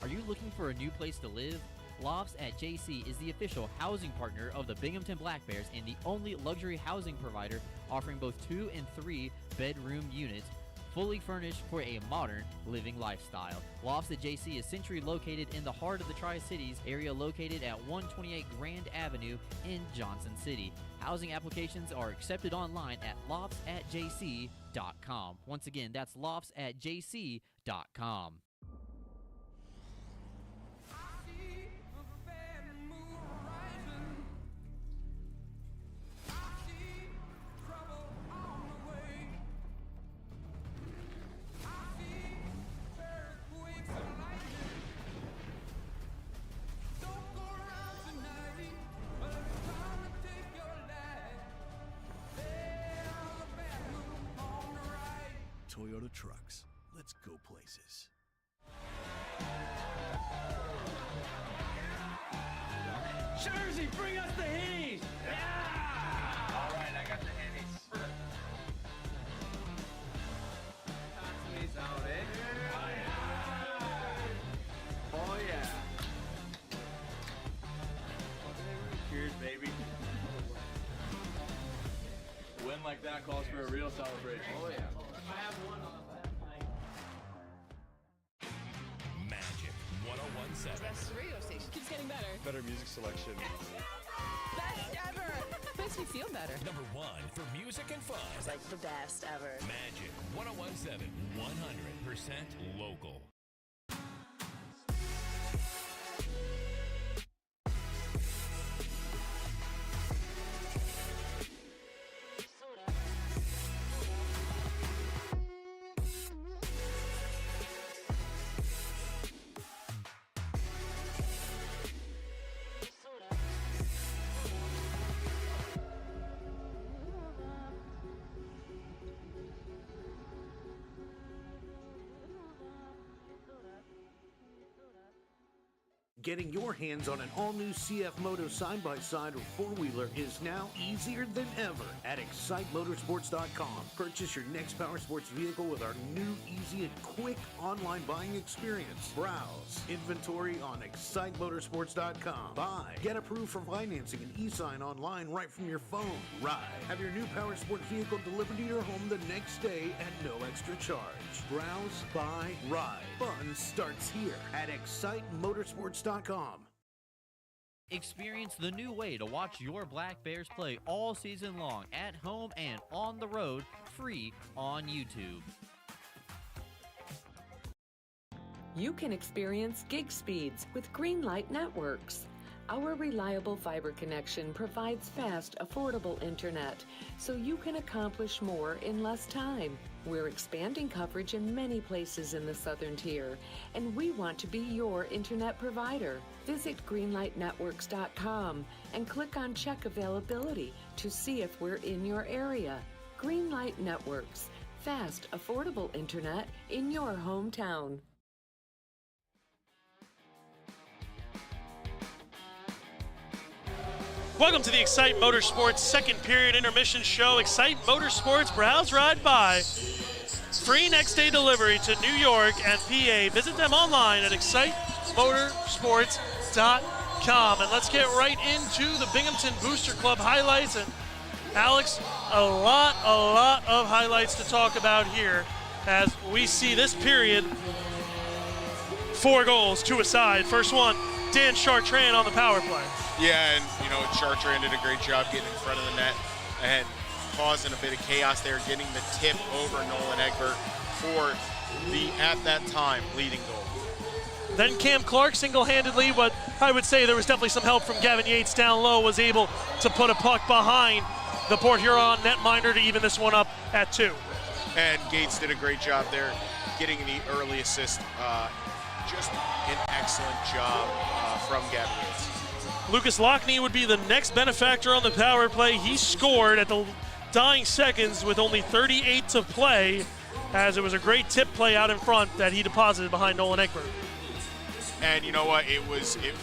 Are you looking for a new place to live? Lofts at JC is the official housing partner of the Binghamton Black Bears and the only luxury housing provider offering both 2 and 3 bedroom units, fully furnished for a modern living lifestyle. Lofts at JC is centrally located in the heart of the Tri-Cities area, located at 128 Grand Avenue in Johnson City. Housing applications are accepted online at loftsatjc.com. Once again, that's loftsatjc.com. Toyota trucks, Let's go places. Jersey, bring us the Hitties! Yeah! All right, I got the Hitties. Tommy's out, eh? Oh, yeah. Cheers, baby. A win like that calls for a real celebration. Oh, yeah. I have one on that. Magic 101.7. Best radio station. Keeps getting better. Better music selection. Best ever. Makes me feel better. Number 1 for music and fun. It's like the best ever. Magic 101.7. 100% local. Getting your hands on an all-new CF Moto side-by-side or four-wheeler is now easier than ever at ExciteMotorsports.com. Purchase your next power sports vehicle with our new, easy, and quick online buying experience. Browse inventory on ExciteMotorsports.com. Buy, get approved for financing and e-sign online right from your phone. Ride, have your new power sports vehicle delivered to your home the next day at no extra charge. Browse, buy, ride. Fun starts here at ExciteMotorsports.com. Experience the new way to watch your Black Bears play all season long, at home and on the road, free on YouTube. You can experience gig speeds with Greenlight Networks. Our reliable fiber connection provides fast, affordable internet, so you can accomplish more in less time. We're expanding coverage in many places in the Southern Tier, and we want to be your internet provider. Visit greenlightnetworks.com and click on Check Availability to see if we're in your area. Greenlight Networks, fast, affordable internet in your hometown. Welcome to the Excite Motorsports second period intermission show. Excite Motorsports, browse, ride, buy. Free next day delivery to New York and PA. Visit them online at excitemotorsports.com. And let's get right into the Binghamton Booster Club highlights. And Alex, a lot of highlights to talk about here as we see this period. 4 goals, 2 aside. First one, Dan Chartrand on the power play. Yeah, and Chartrand did a great job getting in front of the net and causing a bit of chaos there, getting the tip over Nolan Egbert for the, at that time, leading goal. Then Cam Clark single-handedly, but I would say there was definitely some help from Gavin Yates down low, was able to put a puck behind the Port Huron netminder to even this one up at 2. And Gates did a great job there, getting the early assist. Just an excellent job from Gavin Yates. Lucas Lockney would be the next benefactor on the power play. He scored at the dying seconds with only 38 to play, as it was a great tip play out in front that he deposited behind Nolan Egbert. And you know what? It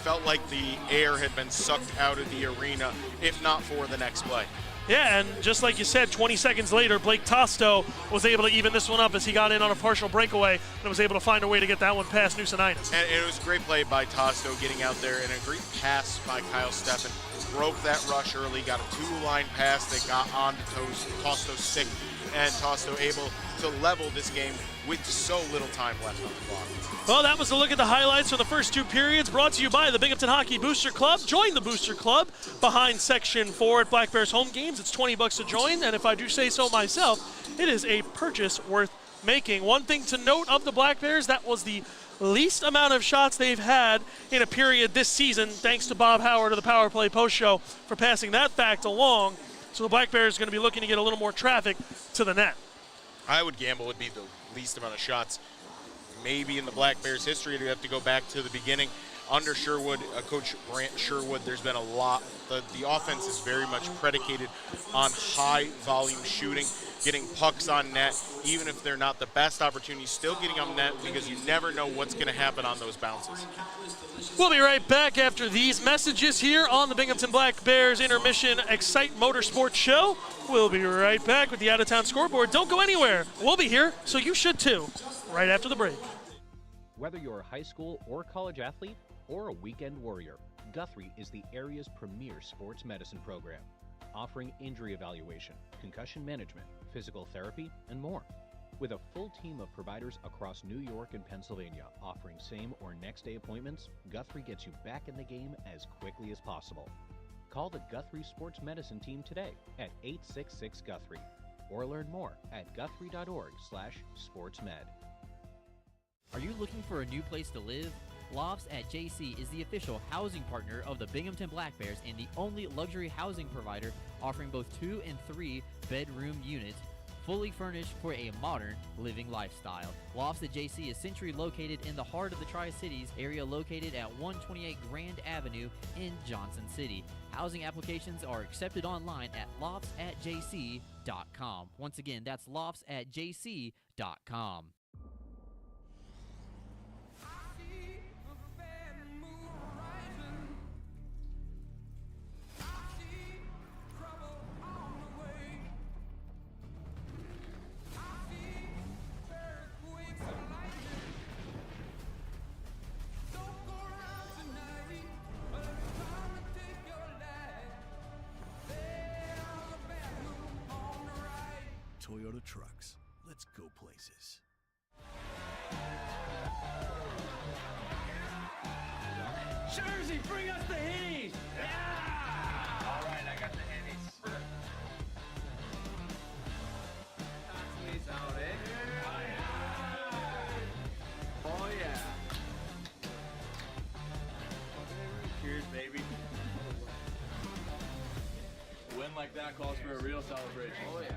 felt like the air had been sucked out of the arena, if not for the next play. Yeah, and just like you said, 20 seconds later, Blake Tosto was able to even this one up as he got in on a partial breakaway and was able to find a way to get that one past Nusanitis. And it was a great play by Tosto getting out there, and a great pass by Kyle Steffen. Broke that rush early, got a 2-line pass that got on to Tosto's stick, and Tosto able to level this game with so little time left on the clock. Well, that was a look at the highlights for the first 2 periods, brought to you by the Binghamton Hockey Booster Club. Join the Booster Club behind Section 4 at Black Bears home games. It's $20 to join, and if I do say so myself, it is a purchase worth making. One thing to note of the Black Bears, that was the least amount of shots they've had in a period this season, thanks to Bob Howard of the Power Play Post Show for passing that fact along. So the Black Bears are going to be looking to get a little more traffic to the net. I would gamble it'd be the least amount of shots maybe in the Black Bears history. You'd have to go back to the beginning. under Sherwood, Coach Grant Sherwood, there's been a lot. The offense is very much predicated on high volume shooting, getting pucks on net, even if they're not the best opportunities, still getting on net because you never know what's going to happen on those bounces. We'll be right back after these messages here on the Binghamton Black Bears Intermission Excite Motorsports Show. We'll be right back with the out-of-town scoreboard. Don't go anywhere. We'll be here, so you should too, right after the break. Whether you're a high school or college athlete or a weekend warrior, Guthrie is the area's premier sports medicine program, offering injury evaluation, concussion management, physical therapy, and more. With a full team of providers across New York and Pennsylvania offering same or next day appointments, Guthrie gets you back in the game as quickly as possible. Call the Guthrie Sports Medicine team today at 866-GUTHRIE or learn more at guthrie.org/sportsmed. Are you looking for a new place to live? Lofts at JC is the official housing partner of the Binghamton Black Bears and the only luxury housing provider offering both 2 and 3 bedroom units, fully furnished for a modern living lifestyle. Lofts at JC is centrally located in the heart of the Tri-Cities area, located at 128 Grand Avenue in Johnson City. Housing applications are accepted online at loftsatjc.com. Once again, that's loftsatjc.com. Toyota Trucks. Let's go places. Jersey, bring us the Hennies! Yeah! All right, I got the Hennies. Out, eh? Oh, yeah. Cheers, baby. A win like that calls for a real celebration. Oh, yeah.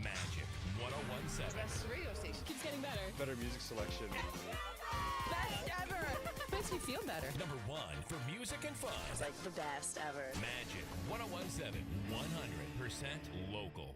Magic 101.7. Best radio station. Keeps getting better. Better music selection. Best ever. Makes me feel better. Number 1 for music and fun. It's like the best ever. Magic 101.7. 100% local.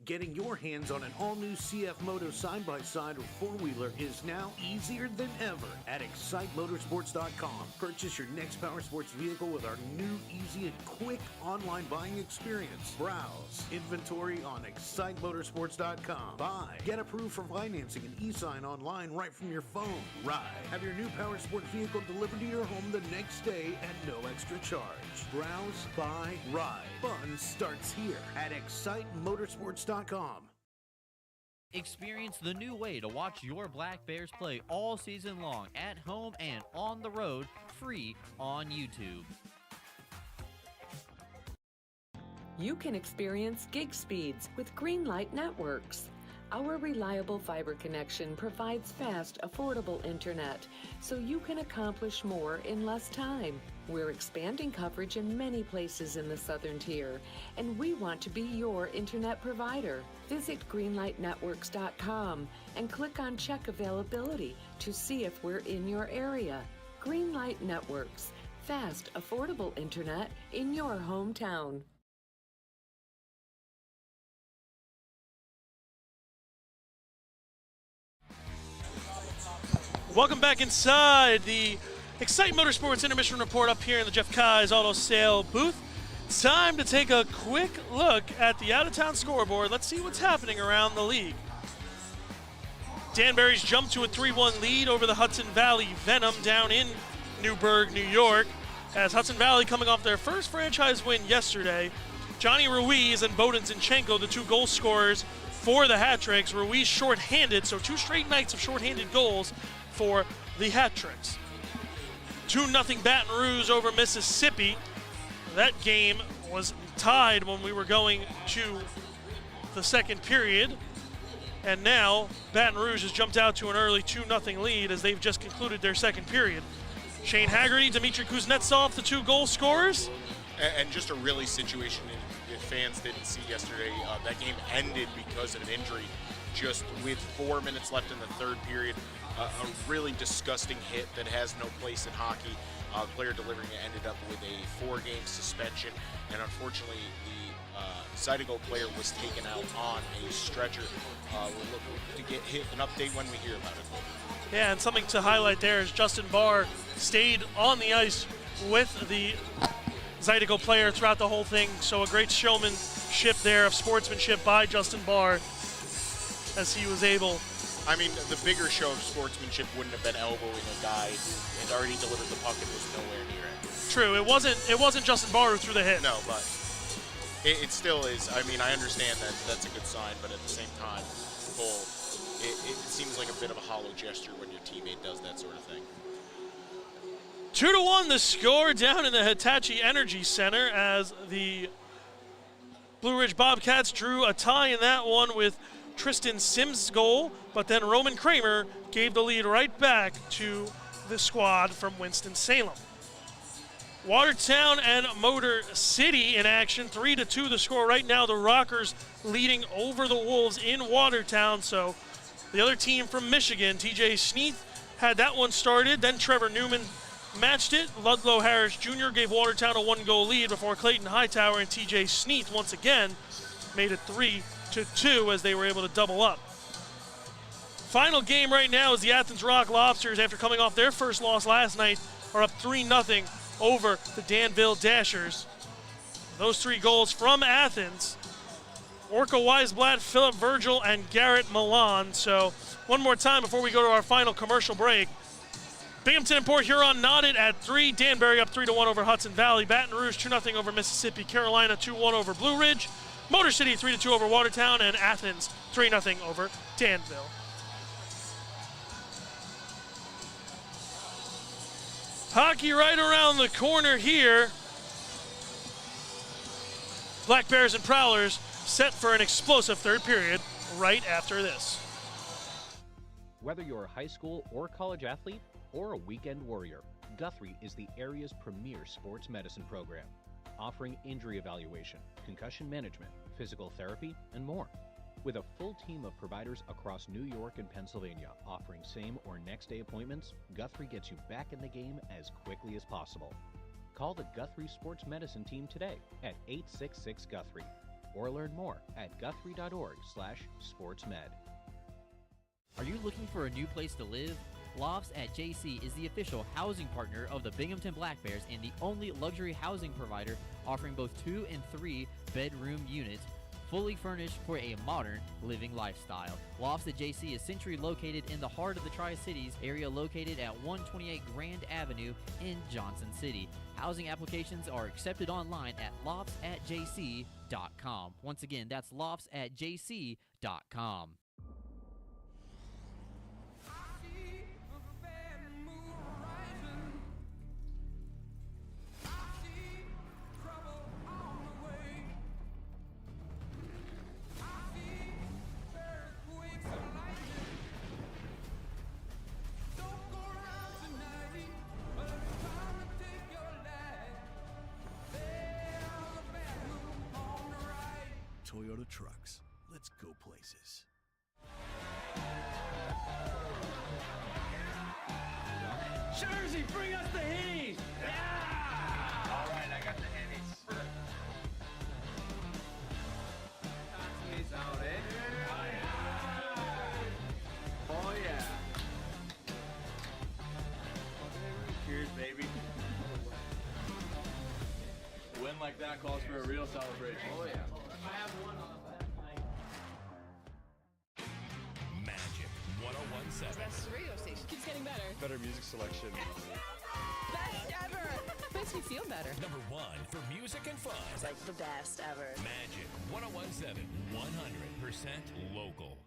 Getting your hands on an all-new CF Moto side-by-side or four-wheeler is now easier than ever at ExciteMotorsports.com. Purchase your next power sports vehicle with our new, easy, and quick online buying experience. Browse inventory on ExciteMotorsports.com. Buy, get approved for financing and e-sign online right from your phone. Ride, have your new power sport vehicle delivered to your home the next day at no extra charge. Browse, buy, ride. Fun starts here at ExciteMotorsports.com. Experience the new way to watch your Black Bears play all season long, at home and on the road, free on YouTube. You can experience gig speeds with Greenlight Networks. Our reliable fiber connection provides fast, affordable internet, so you can accomplish more in less time. We're expanding coverage in many places in the Southern Tier, and we want to be your internet provider. Visit greenlightnetworks.com and click on Check Availability to see if we're in your area. Greenlight Networks, fast, affordable internet in your hometown. Welcome back inside the Excite Motorsports Intermission Report up here in the Jeff Kai's Auto Sale booth. It's time to take a quick look at the out-of-town scoreboard. Let's see what's happening around the league. Danbury's jumped to a 3-1 lead over the Hudson Valley Venom down in Newburgh, New York, as Hudson Valley coming off their first franchise win yesterday. Johnny Ruiz and Bowden Zinchenko, the two goal scorers for the hat tricks. Ruiz shorthanded, so 2 straight nights of shorthanded goals for the hat tricks. 2-0 Baton Rouge over Mississippi. That game was tied when we were going to the second period. And now Baton Rouge has jumped out to an early 2-0 lead as they've just concluded their second period. Shane Haggerty, Dmitry Kuznetsov, the 2 goal scorers. And just a really situation that fans didn't see yesterday. That game ended because of an injury. Just with 4 minutes left in the third period, a really disgusting hit that has no place in hockey. The player delivering it ended up with a 4-game suspension, and unfortunately the Zydeco player was taken out on a stretcher. We're looking to get an update when we hear about it. Yeah, and something to highlight there is Justin Barr stayed on the ice with the Zydeco player throughout the whole thing, so a great showmanship there of sportsmanship by Justin Barr as he was able. I mean, the bigger show of sportsmanship wouldn't have been elbowing a guy who had already delivered the puck and was nowhere near it. True, it wasn't Justin Barr who threw the hit. No, but it still is. I mean, I understand that that's a good sign, but at the same time, Cole, it seems like a bit of a hollow gesture when your teammate does that sort of thing. 2-1 the score down in the Hitachi Energy Center as the Blue Ridge Bobcats drew a tie in that one with Tristan Sims' goal, but then Roman Kramer gave the lead right back to the squad from Winston-Salem. Watertown and Motor City in action, 3-2 the score right now. The Rockers leading over the Wolves in Watertown, so the other team from Michigan, TJ Sneath, had that one started, then Trevor Newman matched it. Ludlow Harris Jr. gave Watertown a 1-goal lead before Clayton Hightower and TJ Sneath once again made it 3-2 as they were able to double up. Final game right now is the Athens Rock Lobsters, after coming off their first loss last night, are up 3-0 over the Danville Dashers. Those 3 goals from Athens: Orca Weisblatt, Philip Virgil, and Garrett Milan. So one more time before we go to our final commercial break. Binghamton and Port Huron knotted at 3. Danbury up 3-1 over Hudson Valley. Baton Rouge 2-0 over Mississippi. Carolina 2-1 over Blue Ridge. Motor City 3-2 over Watertown. And Athens 3-0 over Danville. Hockey right around the corner here. Black Bears and Prowlers set for an explosive third period right after this. Whether you're a high school or college athlete or a weekend warrior, Guthrie is the area's premier sports medicine program, offering injury evaluation, concussion management, physical therapy, and more. With a full team of providers across New York and Pennsylvania offering same or next day appointments, Guthrie gets you back in the game as quickly as possible. Call the Guthrie Sports Medicine team today at 866-GUTHRIE or learn more at guthrie.org/sportsmed. Are you looking for a new place to live? Lofts at JC is the official housing partner of the Binghamton Black Bears and the only luxury housing provider offering both 2 and 3 bedroom units, fully furnished for a modern living lifestyle. Lofts at JC is centrally located in the heart of the Tri-Cities area, located at 128 Grand Avenue in Johnson City. Housing applications are accepted online at loftsatjc.com. Once again, that's loftsatjc.com. Toyota Trucks. Let's go places. Jersey, bring us the Hennies! Yeah! All right, I got the Hennies. Out, eh? Oh, yeah. Cheers, baby. A win like that calls for a real celebration. Oh, yeah. Magic 1017. Best radio station keeps getting better. Better music selection. Best ever! Makes me feel better. Number 1 for music and fun. It's like the best ever. Magic 1017, 100% local.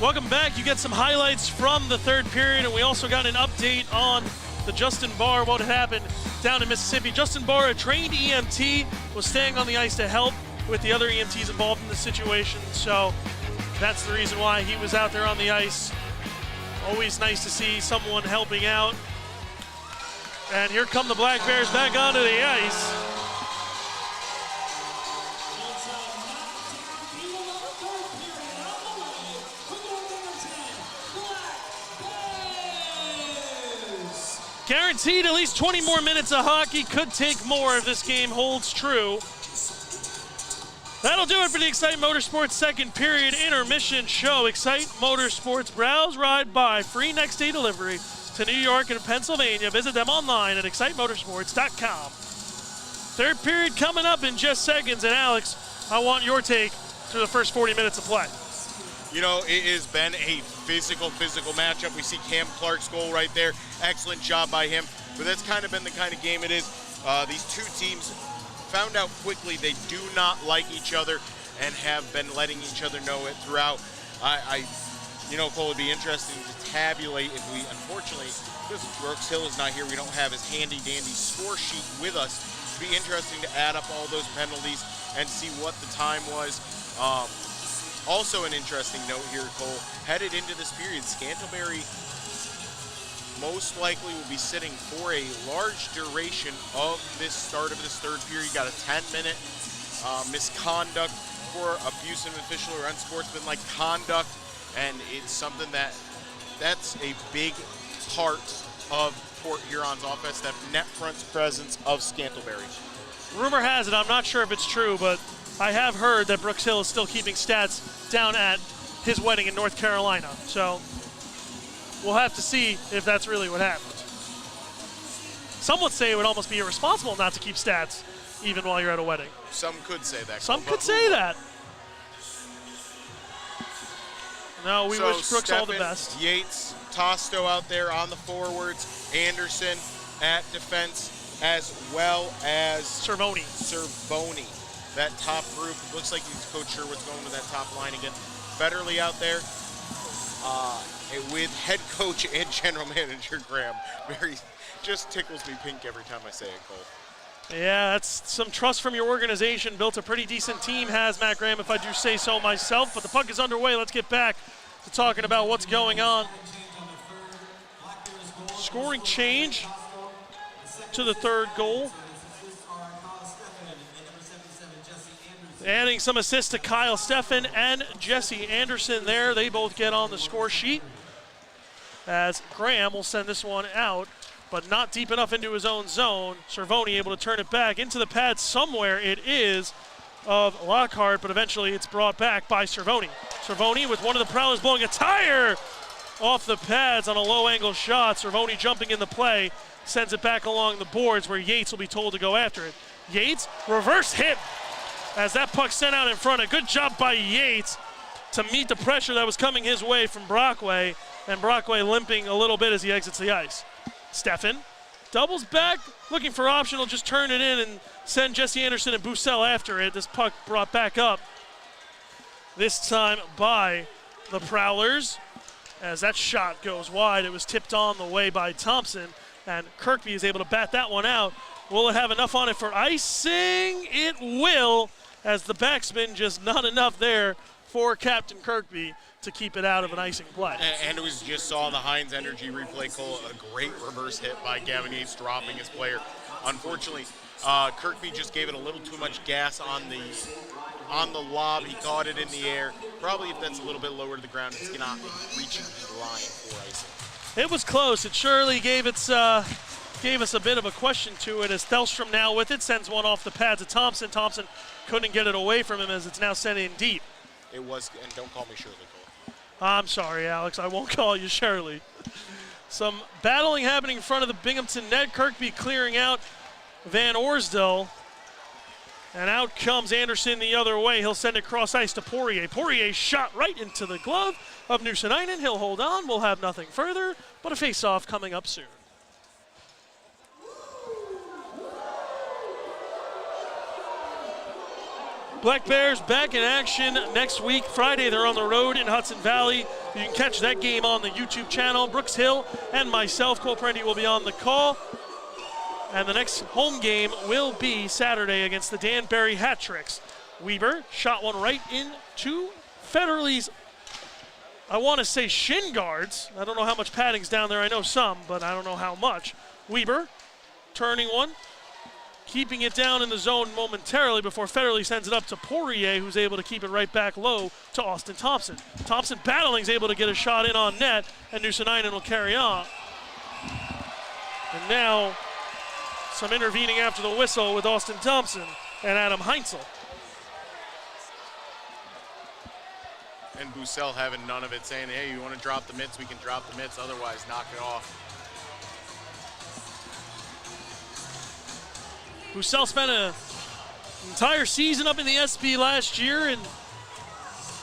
Welcome back. You get some highlights from the third period, and we also got an update on the Justin Barr, what had happened down in Mississippi. Justin Barr, a trained EMT, was staying on the ice to help with the other EMTs involved in the situation, so that's the reason why he was out there on the ice. Always nice to see someone helping out. And here come the Black Bears back onto the ice. Guaranteed at least 20 more minutes of hockey. Could take more if this game holds true. That'll do it for the Excite Motorsports second period intermission show. Excite Motorsports, browse, ride, buy, free next day delivery to New York and Pennsylvania. Visit them online at excitemotorsports.com. Third period coming up in just seconds. And Alex, I want your take through the first 40 minutes of play. You know, it has been a physical matchup. We see Cam Clark's goal right there. Excellent job by him. But that's kind of been the kind of game it is. These two teams found out quickly they do not like each other and have been letting each other know it throughout. Cole, it'd be interesting to tabulate if we, unfortunately, because Brooks Hill is not here, we don't have his handy-dandy score sheet with us. It'd be interesting to add up all those penalties and see what the time was. Also an interesting note here, Cole, headed into this period, Scantlebury most likely will be sitting for a large duration of this start of this third period. You got a 10-minute misconduct for abusive official or unsportsmanlike conduct, and it's something that's a big part of Port Huron's offense, that net front presence of Scantlebury. Rumor has it, I'm not sure if it's true, but I have heard that Brooks Hill is still keeping stats down at his wedding in North Carolina. So we'll have to see if that's really what happened. Some would say it would almost be irresponsible not to keep stats even while you're at a wedding. Some could say that. Some could say that. No, we wish Brooks all the best. Yates, Tosto out there on the forwards, Anderson at defense, as well as Cervoni. That top group, looks like Coach Sherwood's going to that top line again. Federley out there with head coach and general manager Graham. Just tickles me pink every time I say it, Cole. Yeah, that's some trust from your organization. Built a pretty decent team, has Matt Graham, if I do say so myself. But the puck is underway. Let's get back to talking about what's going on. Scoring change to the third goal. Adding some assists to Kyle Steffen and Jesse Anderson there. They both get on the score sheet as Graham will send this one out, but not deep enough into his own zone. Cervoni able to turn it back into the pad somewhere. It is of Lockhart, but eventually it's brought back by Cervoni. Cervoni with one of the Prowlers blowing a tire off the pads on a low angle shot. Cervoni jumping in the play, sends it back along the boards where Yates will be told to go after it. Yates, reverse hit as that puck sent out in front. A good job by Yates to meet the pressure that was coming his way from Brockway, and Brockway limping a little bit as he exits the ice. Steffen doubles back, looking for option, will just turn it in and send Jesse Anderson and Bussell after it. This puck brought back up, this time by the Prowlers. As that shot goes wide, it was tipped on the way by Thompson, and Kirkby is able to bat that one out. Will it have enough on it for icing? It will, as the backspin just not enough there for Captain Kirkby to keep it out of an icing play. And it was just saw the Heinz Energy replay, Cole, a great reverse hit by Gavin Yates, dropping his player. Unfortunately, Kirkby just gave it a little too much gas on the lob. He caught it in the air. Probably if that's a little bit lower to the ground, it's not reaching the line for icing. It was close. It surely gave us a bit of a question to it, as Thelstrom now with it sends one off the pad to Thompson. Thompson couldn't get it away from him as it's now sent in deep. It was, and don't call me Shirley, Cole. I'm sorry, Alex. I won't call you Shirley. Some battling happening in front of the Binghamton net. Kirkby clearing out Van Orsdale. And out comes Anderson the other way. He'll send it cross ice to Poirier. Poirier shot right into the glove of Nuusenainen. He'll hold on. We'll have nothing further, but a face-off coming up soon. Black Bears back in action next week. Friday, they're on the road in Hudson Valley. You can catch that game on the YouTube channel. Brooks Hill and myself, Cole Prendy, will be on the call. And the next home game will be Saturday against the Danbury Hat-Tricks. Weber shot one right into Federley's, I want to say, shin guards. I don't know how much padding's down there. I know some, but I don't know how much. Weber turning one, keeping it down in the zone momentarily before Federley sends it up to Poirier, who's able to keep it right back low to Austin Thompson. Thompson battling is able to get a shot in on net, and Nuusenainen will carry on. And now some intervening after the whistle with Austin Thompson and Adam Heinzel. And Bussell having none of it, saying, hey, you want to drop the mitts, we can drop the mitts, otherwise knock it off. Bussell spent an entire season up in the SB last year, and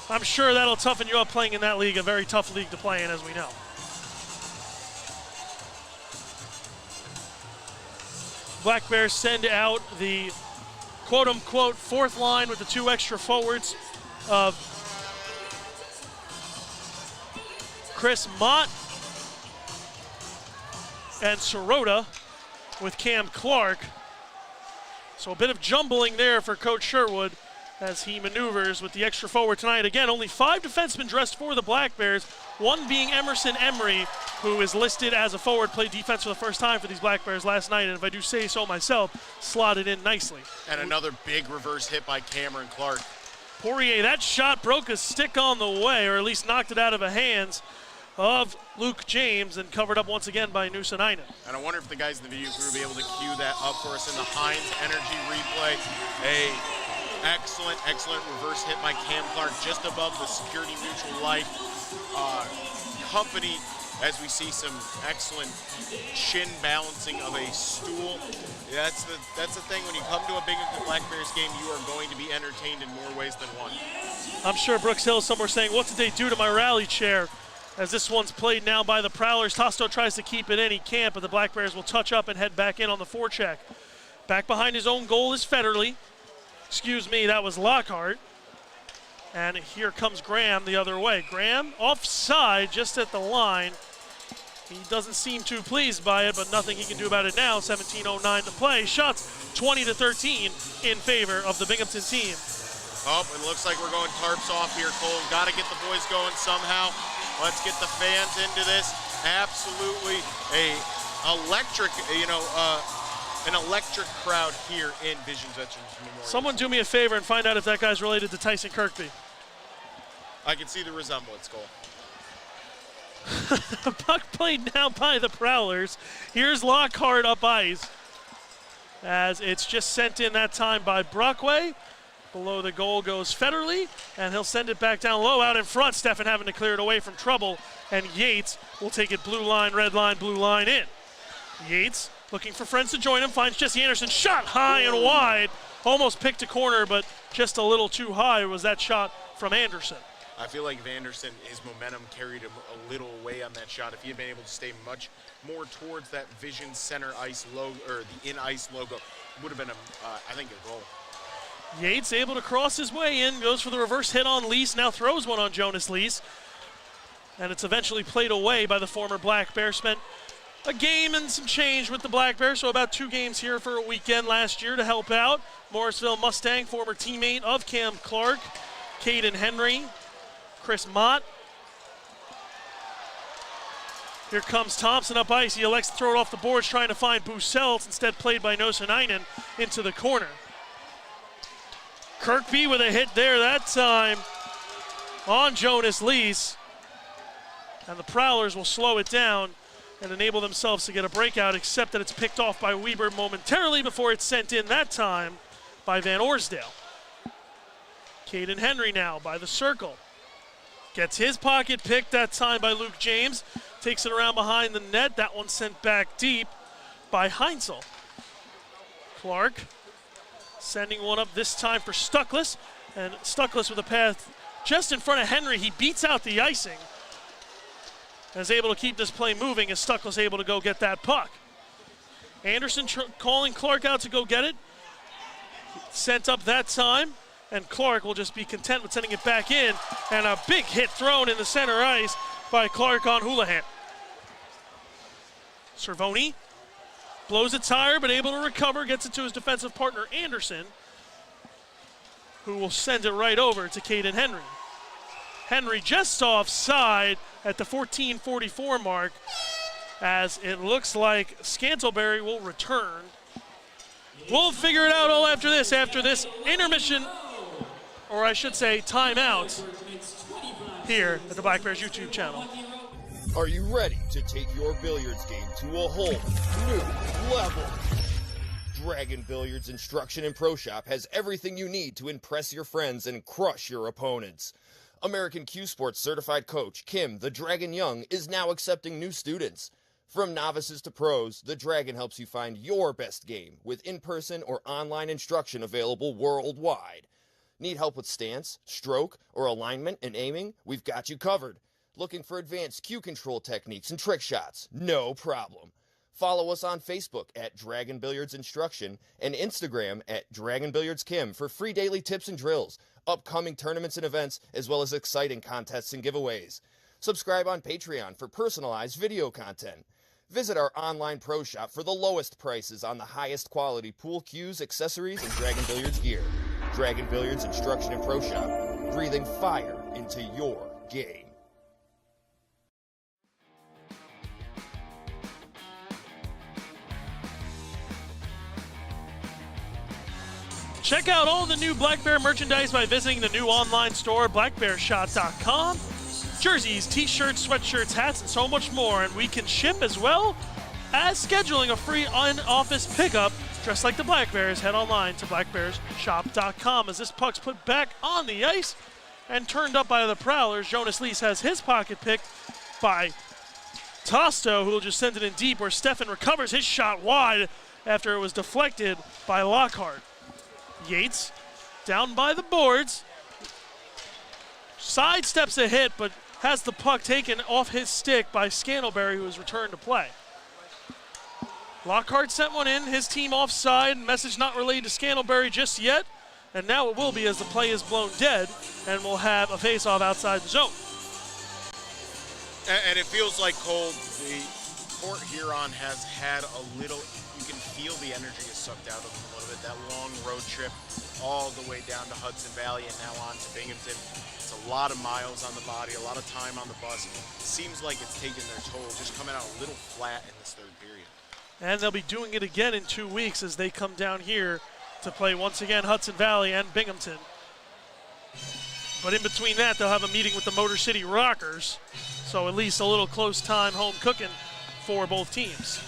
I'm sure that'll toughen you up playing in that league, a very tough league to play in, as we know. Black Bears send out the quote-unquote fourth line with the two extra forwards of Chris Mott and Sirota with Cam Clark. So a bit of jumbling there for Coach Sherwood as he maneuvers with the extra forward tonight. Again, only 5 defensemen dressed for the Black Bears, one being Emerson Emery, who is listed as a forward, played defense for the first time for these Black Bears last night, and if I do say so myself, slotted in nicely. And another big reverse hit by Cameron Clark. Poirier, that shot broke a stick on the way, or at least knocked it out of the hands of Luke James, and covered up once again by Nuusenainen. And I wonder if the guys in the video crew will be able to cue that up for us in the Heinz Energy replay. Excellent reverse hit by Cam Clark just above the security neutral light company, as we see some excellent shin balancing of a stool. That's the thing, when you come to a Binghamton Black Bears game, you are going to be entertained in more ways than one. I'm sure Brooks Hill is somewhere saying, what did they do to my rally chair? As this one's played now by the Prowlers. Tosto tries to keep it in, he can't, but the Black Bears will touch up and head back in on the forecheck. Back behind his own goal is Federley. Excuse me, that was Lockhart. And here comes Graham the other way. Graham offside just at the line. He doesn't seem too pleased by it, but nothing he can do about it now. 17:09 to play. Shots 20-13 in favor of the Binghamton team. Oh, it looks like we're going tarps off here, Cole. Got to get the boys going somehow. Let's get the fans into this. Absolutely an electric crowd here in Visions Veterans Memorial. Someone do me a favor and find out if that guy's related to Tyson Kirkby. I can see the resemblance, Cole. Puck played now by the Prowlers. Here's Lockhart up ice, as it's just sent in that time by Brockway. Below the goal goes Federley, and he'll send it back down low out in front. Steffen having to clear it away from trouble, and Yates will take it blue line, red line, blue line in. Yates looking for friends to join him, finds Jesse Anderson, shot high and wide. Almost picked a corner, but just a little too high was that shot from Anderson. I feel like if Anderson, his momentum carried him a little away on that shot. If he had been able to stay much more towards that Vision center ice logo, or the in-ice logo, would have been, I think, a goal. Yates able to cross his way in, goes for the reverse hit on Lease, now throws one on Jonas Lease. And it's eventually played away by the former Black Bear. Spent a game and some change with the Black Bears, so about 2 games here for a weekend last year to help out. Morrisville Mustang, former teammate of Cam Clark, Caden Henry, Chris Mott. Here comes Thompson up ice. He elects to throw it off the boards, trying to find Bussell. It's instead played by Nuusenainen into the corner. Kirkby with a hit there that time on Jonas Lease. And the Prowlers will slow it down and enable themselves to get a breakout, except that it's picked off by Weber momentarily before it's sent in that time by Van Orsdale. Caden Henry now by the circle. Gets his pocket picked that time by Luke James. Takes it around behind the net. That one sent back deep by Heinzel. Clark Sending one up this time for Stuckless, and Stuckless with a path just in front of Henry. He beats out the icing and is able to keep this play moving as Stuckless able to go get that puck. Anderson calling Clark out to go get it. Sent up that time, and Clark will just be content with sending it back in, and a big hit thrown in the center ice by Clark on Houlihan. Cervoni blows a tire, but able to recover, gets it to his defensive partner, Anderson, who will send it right over to Caden Henry. Henry just offside at the 14:44 mark, as it looks like Scantlebury will return. We'll figure it out all after this intermission, or I should say timeout, here at the Black Bears YouTube channel. Are you ready to take your billiards game to a whole new level? Dragon Billiards Instruction and Pro Shop has everything you need to impress your friends and crush your opponents. American Q Sports certified coach Kim the Dragon Young is now accepting new students. From novices to pros, the Dragon helps you find your best game with in-person or online instruction available worldwide. Need help with stance, stroke, or alignment and aiming? We've got you covered. Looking for advanced cue control techniques and trick shots? No problem. Follow us on Facebook at Dragon Billiards Instruction and Instagram at Dragon Billiards Kim for free daily tips and drills, upcoming tournaments and events, as well as exciting contests and giveaways. Subscribe on Patreon for personalized video content. Visit our online pro shop for the lowest prices on the highest quality pool cues, accessories, and Dragon Billiards gear. Dragon Billiards Instruction and Pro Shop, breathing fire into your game. Check out all the new Black Bear merchandise by visiting the new online store, blackbearshop.com. Jerseys, t-shirts, sweatshirts, hats, and so much more. And we can ship as well as scheduling a free in-office pickup. Dressed like the Black Bears, head online to blackbearshop.com. As this puck's put back on the ice and turned up by the Prowlers, Jonas Lees has his pocket picked by Tosto, who will just send it in deep, where Steffen recovers his shot wide after it was deflected by Lockhart. Yates down by the boards, sidesteps a hit, but has the puck taken off his stick by Scantlebury, who has returned to play. Lockhart sent one in, his team offside, message not relayed to Scantlebury just yet, and now it will be as the play is blown dead, and we'll have a face-off outside the zone. And it feels like, Cole, the Port Huron has had a little, you can feel the energy is sucked out of them a little bit. That long road trip all the way down to Hudson Valley and now on to Binghamton. It's a lot of miles on the body, a lot of time on the bus. It seems like it's taken their toll, just coming out a little flat in this third period. And they'll be doing it again in 2 weeks as they come down here to play once again Hudson Valley and Binghamton. But in between that, they'll have a meeting with the Motor City Rockers. So at least a little close time home cooking for both teams.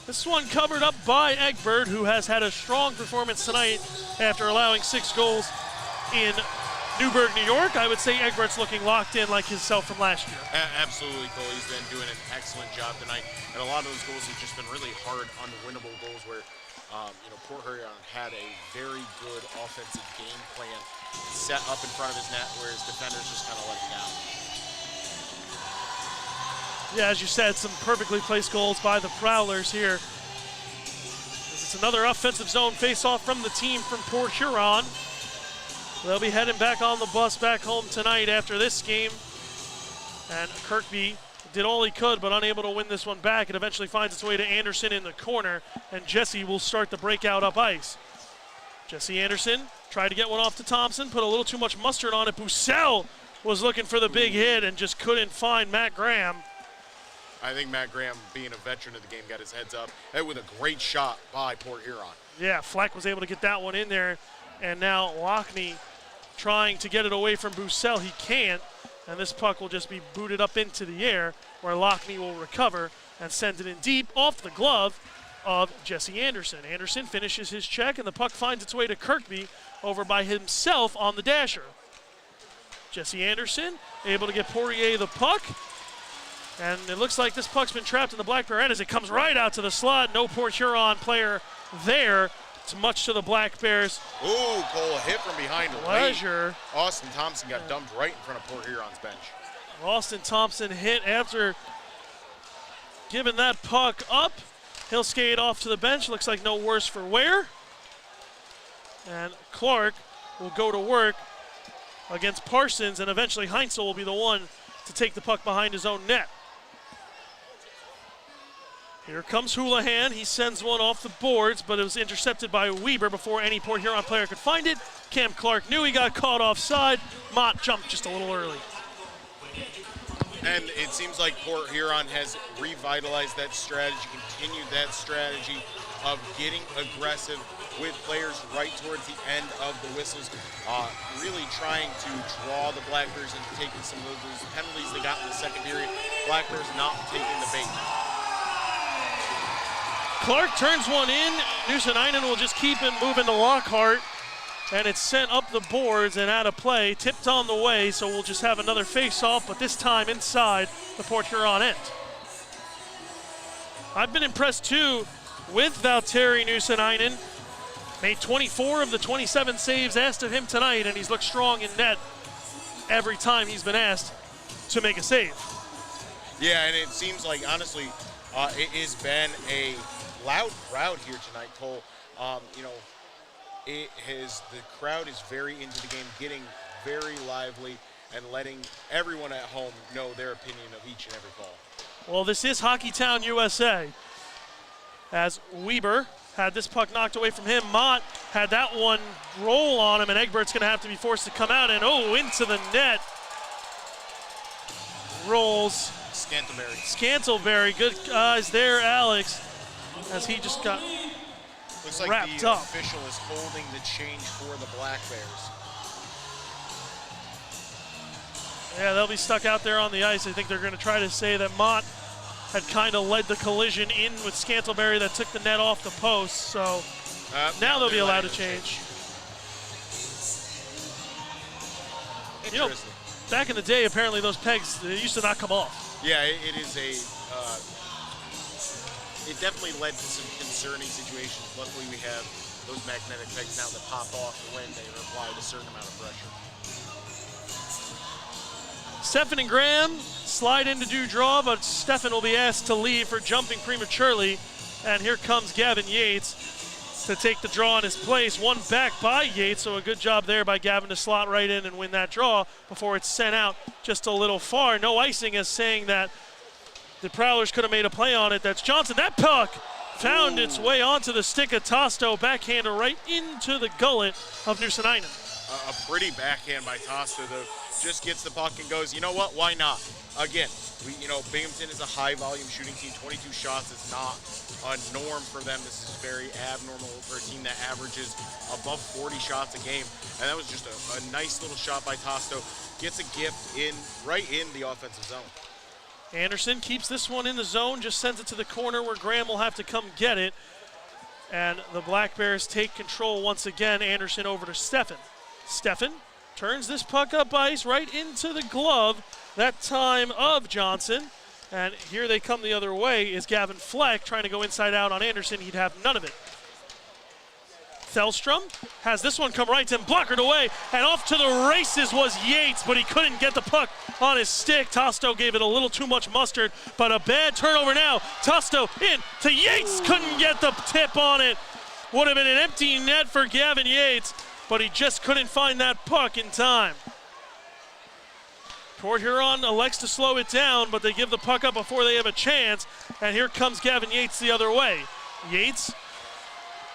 This one covered up by Egbert, who has had a strong performance tonight after allowing 6 goals in Newburgh, New York. I would say Egbert's looking locked in like himself from last year. Absolutely, Cole. He's been doing an excellent job tonight. And a lot of those goals have just been really hard, unwinnable goals where, Port Huron had a very good offensive game plan set up in front of his net where his defenders just kind of let it down. Yeah, as you said, some perfectly placed goals by the Prowlers here. It's another offensive zone face-off from the team from Port Huron. They'll be heading back on the bus back home tonight after this game. And Kirkby did all he could, but unable to win this one back. It eventually finds its way to Anderson in the corner, and Jesse will start the breakout up ice. Jesse Anderson tried to get one off to Thompson, put a little too much mustard on it. Bussell was looking for the big hit and just couldn't find Matt Graham. I think Matt Graham, being a veteran of the game, got his heads up with a great shot by Port Huron. Yeah, Fleck was able to get that one in there, and now Lockney trying to get it away from Bussell. He can't, and this puck will just be booted up into the air where Lockney will recover and send it in deep off the glove of Jesse Anderson. Anderson finishes his check, and the puck finds its way to Kirkby over by himself on the dasher. Jesse Anderson able to get Poirier the puck, and it looks like this puck's been trapped in the Black Bear end as it comes right out to the slot. No Port Huron player there It's much to the Black Bears. Ooh, Cole, a hit from behind. Pleasure. Austin Thompson got dumped right in front of Port Huron's bench. Austin Thompson hit after giving that puck up. He'll skate off to the bench. Looks like no worse for wear. And Clark will go to work against Parsons, and eventually Heinzel will be the one to take the puck behind his own net. Here comes Houlihan. He sends one off the boards, but it was intercepted by Weber before any Port Huron player could find it. Cam Clark knew he got caught offside. Mott jumped just a little early. And it seems like Port Huron has revitalized that strategy, continued that strategy of getting aggressive with players right towards the end of the whistles, really trying to draw the Black Bears into taking some of those penalties they got in the second period. Black Bears not taking the bait. Clark turns one in. Nuusenainen will just keep it moving to Lockhart. And it's sent up the boards and out of play, tipped on the way, so we'll just have another face-off, but this time inside the Port Huron end. I've been impressed, too, with Valtteri Nuusenainen. Made 24 of the 27 saves asked of him tonight, and he's looked strong in net every time he's been asked to make a save. Yeah, and it seems like, honestly, it has been a loud crowd here tonight, Cole. The crowd is very into the game, getting very lively and letting everyone at home know their opinion of each and every call. Well, this is Hockeytown, USA. As Weber had this puck knocked away from him, Mott had that one roll on him, and Egbert's going to have to be forced to come out, and into the net. Rolls. Scantleberry, good eyes there, Alex, as he just got Looks like wrapped the up. official is holding the change for the Black Bears. Yeah, they'll be stuck out there on the ice. I think they're going to try to say that Mott had kind of led the collision in with Scantleberry that took the net off the post. So now they'll be allowed to change. You know, back in the day, apparently those pegs, they used to not come off. Yeah, it is it definitely led to some concerning situations. Luckily, we have those magnetic pegs now that pop off when they are applied a certain amount of pressure. Stefan and Graham slide in to do draw, but Stefan will be asked to leave for jumping prematurely. And here comes Gavin Yates to take the draw in his place. One back by Yates, so a good job there by Gavin to slot right in and win that draw before it's sent out just a little far. No icing as saying that the Prowlers could have made a play on it. That's Johnson. That puck found its way onto the stick of Tosto. Backhander right into the gullet of Nuusenainen. A pretty backhand by Tosto, though. Just gets the puck and goes, you know what, why not? Again, Binghamton is a high-volume shooting team. 22 shots is not a norm for them. This is very abnormal for a team that averages above 40 shots a game. And that was just a nice little shot by Tosto. Gets a gift right in the offensive zone. Anderson keeps this one in the zone, just sends it to the corner where Graham will have to come get it. And the Black Bears take control once again. Anderson over to Stefan. Stefan turns this puck up ice right into the glove, that time of Johnson. And here they come the other way is Gavin Fleck trying to go inside out on Anderson. He'd have none of it. Thelstrom has this one come right to him, blockered away, and off to the races was Yates, but he couldn't get the puck on his stick. Tosto gave it a little too much mustard, but a bad turnover now. Tosto in to Yates, couldn't get the tip on it. Would have been an empty net for Gavin Yates, but he just couldn't find that puck in time. Port Huron elects to slow it down, but they give the puck up before they have a chance, and here comes Gavin Yates the other way. Yates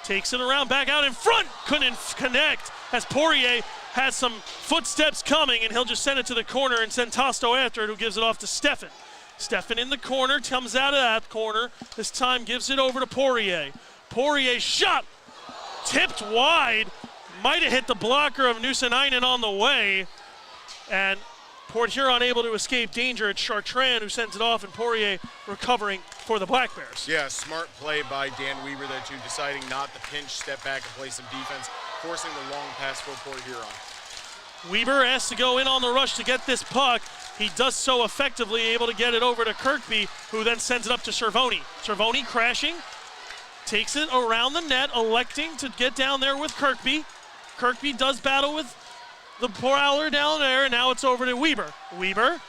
takes it around, back out in front, couldn't connect as Poirier has some footsteps coming, and he'll just send it to the corner and send Tosto after it, who gives it off to Stefan. Stefan in the corner, comes out of that corner, this time gives it over to Poirier. Poirier shot, tipped wide, might have hit the blocker of Nuusenainen on the way, and Port Huron able to escape danger. It's Chartrand who sends it off, and Poirier recovering for the Black Bears. Yeah, smart play by Dan Weber there too, deciding not to pinch, step back, and play some defense, forcing the long pass for Port Huron. Weber asked to go in on the rush to get this puck. He does so effectively, able to get it over to Kirkby, who then sends it up to Cervoni. Cervoni crashing, takes it around the net, electing to get down there with Kirkby. Kirkby does battle with the Prowler down there, and now it's over to Weber. Weber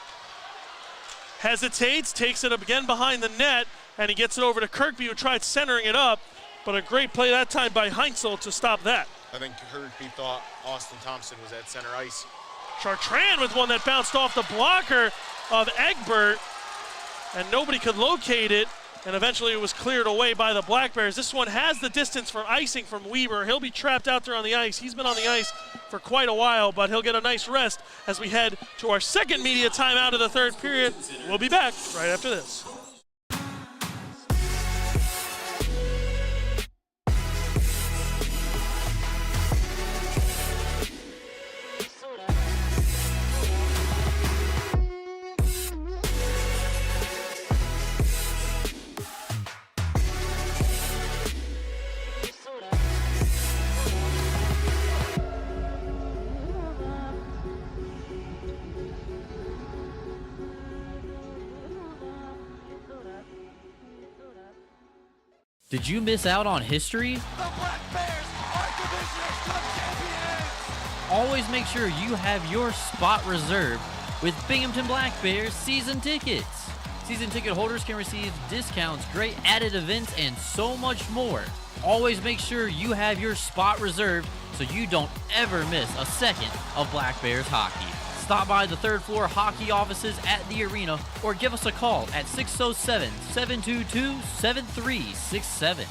hesitates, takes it up again behind the net, and he gets it over to Kirkby, who tried centering it up, but a great play that time by Heinzel to stop that. I think Kirkby thought Austin Thompson was at center ice. Chartrand with one that bounced off the blocker of Egbert, and nobody could locate it, and eventually it was cleared away by the Black Bears. This one has the distance for icing from Weber. He'll be trapped out there on the ice. He's been on the ice for quite a while, but he'll get a nice rest as we head to our second media timeout of the third period. We'll be back right after this. Did you miss out on history? The Black Bears are Division Cup champions! Always make sure you have your spot reserved with Binghamton Black Bears season tickets. Season ticket holders can receive discounts, great added events, and so much more. Always make sure you have your spot reserved so you don't ever miss a second of Black Bears hockey. Stop by the third floor hockey offices at the arena or give us a call at 607-722-7367.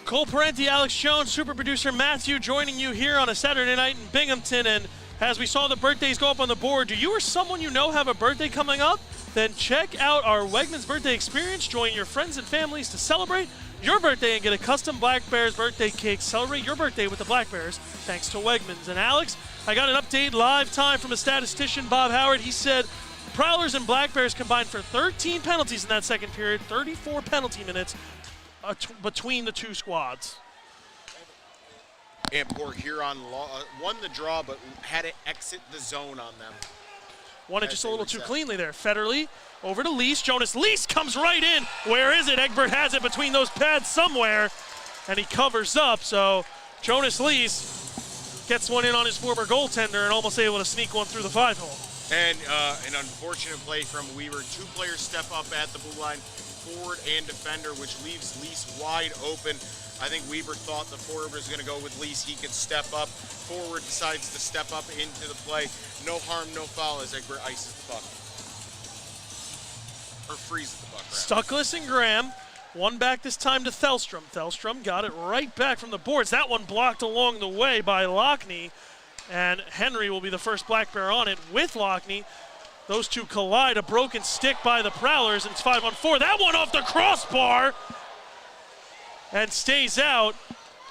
Cole Parenti, Alex Jones, super producer Matthew joining you here on a Saturday night in Binghamton. And as we saw the birthdays go up on the board, do you or someone you know have a birthday coming up? Then check out our Wegmans Birthday Experience. Join your friends and families to celebrate your birthday and get a custom Black Bears birthday cake. Celebrate your birthday with the Black Bears thanks to Wegmans. And Alex, I got an update live time from a statistician, Bob Howard. He said Prowlers and Black Bears combined for 13 penalties in that second period, 34 penalty minutes between the two squads. And Port Huron won the draw, but had to exit the zone on them. Won it just a little too cleanly there. Federley over to Lease. Jonas Lease comes right in. Where is it? Egbert has it between those pads somewhere, and he covers up. So Jonas Lease gets one in on his former goaltender and almost able to sneak one through the 5-hole. And an unfortunate play from Weaver. Two players step up at the blue line, forward and defender, which leaves Lease wide open. I think Weaver thought the forward was going to go with Lease. He could step up. Forward decides to step up into the play. No harm, no foul as Egbert ices the puck. Or freezes the puck, rather. Stuckless and Graham. One back this time to Thelstrom. Thelstrom got it right back from the boards. That one blocked along the way by Lockney. And Henry will be the first Black Bear on it with Lockney. Those two collide. A broken stick by the Prowlers, and it's 5-on-4. That one off the crossbar and stays out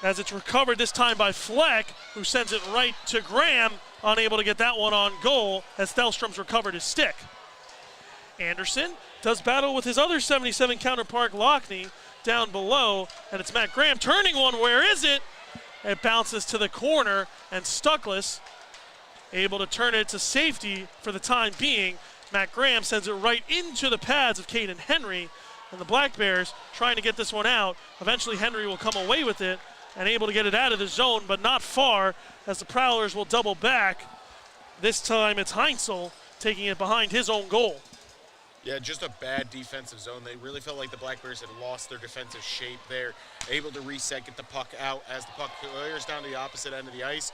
as it's recovered this time by Fleck, who sends it right to Graham, unable to get that one on goal as Thelstrom's recovered his stick. Anderson does battle with his other 77 counterpart, Lockney, down below, and it's Matt Graham turning one. Where is it? It bounces to the corner, and Stuckless able to turn it to safety for the time being. Matt Graham sends it right into the pads of Caden Henry, and the Black Bears trying to get this one out. Eventually Henry will come away with it and able to get it out of the zone, but not far, as the Prowlers will double back. This time it's Heinzel taking it behind his own goal. Yeah, just a bad defensive zone. They really felt like the Black Bears had lost their defensive shape there. Able to reset, get the puck out as the puck clears down to the opposite end of the ice.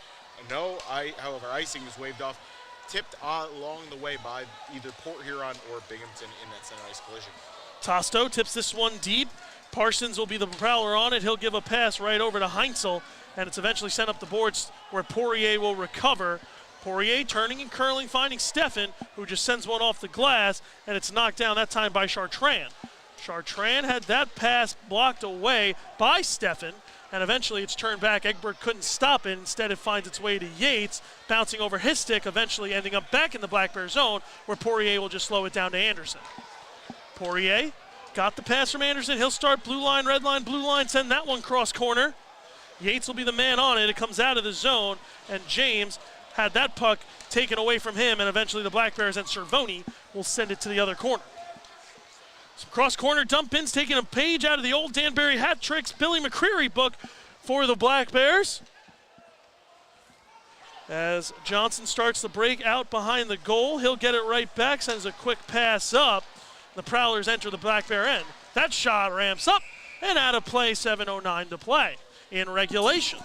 However, icing was waved off, tipped along the way by either Port Huron or Binghamton in that center ice collision. Tosto tips this one deep. Parsons will be the Prowler on it. He'll give a pass right over to Heinzel, and it's eventually sent up the boards where Poirier will recover. Poirier turning and curling, finding Steffen, who just sends one off the glass, and it's knocked down that time by Chartrand. Chartrand had that pass blocked away by Steffen, and eventually it's turned back. Egbert couldn't stop it. Instead, it finds its way to Yates, bouncing over his stick, eventually ending up back in the Black Bear zone, where Poirier will just slow it down to Anderson. Poirier got the pass from Anderson. He'll start blue line, red line, blue line, send that one cross corner. Yates will be the man on it. It comes out of the zone, and James had that puck taken away from him, and eventually the Black Bears and Cervoni will send it to the other corner. Some cross-corner dump-ins, taking a page out of the old Danbury Hat Tricks Billy McCreary book for the Black Bears. As Johnson starts the break out behind the goal, he'll get it right back, sends a quick pass up. The Prowlers enter the Black Bear end. That shot ramps up and out of play, 7:09 to play in regulation.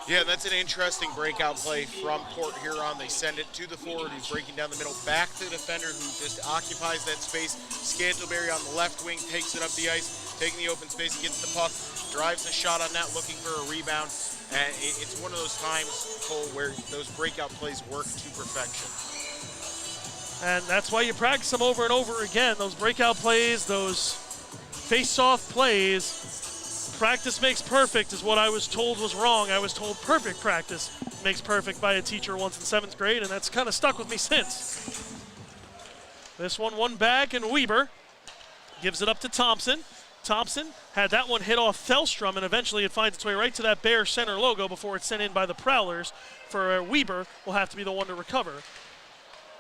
Yeah, that's an interesting breakout play from Port Huron. They send it to the forward who's breaking down the middle, back to the defender who just occupies that space. Scantleberry on the left wing takes it up the ice, taking the open space, gets the puck, drives the shot on that, looking for a rebound. And it's one of those times, Cole, where those breakout plays work to perfection. And that's why you practice them over and over again. Those breakout plays, those face-off plays. Practice makes perfect is what I was told was wrong. I was told perfect practice makes perfect by a teacher once in 7th grade, and that's kind of stuck with me since. This one back, and Weber gives it up to Thompson. Thompson had that one hit off Thelstrom, and eventually it finds its way right to that Bear center logo before it's sent in by the Prowlers. For Weber, will have to be the one to recover.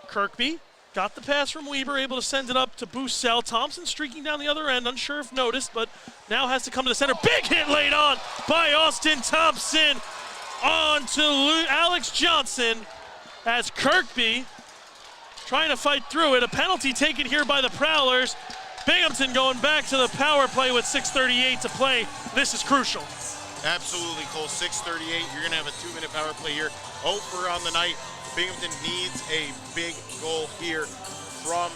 Kirkby got the pass from Weber, able to send it up to Bussell. Thompson streaking down the other end, unsure if noticed, but now has to come to the center. Big hit laid on by Austin Thompson on to Alex Johnson as Kirkby trying to fight through it. A penalty taken here by the Prowlers. Binghamton going back to the power play with 6:38 to play. This is crucial. Absolutely, Cole. 6:38. You're going to have a 2-minute power play here. Over on the night. Binghamton needs a big goal here from,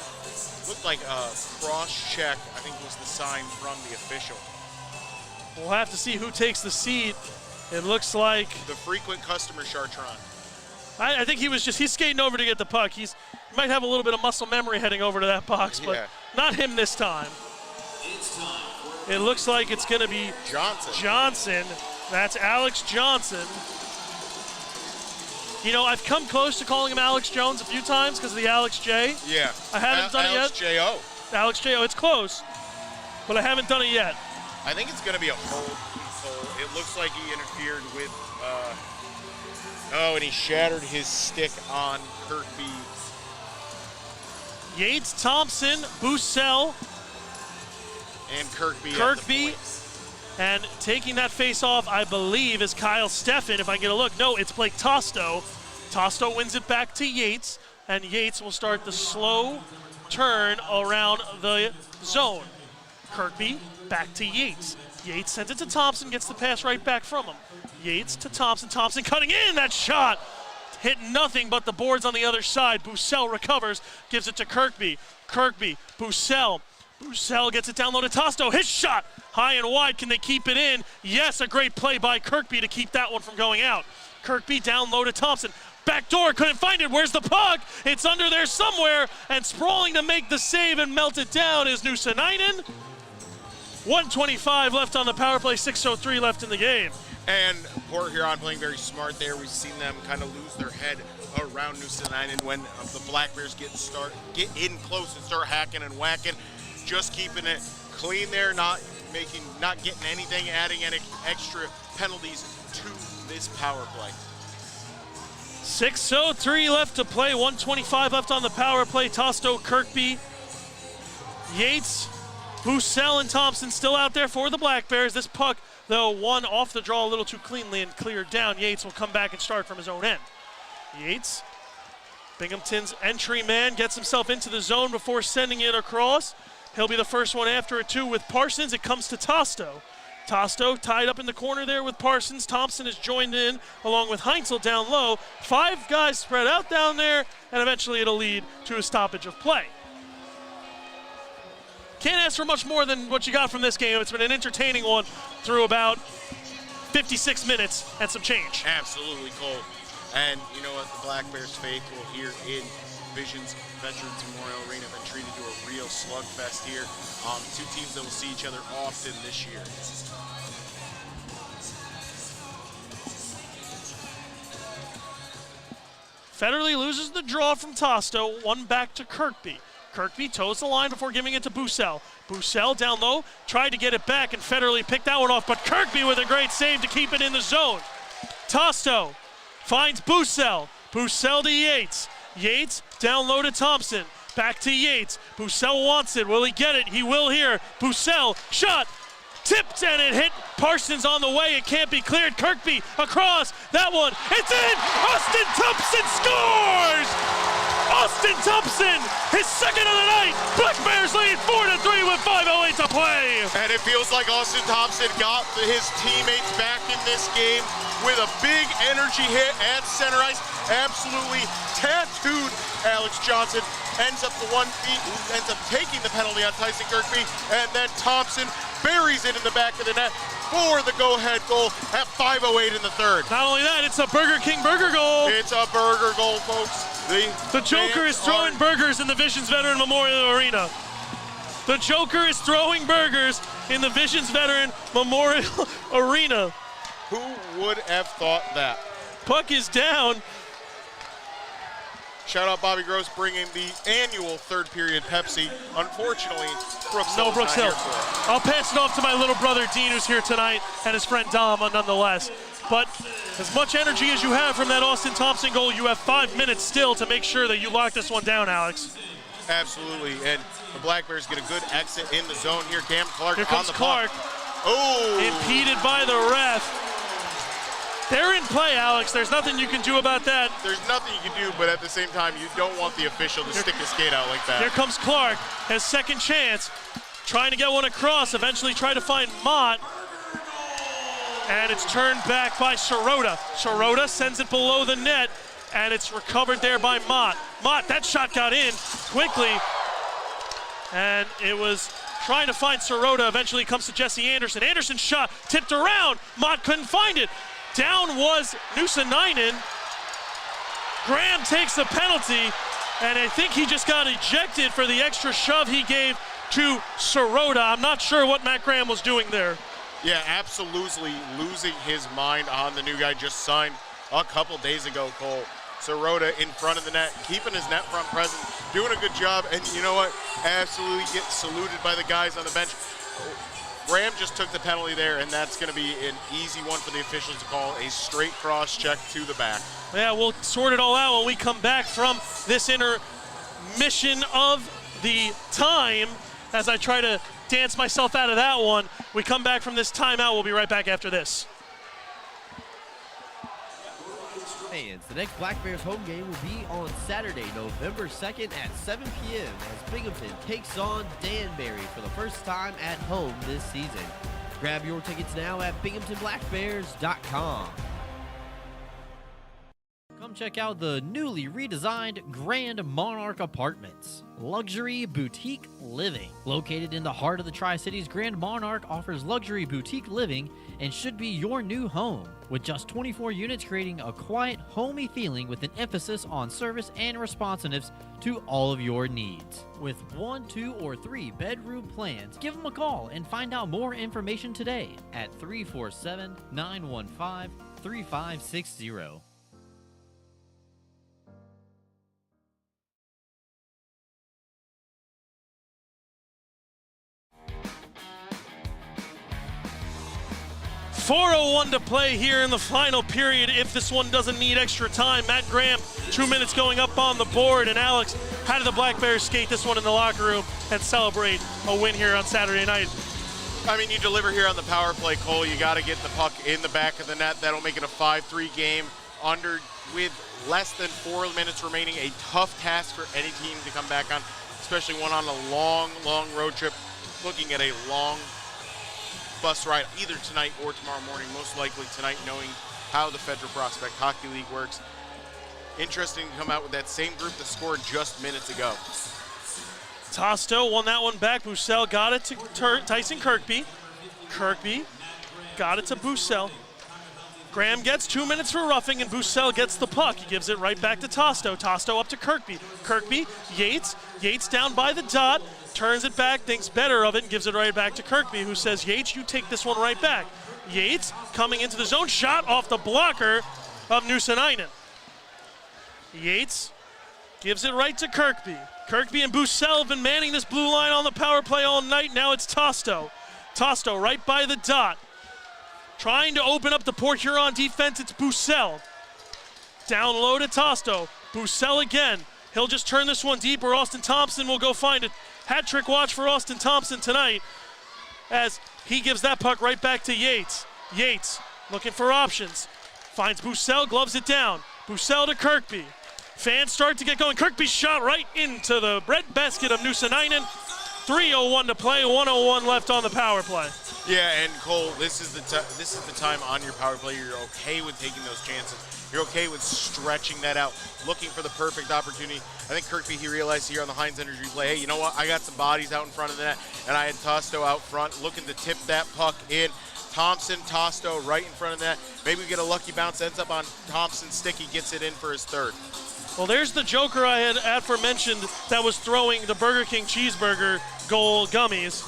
looked like a cross check, I think was the sign from the official. We'll have to see who takes the seat. It looks like the frequent customer, Chartron. I think he's skating over to get the puck. He might have a little bit of muscle memory heading over to that box, but not him this time. It looks like it's going to be Johnson. That's Alex Johnson. You know, I've come close to calling him Alex Jones a few times because of the Alex J. Yeah. I haven't done it yet. Alex J.O. Alex J.O. It's close, but I haven't done it yet. I think it's going to be a hold. It looks like he interfered with, and he shattered his stick on Kirkby. Yates, Thompson, Bussell, and Kirkby. And taking that face off, I believe, is Kyle Steffen. If I get a look, no, it's Blake Tosto. Tosto wins it back to Yates, and Yates will start the slow turn around the zone. Kirkby back to Yates. Yates sends it to Thompson, gets the pass right back from him. Yates to Thompson. Thompson cutting in. That shot hit nothing but the boards on the other side. Bussell recovers, gives it to Kirkby. Kirkby, Bussell. Bussell gets it down low to Tosto. His shot high and wide. Can they keep it in? Yes, a great play by Kirkby to keep that one from going out. Kirkby down low to Thompson. Back door, couldn't find it. Where's the puck? It's under there somewhere. And sprawling to make the save and melt it down is Nuusanainen. 1:25 left on the power play, 6:03 left in the game. And Port Huron playing very smart there. We've seen them kind of lose their head around Nuusanainen when the Black Bears get in close and start hacking and whacking. Just keeping it clean there, not getting anything, adding any extra penalties to this power play. 6:03 left to play, 1:25 left on the power play. Tosto, Kirkby, Yates, Bussell, and Thompson still out there for the Black Bears. This puck, though, one off the draw a little too cleanly and cleared down. Yates will come back and start from his own end. Yates, Binghamton's entry man, gets himself into the zone before sending it across. He'll be the first one after it, too, with Parsons. It comes to Tosto. Tosto tied up in the corner there with Parsons. Thompson is joined in along with Heinzel down low. 5 guys spread out down there, and eventually it'll lead to a stoppage of play. Can't ask for much more than what you got from this game. It's been an entertaining one through about 56 minutes and some change. Absolutely, Cole. And you know what? The Black Bears faithful here in Visions Veterans Memorial Arena have been treated to a real slugfest here. Two teams that will see each other often this year. Federley loses the draw from Tosto, one back to Kirkby. Kirkby toes the line before giving it to Bussell. Bussell down low, tried to get it back, and Federley picked that one off, but Kirkby with a great save to keep it in the zone. Tosto finds Bussell. Bussell to Yates. Yates down low to Thompson. Back to Yates. Bussell wants it. Will he get it? He will here. Bussell, shot, tipped, and it hit Parsons on the way. It can't be cleared. Kirkby across. That one. It's in! Austin Thompson scores! Austin Thompson, his second of the night. Black Bears lead 4-3 with 5:08 to play. And it feels like Austin Thompson got his teammates back in this game with a big energy hit at center ice. Absolutely tattooed Alex Johnson. Ends up the 1 feet, ends up taking the penalty on Tyson Kirkby, and then Thompson buries it in the back of the net for the go-ahead goal at 5:08 in the third. Not only that, it's a Burger King burger goal. It's a burger goal, folks. The Joker is throwing burgers in the Visions Veteran Memorial Arena. The Joker is throwing burgers in the Visions Veteran Memorial Arena. Who would have thought that? Puck is down. Shout out Bobby Gross bringing the annual third period Pepsi. Unfortunately, Brooks No Brooks Hill. Hill. I'll pass it off to my little brother Dean, who's here tonight, and his friend Dom nonetheless. But as much energy as you have from that Austin Thompson goal, you have 5 minutes still to make sure that you lock this one down, Alex. Absolutely, and the Black Bears get a good exit in the zone here. Cam Clark here comes on the Clark. puck. Oh! Impeded by the ref. They're in play, Alex. There's nothing you can do about that. There's nothing you can do, but at the same time, you don't want the official to stick his skate out like that. Here comes Clark, his second chance, trying to get one across, eventually try to find Mott. And it's turned back by Sirota. Sirota sends it below the net, and it's recovered there by Mott. Mott, that shot got in quickly, and it was trying to find Sirota. Eventually comes to Jesse Anderson. Anderson's shot tipped around. Mott couldn't find it. Down was Nuusanainen. Graham takes the penalty, and I think he just got ejected for the extra shove he gave to Sirota. I'm not sure what Matt Graham was doing there. Yeah, absolutely losing his mind on the new guy just signed a couple days ago, Cole. Sirota in front of the net, keeping his net front present, doing a good job, and you know what? Absolutely gets saluted by the guys on the bench. Graham just took the penalty there, and that's going to be an easy one for the officials to call, a straight cross check to the back. Yeah, we'll sort it all out when we come back from this intermission of the time. As I try to dance myself out of that one, we come back from this timeout. We'll be right back after this. Fans, the next Black Bears home game will be on Saturday, November 2nd at 7 p.m. as Binghamton takes on Danbury for the first time at home this season. Grab your tickets now at binghamtonblackbears.com. Come check out the newly redesigned Grand Monarch Apartments. Luxury boutique living. Located in the heart of the Tri-Cities, Grand Monarch offers luxury boutique living and should be your new home. With just 24 units creating a quiet, homey feeling with an emphasis on service and responsiveness to all of your needs. With 1, 2, or 3 bedroom plans, give them a call and find out more information today at 347-915-3560. .401 to play here in the final period if this one doesn't need extra time. Matt Graham, 2 minutes going up on the board. And Alex, how did the Black Bears skate this one in the locker room and celebrate a win here on Saturday night? I mean, you deliver here on the power play, Cole. You got to get the puck in the back of the net. That'll make it a 5-3 game with less than 4 minutes remaining. A tough task for any team to come back on, especially one on a long, long road trip. Looking at a long bus ride either tonight or tomorrow morning, most likely tonight, knowing how the Federal Prospect Hockey League works. Interesting to come out with that same group that scored just minutes ago. Tosto won that one back. Bussell got it to Tyson Kirkby. Kirkby got it to Bussell. Graham gets 2 minutes for roughing, and Bussell gets the puck. He gives it right back to Tosto. Tosto up to Kirkby. Kirkby, Yates. Yates down by the dot. Turns it back, thinks better of it, and gives it right back to Kirkby, who says, Yates, you take this one right back. Yates coming into the zone, shot off the blocker of Nuusanainen. Yates gives it right to Kirkby. Kirkby and Bussell have been manning this blue line on the power play all night. Now it's Tosto. Tosto right by the dot. Trying to open up the Port Huron defense, it's Bussell. Down low to Tosto. Bussell again. He'll just turn this one deep, or Austin Thompson will go find a hat trick watch for Austin Thompson tonight as he gives that puck right back to Yates. Yates looking for options. Finds Bussell, gloves it down. Bussell to Kirkby. Fans start to get going. Kirkby's shot right into the bread basket of Nuusanainen. 3:01 to play, 1:01 left on the power play. Yeah, and Cole, this is the time on your power play you're okay with taking those chances. You're okay with stretching that out, looking for the perfect opportunity. I think Kirkby, he realized here on the Heinz Energy play, hey, you know what? I got some bodies out in front of the net, and I had Tosto out front looking to tip that puck in. Thompson, Tosto right in front of that. Maybe we get a lucky bounce, ends up on Thompson's stick. He gets it in for his third. Well, there's the joker I had aforementioned that was throwing the Burger King cheeseburger goal gummies.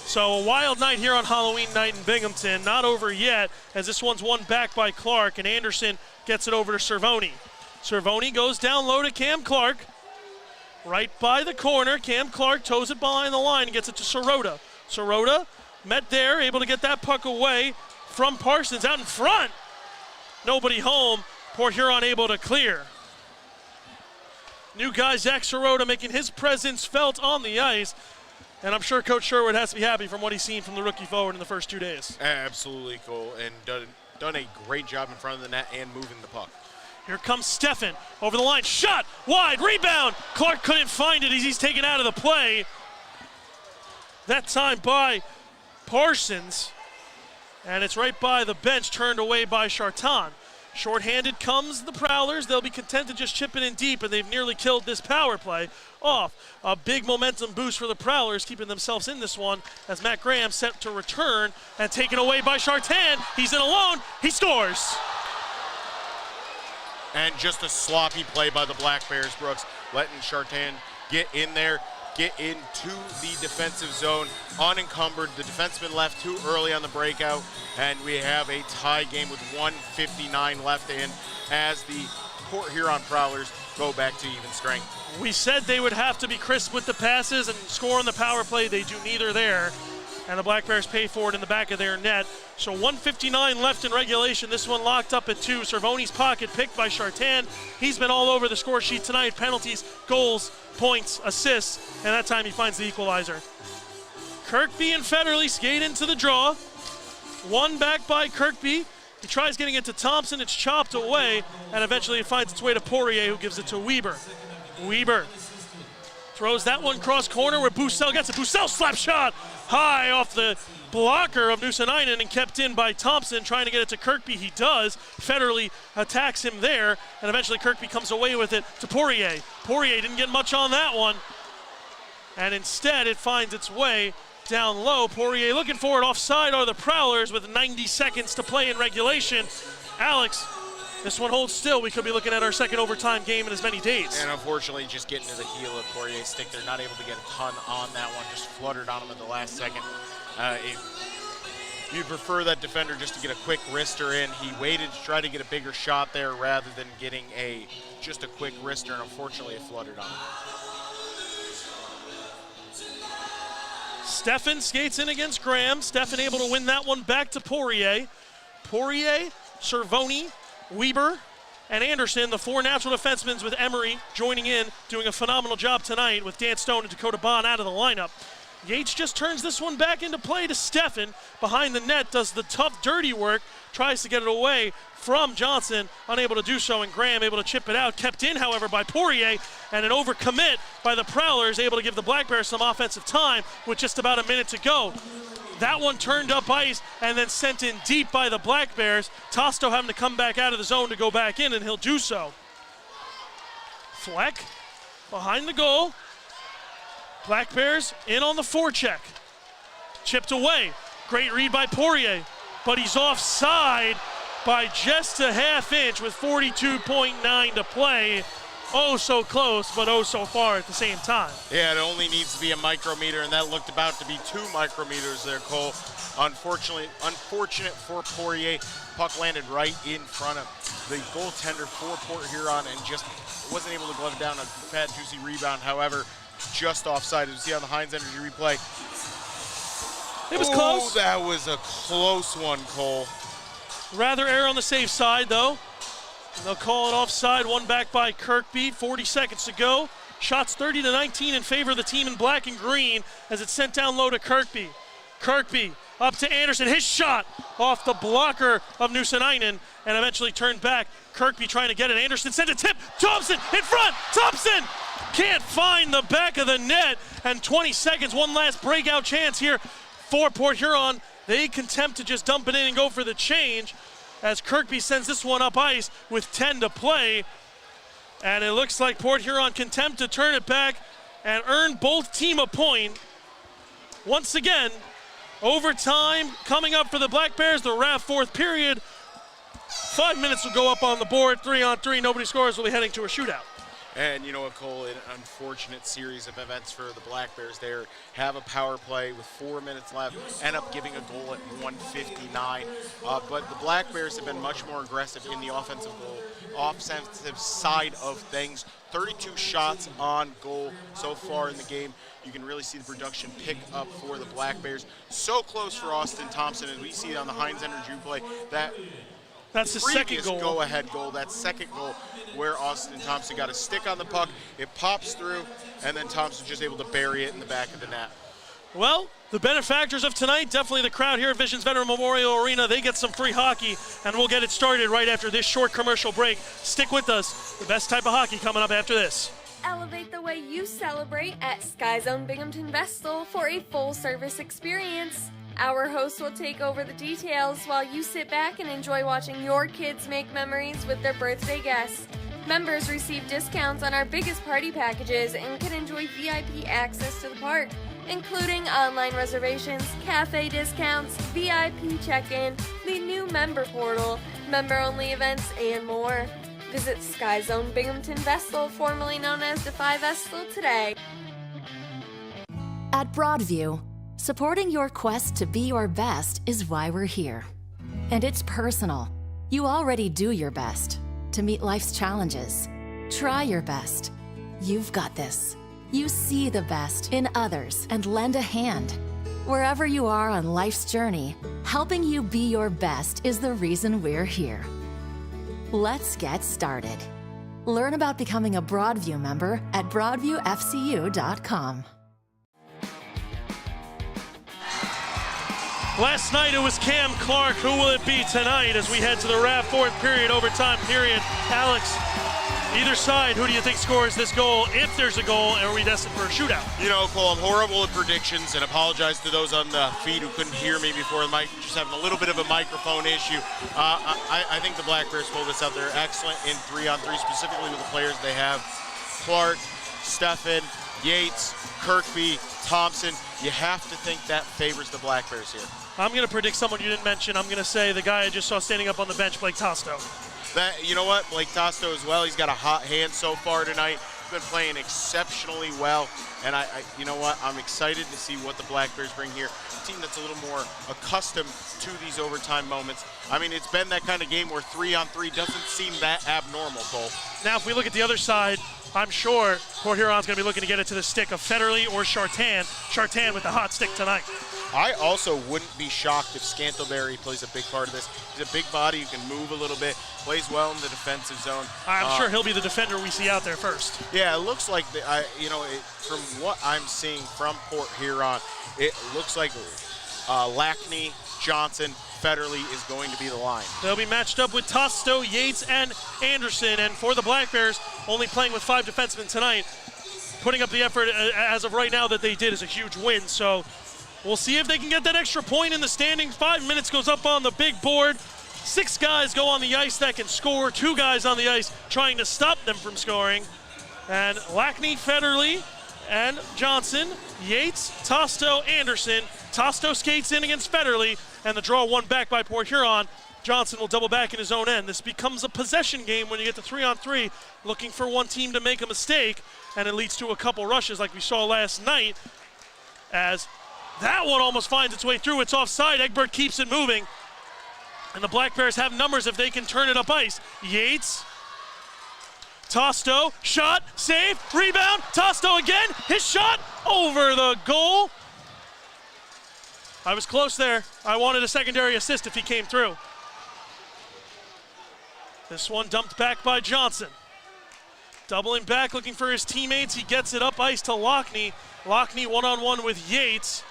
So a wild night here on Halloween night in Binghamton. Not over yet, as this one's won back by Clark, and Anderson gets it over to Cervoni. Cervoni goes down low to Cam Clark. Right by the corner, Cam Clark toes it behind the line and gets it to Sirota. Sirota met there, able to get that puck away from Parsons out in front. Nobody home. Port Huron able to clear. New guy Zach Sirota making his presence felt on the ice. And I'm sure Coach Sherwood has to be happy from what he's seen from the rookie forward in the first 2 days. Absolutely, Cole, and done a great job in front of the net and moving the puck. Here comes Steffen over the line. Shot wide, rebound. Clark couldn't find it as he's taken out of the play. That time by Parsons. And it's right by the bench, turned away by Charton. Shorthanded comes the Prowlers. They'll be content to just chip it in deep, and they've nearly killed this power play off. A big momentum boost for the Prowlers, keeping themselves in this one as Matt Graham set to return and taken away by Charton. He's in alone. He scores. And just a sloppy play by the Black Bears, Brooks, letting Charton get in there, get into the defensive zone, unencumbered. The defenseman left too early on the breakout, and we have a tie game with 1:59 left in as the Port Huron Prowlers go back to even strength. We said they would have to be crisp with the passes and score on the power play. They do neither there. And the Black Bears pay for it in the back of their net. So 1:59 left in regulation. This one locked up at 2. Cervoni's pocket picked by Charton. He's been all over the score sheet tonight. Penalties, goals, points, assists, and that time he finds the equalizer. Kirkby and Federley skate into the draw. One back by Kirkby. He tries getting it to Thompson. It's chopped away, and eventually it finds its way to Poirier, who gives it to Weber. Weber throws that one cross corner where Bussell gets it. Bussell slap shot high off the blocker of Nuusanainen and kept in by Thompson, trying to get it to Kirkby. He does. Federley attacks him there, and eventually Kirkby comes away with it to Poirier. Poirier didn't get much on that one, and instead it finds its way down low. Poirier looking for it. Offside are the Prowlers with 90 seconds to play in regulation. Alex, this one holds still. We could be looking at our second overtime game in as many days. And unfortunately, just getting to the heel of Poirier's stick, they're not able to get a ton on that one. Just fluttered on him at the last second. You'd prefer that defender just to get a quick wrister in. He waited to try to get a bigger shot there rather than getting just a quick wrister, and unfortunately it fluttered on him. Steffen skates in against Graham. Steffen able to win that one back to Poirier. Poirier, Cervoni, Weber, and Anderson, the 4 natural defensemen with Emery joining in, doing a phenomenal job tonight with Dan Stone and Dakota Bond out of the lineup. Yates just turns this one back into play to Steffen. Behind the net, does the tough, dirty work, tries to get it away from Johnson, unable to do so, and Graham able to chip it out. Kept in, however, by Poirier, and an overcommit by the Prowlers, able to give the Black Bears some offensive time with just about a minute to go. That one turned up ice and then sent in deep by the Black Bears. Tosto having to come back out of the zone to go back in, and he'll do so. Fleck behind the goal. Black Bears in on the forecheck. Chipped away. Great read by Poirier, but he's offside by just a half inch with 42.9 to play. Oh, so close, but oh, so far at the same time. Yeah, it only needs to be a micrometer, and that looked about to be 2 micrometers there, Cole. Unfortunate for Poirier. Puck landed right in front of the goaltender for Port Huron and just wasn't able to glove it down. A fat, juicy rebound, however, just offside. As you see on the Heinz Energy replay. It was close. That was a close one, Cole. Rather err on the safe side, though. They'll call it offside, one back by Kirkby, 40 seconds to go. Shots 30-19 in favor of the team in black and green as it's sent down low to Kirkby. Kirkby up to Anderson, his shot off the blocker of Nuusanainen and eventually turned back. Kirkby trying to get it, Anderson sent a tip, Thompson in front, Thompson can't find the back of the net, and 20 seconds, one last breakout chance here for Port Huron. They can attempt to just dump it in and go for the change as Kirkby sends this one up ice with 10 to play. And it looks like Port Huron can attempt to turn it back and earn both team a point. Once again, overtime coming up for the Black Bears, the RAF fourth period. 5 minutes will go up on the board, 3-on-3, nobody scores, we'll be heading to a shootout. And you know what, Cole, an unfortunate series of events for the Black Bears there. Have a power play with 4 minutes left, end up giving a goal at 1:59. But the Black Bears have been much more aggressive in the offensive side of things. 32 shots on goal so far in the game. You can really see the production pick up for the Black Bears. So close for Austin Thompson, as we see on the Heinz Energy play. That's the second goal. Go-ahead goal, that second goal where Austin Thompson got a stick on the puck, it pops through, and then Thompson's just able to bury it in the back of the net. Well, the benefactors of tonight, definitely the crowd here at Visions Veteran Memorial Arena. They get some free hockey, and we'll get it started right after this short commercial break. Stick with us. The best type of hockey coming up after this. Elevate the way you celebrate at Sky Zone Binghamton Vestal for a full-service experience. Our host will take over the details while you sit back and enjoy watching your kids make memories with their birthday guests. Members receive discounts on our biggest party packages and can enjoy VIP access to the park, including online reservations, cafe discounts, VIP check-in, the new member portal, member-only events, and more. Visit Sky Zone Binghamton Vestal, formerly known as Defy Vestal, today. At Broadview, supporting your quest to be your best is why we're here. And it's personal. You already do your best to meet life's challenges. Try your best. You've got this. You see the best in others and lend a hand. Wherever you are on life's journey, helping you be your best is the reason we're here. Let's get started. Learn about becoming a Broadview member at broadviewfcu.com. Last night it was Cam Clark. Who will it be tonight as we head to the RAF fourth period, overtime period? Alex, either side, who do you think scores this goal, if there's a goal, and are we destined for a shootout? You know, Cole, I'm horrible at predictions, and apologize to those on the feed who couldn't hear me before the mic, just having a little bit of a microphone issue. I think the Black Bears pulled this out. They're excellent in 3-on-3, specifically with the players they have. Clark, Steffen, Yates, Kirkby, Thompson. You have to think that favors the Black Bears here. I'm going to predict someone you didn't mention. I'm going to say the guy I just saw standing up on the bench, Blake Tosto. You know what? Blake Tosto as well. He's got a hot hand so far tonight. He's been playing exceptionally well. And you know what? I'm excited to see what the Black Bears bring here. A team that's a little more accustomed to these overtime moments. I mean, it's been that kind of game where 3-on-3 doesn't seem that abnormal, Cole. Now, if we look at the other side, I'm sure Port Huron's going to be looking to get it to the stick of Federley or Chartan. Chartan with the hot stick tonight. I also wouldn't be shocked if Scantlebury plays a big part of this. He's a big body, who can move a little bit, plays well in the defensive zone. I'm sure he'll be the defender we see out there first. Yeah, it looks like, from what I'm seeing from Port Huron, it looks like Lackney, Johnson, Federley is going to be the line. They'll be matched up with Tosto, Yates, and Anderson. And for the Black Bears, only playing with 5 defensemen tonight, putting up the effort as of right now that they did is a huge win. So we'll see if they can get that extra point in the standings. 5 minutes goes up on the big board. 6 guys go on the ice that can score. 2 guys on the ice trying to stop them from scoring. And Lackney, Federley, and Johnson, Yates, Tosto, Anderson. Tosto skates in against Federley, and the draw won back by Port Huron. Johnson will double back in his own end. This becomes a possession game when you get to 3-on-3, looking for one team to make a mistake, and it leads to a couple rushes like we saw last night, as that one almost finds its way through. It's offside. Egbert keeps it moving, and the Black Bears have numbers if they can turn it up ice. Yates, Tosto, shot, save, rebound, Tosto again, his shot over the goal. I was close there. I wanted a secondary assist if he came through. This one dumped back by Johnson. Doubling back, looking for his teammates. He gets it up ice to Lockney. Lockney one-on-one with Yates.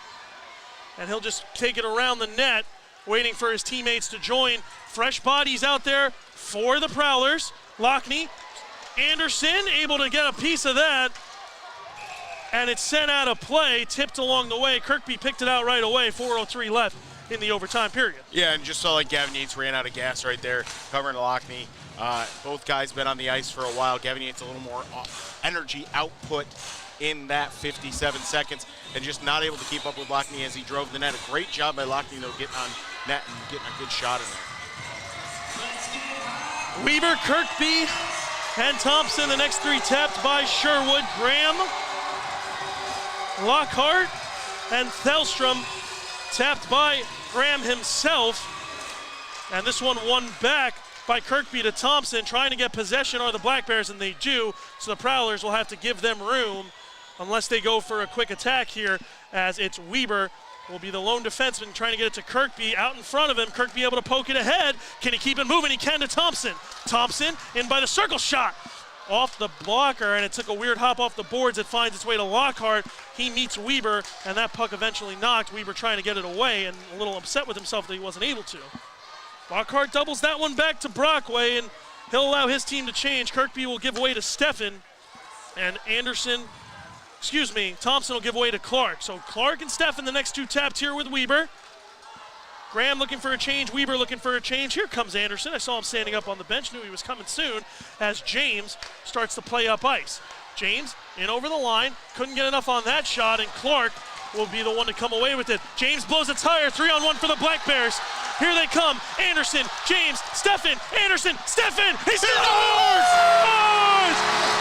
And he'll just take it around the net, waiting for his teammates to join. Fresh bodies out there for the Prowlers. Lockney, Anderson able to get a piece of that. And it's sent out of play, tipped along the way. Kirkby picked it out right away, 4:03 left in the overtime period. Yeah, and just saw like Gavin Yates ran out of gas right there, covering Lockney. Both guys been on the ice for a while. Gavin Yates a little more energy output in that 57 seconds, and just not able to keep up with Lockney as he drove the net. A great job by Lockney, though, getting on net and getting a good shot in there. Weber, Kirkby, and Thompson. The next three tapped by Sherwood. Graham, Lockhart, and Thelstrom tapped by Graham himself. And this one won back by Kirkby to Thompson. Trying to get possession are the Black Bears, and they do. So the Prowlers will have to give them room unless they go for a quick attack here, as it's Weber will be the lone defenseman trying to get it to Kirkby out in front of him. Kirkby able to poke it ahead. Can he keep it moving? He can to Thompson. Thompson in by the circle shot. Off the blocker, and it took a weird hop off the boards. It finds its way to Lockhart. He meets Weber, and that puck eventually knocked. Weber trying to get it away and a little upset with himself that he wasn't able to. Lockhart doubles that one back to Brockway, and he'll allow his team to change. Kirkby will give way to Steffen, and Thompson will give way to Clark. So Clark and Steffen, the next two tapped here with Weber. Graham looking for a change, Weber looking for a change. Here comes Anderson. I saw him standing up on the bench, knew he was coming soon, as James starts to play up ice. James in over the line, couldn't get enough on that shot, and Clark will be the one to come away with it. James blows a tire, 3-on-1 for the Black Bears. Here they come, Anderson, James, Steffen, Anderson, Steffen, he scores!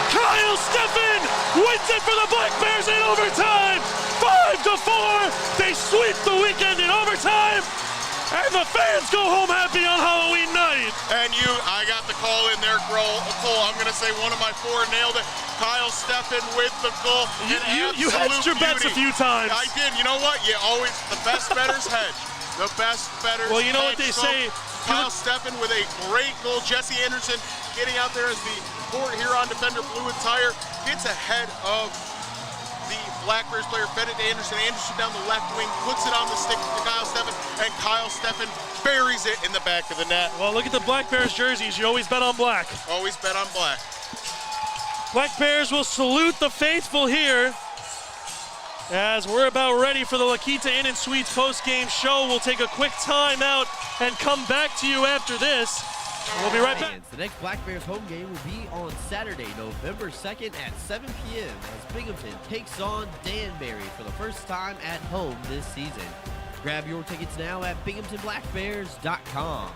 Kyle Steffen wins it for the Black Bears in overtime, 5-4. They sweep the weekend in overtime, and the fans go home happy on Halloween night. And I got the call in there, Cole. I'm going to say one of my four nailed it. Kyle Steffen with the goal. You hedged your bets a few times. I did. You know what? You always, the best bettors hedge. The best bettors Well, you know hedge. what they say. Kyle Steffen with a great goal. Jesse Anderson getting out there as the Port Huron defender, blew a tire, gets ahead of the Black Bears player, fed it to Anderson. Anderson down the left wing, puts it on the stick to Kyle Steffen, and Kyle Steffen buries it in the back of the net. Well, look at the Black Bears jerseys. You always bet on black. Always bet on black. Black Bears will salute the faithful here, as we're about ready for the La Quinta Inn and Suites post-game show. We'll take a quick time out and come back to you after this. We'll be right back. The next Black Bears home game will be on Saturday, November 2nd at 7 p.m. as Binghamton takes on Danbury for the first time at home this season. Grab your tickets now at binghamtonblackbears.com.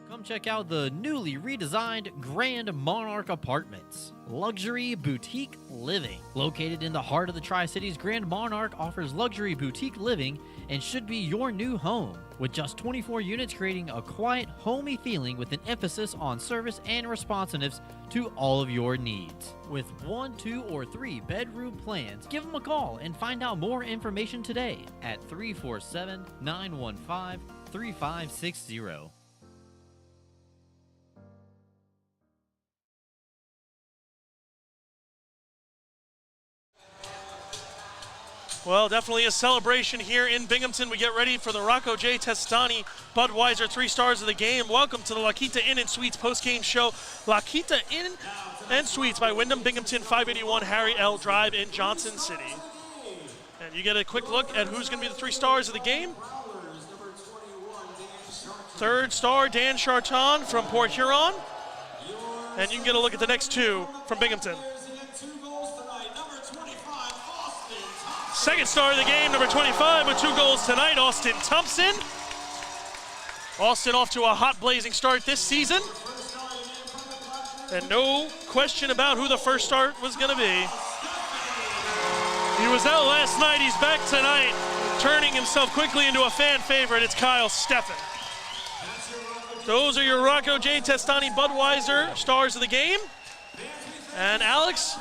Come check out the newly redesigned Grand Monarch Apartments. Luxury boutique living. Located in the heart of the Tri-Cities, Grand Monarch offers luxury boutique living and should be your new home. With just 24 units, creating a quiet, homey feeling with an emphasis on service and responsiveness to all of your needs. With 1, 2, or 3 bedroom plans, give them a call and find out more information today at 347-915-3560. Well, definitely a celebration here in Binghamton. We get ready for the Rocco J. Testani Budweiser 3 Stars of the Game. Welcome to the La Quinta Inn and Suites post-game show. La Quinta Inn and Suites by Wyndham Binghamton, 581 Harry L. Drive in Johnson City. And you get a quick look at who's going to be the 3 stars of the game. 3rd star, Dan Charton from Port Huron. And you can get a look at the next 2 from Binghamton. 2nd star of the game, number 25, with 2 goals tonight, Austin Thompson. Austin off to a hot blazing start this season. And no question about who the first start was going to be. He was out last night, he's back tonight, turning himself quickly into a fan favorite. It's Kyle Steffen. Those are your Rocco J. Testani Budweiser stars of the game. And Alex,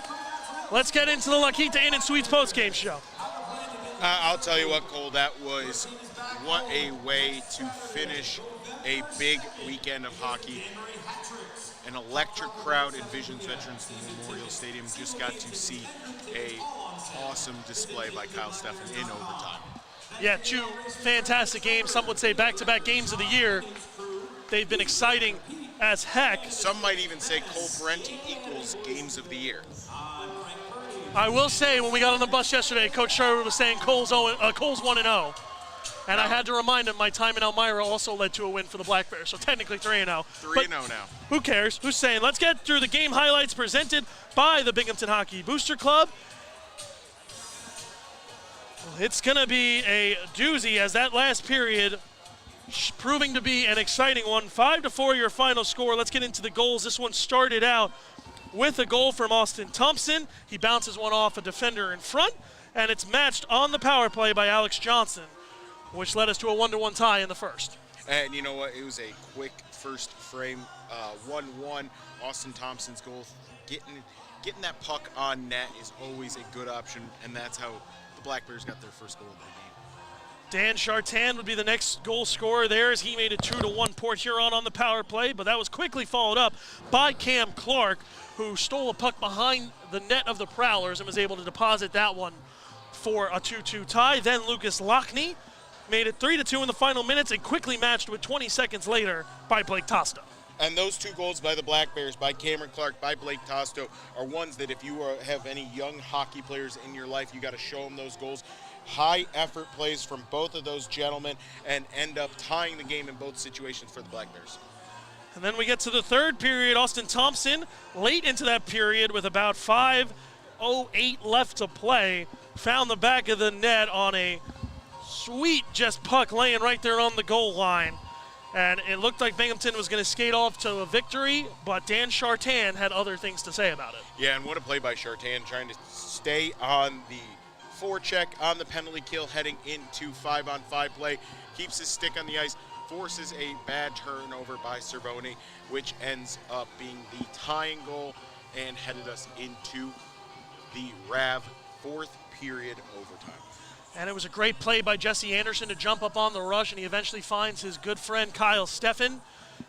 let's get into the La Quinta Inn and Suites post-game show. I'll tell you what, Cole, that was what a way to finish a big weekend of hockey. An electric crowd in Visions Veterans Memorial Stadium. Just got to see a awesome display by Kyle Steffen in overtime. Yeah, 2 fantastic games. Some would say back-to-back games of the year. They've been exciting as heck. Some might even say Cole Parenti equals games of the year. I will say, when we got on the bus yesterday, Coach Sherwood was saying Cole's 1-0. And I had to remind him my time in Elmira also led to a win for the Black Bears, so technically 3-0. 3-0 now. Who cares? Who's saying? Let's get through the game highlights presented by the Binghamton Hockey Booster Club. It's going to be a doozy as that last period proving to be an exciting one. 5-4 your final score. Let's get into the goals. This one started out with a goal from Austin Thompson. He bounces one off a defender in front, and it's matched on the power play by Alex Johnson, which led us to a 1-1 tie in the first. And you know what? It was a quick first frame, 1-1. Austin Thompson's goal. Getting that puck on net is always a good option, and that's how the Black Bears got their first goal of the game. Dan Chartan would be the next goal scorer there as he made it 2-1 Port Huron on the power play, but that was quickly followed up by Cam Clark, who stole a puck behind the net of the Prowlers and was able to deposit that one for a 2-2 tie. Then Lucas Lockney made it 3-2 in the final minutes and quickly matched with 20 seconds later by Blake Tosto. And those 2 goals by the Black Bears, by Cameron Clark, by Blake Tosto, are ones that if you have any young hockey players in your life, you got to show them those goals. High effort plays from both of those gentlemen and end up tying the game in both situations for the Black Bears. And then we get to the third period. Austin Thompson, late into that period with about 5:08 left to play, found the back of the net on a sweet just puck laying right there on the goal line. And it looked like Binghamton was going to skate off to a victory, but Dan Chartan had other things to say about it. Yeah, and what a play by Chartan, trying to stay on the forecheck on the penalty kill, heading into 5-on-5 play. Keeps his stick on the ice, forces a bad turnover by Cervoni, which ends up being the tying goal and headed us into the RAV fourth period overtime. And it was a great play by Jesse Anderson to jump up on the rush, and he eventually finds his good friend Kyle Steffen.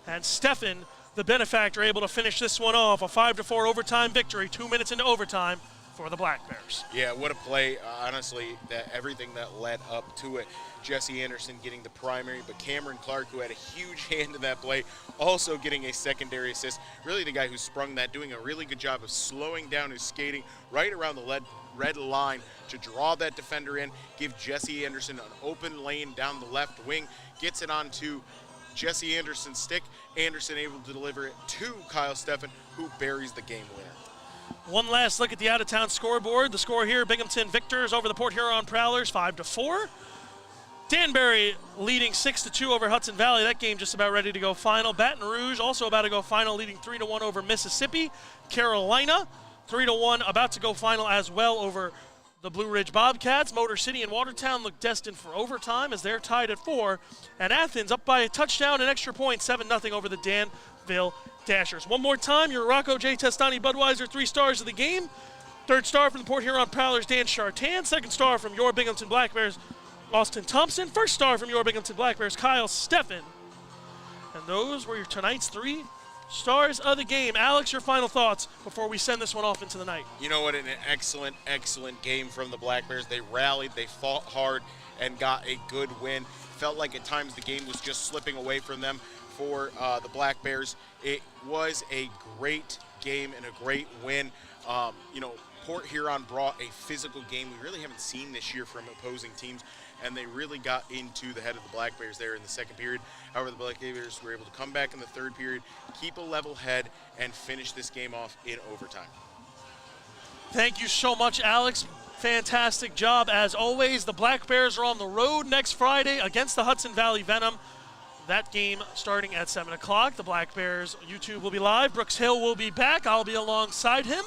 And Steffen, the benefactor, able to finish this one off. A 5-4 overtime victory, 2 minutes into overtime for the Black Bears. Yeah, what a play, honestly, that everything that led up to it. Jesse Anderson getting the primary, but Cameron Clark, who had a huge hand in that play, also getting a secondary assist. Really the guy who sprung that, doing a really good job of slowing down his skating right around the red line to draw that defender in, give Jesse Anderson an open lane down the left wing, gets it onto Jesse Anderson's stick. Anderson able to deliver it to Kyle Steffen, who buries the game winner. One last look at the out-of-town scoreboard. The score here, Binghamton victors over the Port Huron Prowlers, 5-4. Danbury leading 6-2 over Hudson Valley. That game just about ready to go final. Baton Rouge also about to go final, leading 3-1 over Mississippi. Carolina, 3-1, about to go final as well over the Blue Ridge Bobcats. Motor City and Watertown look destined for overtime as they're tied at 4. And Athens up by a touchdown and extra point, 7-0 over the Danville Dashers. One more time, your Rocco J. Testani Budweiser 3 stars of the game. Third star from the Port Huron Prowlers, Dan Chartan. Second star from your Binghamton Black Bears, Austin Thompson. First star from your Binghamton Black Bears, Kyle Steffen. And those were your tonight's 3 stars of the game. Alex, your final thoughts before we send this one off into the night. You know what, an excellent, excellent game from the Black Bears. They rallied, they fought hard, and got a good win. Felt like at times the game was just slipping away from them for the Black Bears. It was a great game and a great win. Port Huron brought a physical game we really haven't seen this year from opposing teams, and they really got into the head of the Black Bears there in the second period. However, the Black Bears were able to come back in the third period, keep a level head, and finish this game off in overtime. Thank you so much, Alex. Fantastic job as always. The Black Bears are on the road next Friday against the Hudson Valley Venom. That game starting at 7 o'clock. The Black Bears YouTube will be live. Brooks Hill will be back. I'll be alongside him.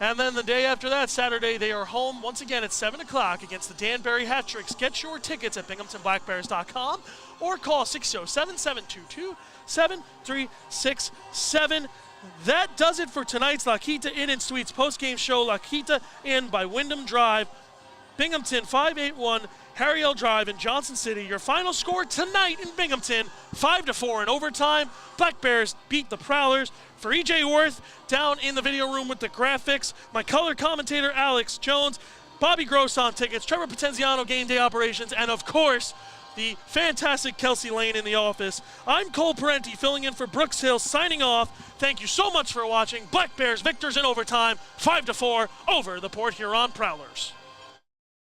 And then the day after that, Saturday, they are home once again at 7 o'clock against the Danbury Hat-Tricks. Get your tickets at binghamtonblackbears.com or call 607-722-7367. That does it for tonight's La Quinta Inn and Suites postgame show. La Quinta Inn by Wyndham Drive Binghamton 581 Harry L. Drive in Johnson City. Your final score tonight in Binghamton, 5-4 in overtime. Black Bears beat the Prowlers. For EJ Worth, down in the video room with the graphics, my color commentator Alex Jones, Bobby Gross on tickets, Trevor Potenziano game day operations, and of course, the fantastic Kelsey Lane in the office. I'm Cole Parenti filling in for Brooks Hill, signing off. Thank you so much for watching. Black Bears victors in overtime, 5-4 over the Port Huron Prowlers.